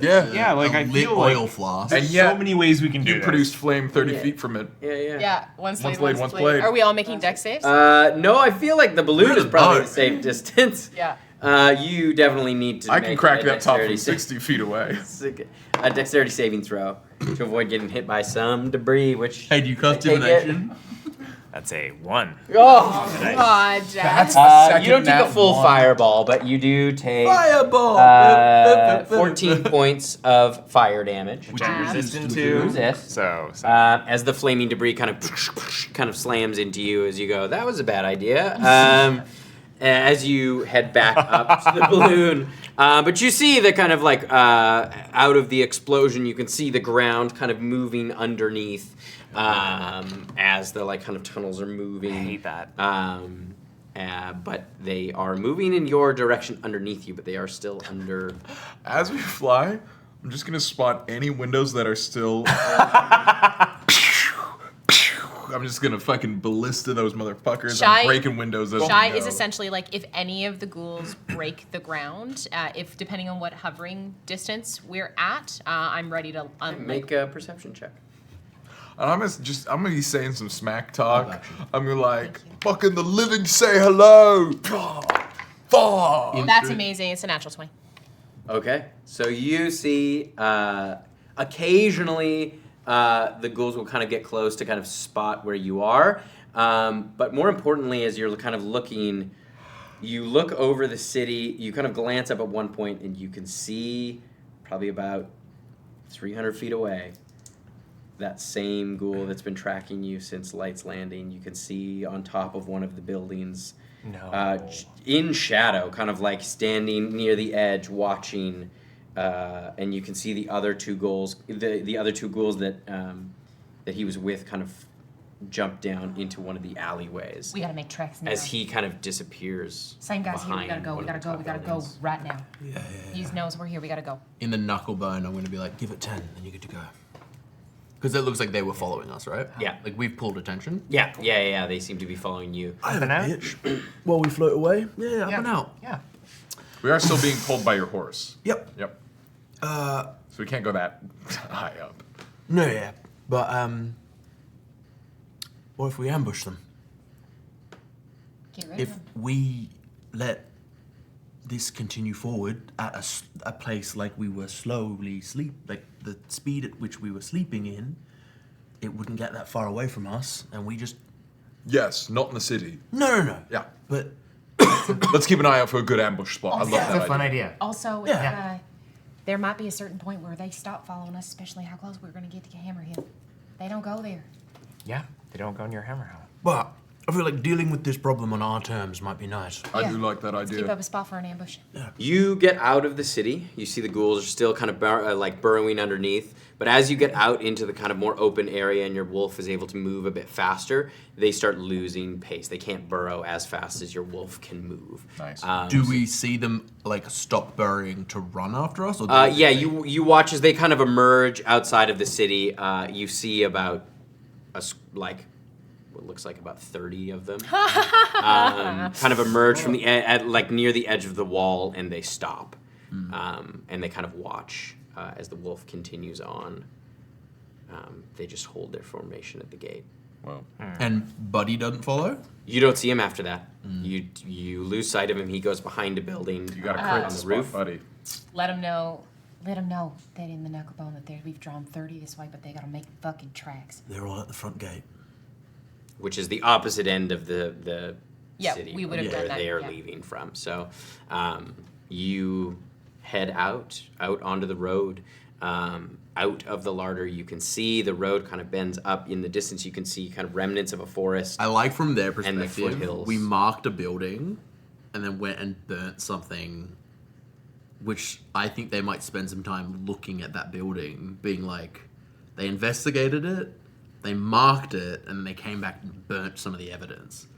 [SPEAKER 5] Yeah, like I
[SPEAKER 2] lit
[SPEAKER 5] feel like
[SPEAKER 2] oil flask.
[SPEAKER 7] And
[SPEAKER 5] There's
[SPEAKER 7] yet,
[SPEAKER 5] so many ways we can do
[SPEAKER 7] You
[SPEAKER 5] this.
[SPEAKER 7] produced flame 30
[SPEAKER 4] Yeah.
[SPEAKER 7] feet from it.
[SPEAKER 4] Yeah.
[SPEAKER 3] Yeah, once
[SPEAKER 7] Once
[SPEAKER 3] played,
[SPEAKER 7] played, once played.
[SPEAKER 3] Are we all making dex saves?
[SPEAKER 4] No, I feel like the balloon is probably
[SPEAKER 2] boat.
[SPEAKER 4] the safe distance.
[SPEAKER 3] yeah.
[SPEAKER 4] You definitely need to
[SPEAKER 7] I can
[SPEAKER 4] make
[SPEAKER 7] crack
[SPEAKER 4] a
[SPEAKER 7] that top
[SPEAKER 4] dexterity
[SPEAKER 7] from 60 feet away.
[SPEAKER 4] a dexterity saving throw to avoid getting hit by some debris, which
[SPEAKER 2] Hey, do you cast
[SPEAKER 4] I take it.
[SPEAKER 2] divination?
[SPEAKER 5] That's a 1.
[SPEAKER 4] Oh,
[SPEAKER 3] God, Jess.
[SPEAKER 1] That's a second
[SPEAKER 4] you don't take a
[SPEAKER 1] nat
[SPEAKER 4] full
[SPEAKER 1] one.
[SPEAKER 4] fireball, but you do take
[SPEAKER 2] Fireball!
[SPEAKER 4] 14 points of fire damage.
[SPEAKER 5] Which I'm resistant
[SPEAKER 4] Which
[SPEAKER 5] to.
[SPEAKER 4] you resist.
[SPEAKER 5] So
[SPEAKER 4] As the flaming debris kind of slams into you as you go, that was a bad idea. As you head back up to the balloon. But you see the kind of like out of the explosion, you can see the ground kind of moving underneath as the like kind of tunnels are moving.
[SPEAKER 5] I hate that.
[SPEAKER 4] But they are moving in your direction underneath you, but they are still under.
[SPEAKER 7] As we fly, I'm just gonna spot any windows that are still. I'm just gonna fucking ballista those motherfuckers.
[SPEAKER 3] Shy-
[SPEAKER 7] I'm breaking windows. As
[SPEAKER 3] Shy
[SPEAKER 7] we
[SPEAKER 3] is
[SPEAKER 7] go.
[SPEAKER 3] essentially like if any of the ghouls break the ground, if depending on what hovering distance we're at, I'm ready to
[SPEAKER 4] Make a perception check.
[SPEAKER 7] And I'm gonna be saying some smack talk. I'm gonna like, fucking the living say hello. Fuck.
[SPEAKER 3] That's amazing. It's a natural 20.
[SPEAKER 4] Okay, so you see occasionally the ghouls will kind of get close to kind of spot where you are. But more importantly, as you're kind of looking, you look over the city, you kind of glance up at one point, and you can see probably about 300 feet away that same ghoul that's been tracking you since Light's Landing. You can see on top of one of the buildings, in shadow, kind of like standing near the edge, watching. And you can see the other two ghouls, the other two ghouls that he was with, kind of jump down into one of the alleyways.
[SPEAKER 6] We gotta make tracks now.
[SPEAKER 4] As he kind of disappears.
[SPEAKER 6] Same guys here. We gotta
[SPEAKER 4] behind
[SPEAKER 6] go.
[SPEAKER 4] one
[SPEAKER 6] We
[SPEAKER 4] of the
[SPEAKER 6] gotta go.
[SPEAKER 4] top
[SPEAKER 6] We gotta go
[SPEAKER 4] buildings.
[SPEAKER 6] right now. He knows we're here. We gotta go.
[SPEAKER 2] In the knuckle bone, I'm going to be like, give it 10, then you get to go. Because it looks like they were following us, right?
[SPEAKER 4] Yeah.
[SPEAKER 2] Like we've pulled attention.
[SPEAKER 4] Yeah. They seem to be following you.
[SPEAKER 8] I have a pitch. While we float away. Yeah, up and out.
[SPEAKER 5] Yeah.
[SPEAKER 7] We are still being pulled by your horse.
[SPEAKER 8] Yep.
[SPEAKER 7] Yep. So we can't go that high up.
[SPEAKER 8] No, yeah. But, what if we ambush them?
[SPEAKER 6] Get rid of
[SPEAKER 8] If
[SPEAKER 6] him.
[SPEAKER 8] we let this continue forward at a place like we were slowly like the speed at which we were sleeping in, it wouldn't get that far away from us, and we just...
[SPEAKER 7] Yes, not in the city.
[SPEAKER 8] No.
[SPEAKER 7] Yeah.
[SPEAKER 8] But...
[SPEAKER 7] Let's keep an eye out for a good ambush spot. I love that
[SPEAKER 5] That's a fun idea.
[SPEAKER 6] Also,
[SPEAKER 8] Yeah.
[SPEAKER 6] there might be a certain point where they stop following us, especially how close we're gonna get to Hammerhill. They don't go there.
[SPEAKER 5] Yeah, they don't go near Hammerhill.
[SPEAKER 8] But I feel like dealing with this problem on our terms might be nice.
[SPEAKER 7] I do like that
[SPEAKER 6] Let's keep
[SPEAKER 7] idea.
[SPEAKER 6] up a spot for an ambush.
[SPEAKER 4] You get out of the city. You see the ghouls are still kind of burrowing underneath. But as you get out into the kind of more open area and your wolf is able to move a bit faster, they start losing pace. They can't burrow as fast as your wolf can move.
[SPEAKER 7] Nice.
[SPEAKER 2] Do we see them like stop burrowing to run after us? Or do
[SPEAKER 4] Yeah, you watch as they kind of emerge outside of the city. You see about what looks like about 30 of them kind of emerge from the like near the edge of the wall, and they stop, and they kind of watch as the wolf continues on. They just hold their formation at the gate.
[SPEAKER 7] Well,
[SPEAKER 2] And Buddy doesn't follow?
[SPEAKER 4] You don't see him after that. You lose sight of him. He goes behind a building.
[SPEAKER 7] you got a
[SPEAKER 4] on
[SPEAKER 7] crit
[SPEAKER 4] the
[SPEAKER 7] spot,
[SPEAKER 4] roof.
[SPEAKER 7] buddy.
[SPEAKER 6] Let them know that in the knuckle bone that we've drawn 30 this way, but they gotta make fucking tracks.
[SPEAKER 8] They're all at the front gate.
[SPEAKER 4] Which is the opposite end of the
[SPEAKER 3] Yeah,
[SPEAKER 4] city
[SPEAKER 3] we would have
[SPEAKER 4] where
[SPEAKER 3] done that,
[SPEAKER 4] they are
[SPEAKER 3] yeah.
[SPEAKER 4] leaving from. So you head out onto the road. Out of the larder, you can see the road kind of bends up. In the distance, you can see kind of remnants of a forest.
[SPEAKER 2] I like from their
[SPEAKER 4] And the
[SPEAKER 2] perspective,
[SPEAKER 4] foothills.
[SPEAKER 2] we marked a building and then went and burnt something, which I think they might spend some time looking at that building, being like, they investigated it, they marked it, and they came back and burnt some of the evidence.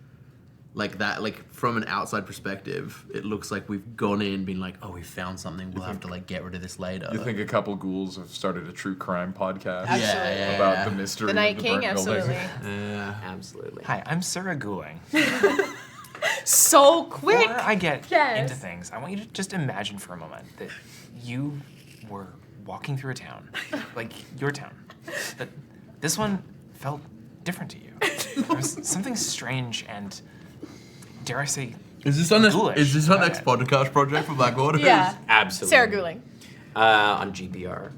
[SPEAKER 2] Like that, like from an outside perspective, it looks like we've gone in, been like, oh, we found something, we'll have to like get rid of this later.
[SPEAKER 7] You think a couple ghouls have started a true crime podcast
[SPEAKER 3] Absolutely.
[SPEAKER 7] about the mystery
[SPEAKER 3] The Night
[SPEAKER 7] of the
[SPEAKER 3] King,
[SPEAKER 7] burnt building?
[SPEAKER 3] absolutely.
[SPEAKER 2] Yeah.
[SPEAKER 4] Absolutely.
[SPEAKER 5] Hi, I'm Sarah Gouling.
[SPEAKER 3] So quick.
[SPEAKER 5] Before I get
[SPEAKER 3] Yes.
[SPEAKER 5] into things, I want you to just imagine for a moment that you were walking through a town, like your town. But this one felt different to you. There was something strange and, dare I say,
[SPEAKER 2] Is this our
[SPEAKER 5] ghoulish
[SPEAKER 2] next
[SPEAKER 5] about it.
[SPEAKER 2] podcast project for Blackwater?
[SPEAKER 3] Yeah.
[SPEAKER 4] Absolutely.
[SPEAKER 3] Sarah Gouling.
[SPEAKER 4] On GBR.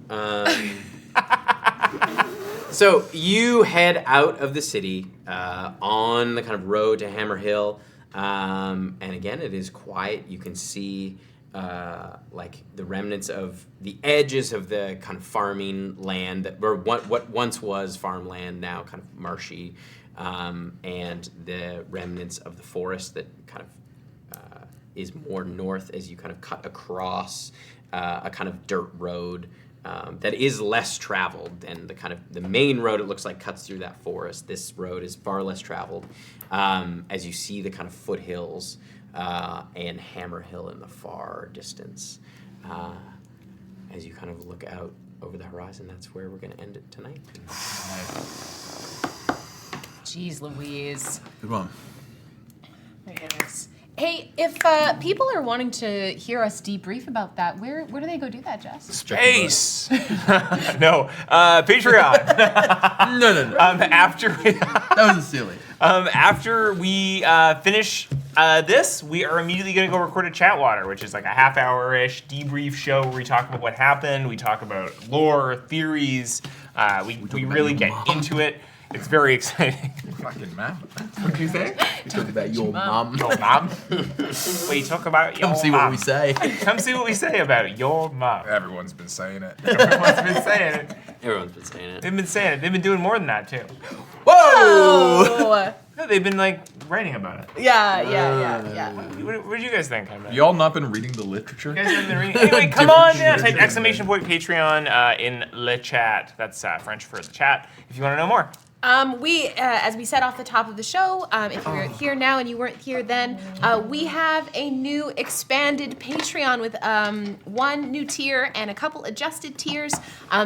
[SPEAKER 4] So you head out of the city on the kind of road to Hammerhill, and again, it is quiet. You can see like the remnants of the edges of the kind of farming land that were what once was farmland, now kind of marshy, and the remnants of the forest that kind of is more north as you kind of cut across a kind of dirt road that is less traveled than the main road. It looks like cuts through that forest. This road is far less traveled as you see the kind of foothills and Hammerhill in the far distance. As you kind of look out over the horizon, that's where we're going to end it tonight.
[SPEAKER 3] Jeez Louise.
[SPEAKER 2] Good one.
[SPEAKER 3] My goodness. Hey, if people are wanting to hear us debrief about that, where do they go do that, Jess?
[SPEAKER 5] Space. No, Patreon.
[SPEAKER 2] No.
[SPEAKER 5] After
[SPEAKER 2] That was silly.
[SPEAKER 5] After we finish this, we are immediately going to go record a Chatwater, which is like a half-hour-ish debrief show where we talk about what happened. We talk about lore, theories. We really get into it. It's very exciting.
[SPEAKER 7] Fucking mom.
[SPEAKER 5] What did you say?
[SPEAKER 2] We talk about your mum.
[SPEAKER 5] Your mom? We talk about your
[SPEAKER 2] Come see
[SPEAKER 5] mom.
[SPEAKER 2] what we say.
[SPEAKER 5] Come see what we say about your mom.
[SPEAKER 7] Everyone's been saying it.
[SPEAKER 5] Everyone's been saying it.
[SPEAKER 4] Everyone's been saying it.
[SPEAKER 5] They've been saying it. They've been doing more than that, too.
[SPEAKER 3] Whoa!
[SPEAKER 5] No, they've been, like, writing about it.
[SPEAKER 3] Yeah.
[SPEAKER 5] What did you guys think?
[SPEAKER 7] Y'all not been reading the literature?
[SPEAKER 5] You guys haven't been reading? Anyway, come on down. Type !Patreon in le chat. That's French for the chat, if you want to know more.
[SPEAKER 3] We, as we said off the top of the show, if you're here now and you weren't here then, we have a new expanded Patreon with one new tier and a couple adjusted tiers.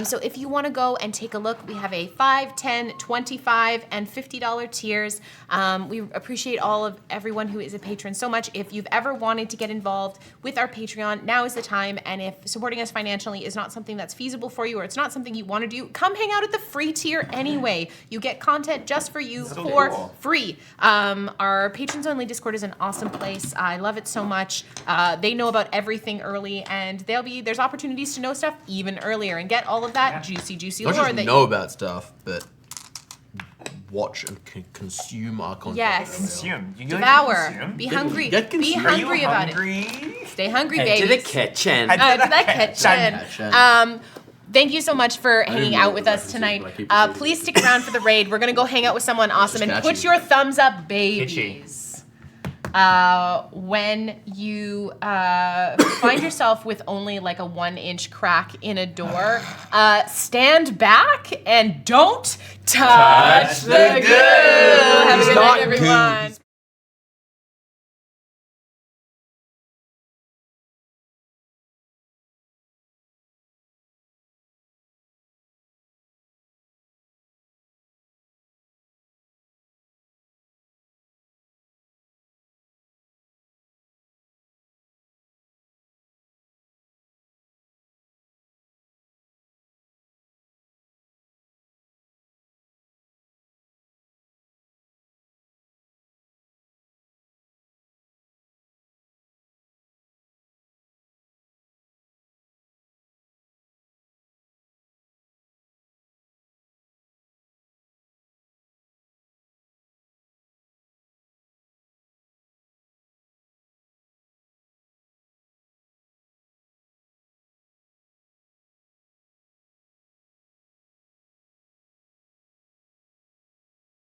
[SPEAKER 3] So if you want to go and take a look, we have a $5, $10, $25, and $50 tiers. We appreciate everyone who is a patron so much. If you've ever wanted to get involved with our Patreon, now is the time. And if supporting us financially is not something that's feasible for you or it's not something you want to do, come hang out at the free tier anyway. You get content just for you for free. Our patrons only Discord is an awesome place. I love it so much. They know about everything early, and there's opportunities to know stuff even earlier and get all of that juicy
[SPEAKER 2] Not
[SPEAKER 3] lore
[SPEAKER 2] just
[SPEAKER 3] that
[SPEAKER 2] know about stuff, but watch and consume our content.
[SPEAKER 3] Yes.
[SPEAKER 5] Consume. You
[SPEAKER 3] devour.
[SPEAKER 5] consume?
[SPEAKER 3] Be hungry.
[SPEAKER 2] Get
[SPEAKER 3] Be
[SPEAKER 2] consumed.
[SPEAKER 3] hungry
[SPEAKER 5] Are
[SPEAKER 3] about
[SPEAKER 5] you hungry?
[SPEAKER 3] it. Stay hungry,
[SPEAKER 4] Head
[SPEAKER 3] baby.
[SPEAKER 4] to the kitchen.
[SPEAKER 3] To that kitchen. Thank you so much for hanging out with us tonight. Please stick around for the raid. We're gonna go hang out with someone awesome, and put your thumbs up, babies. When you find yourself with only like a 1-inch crack in a door, stand back and don't touch the goo. Have a good night, everyone.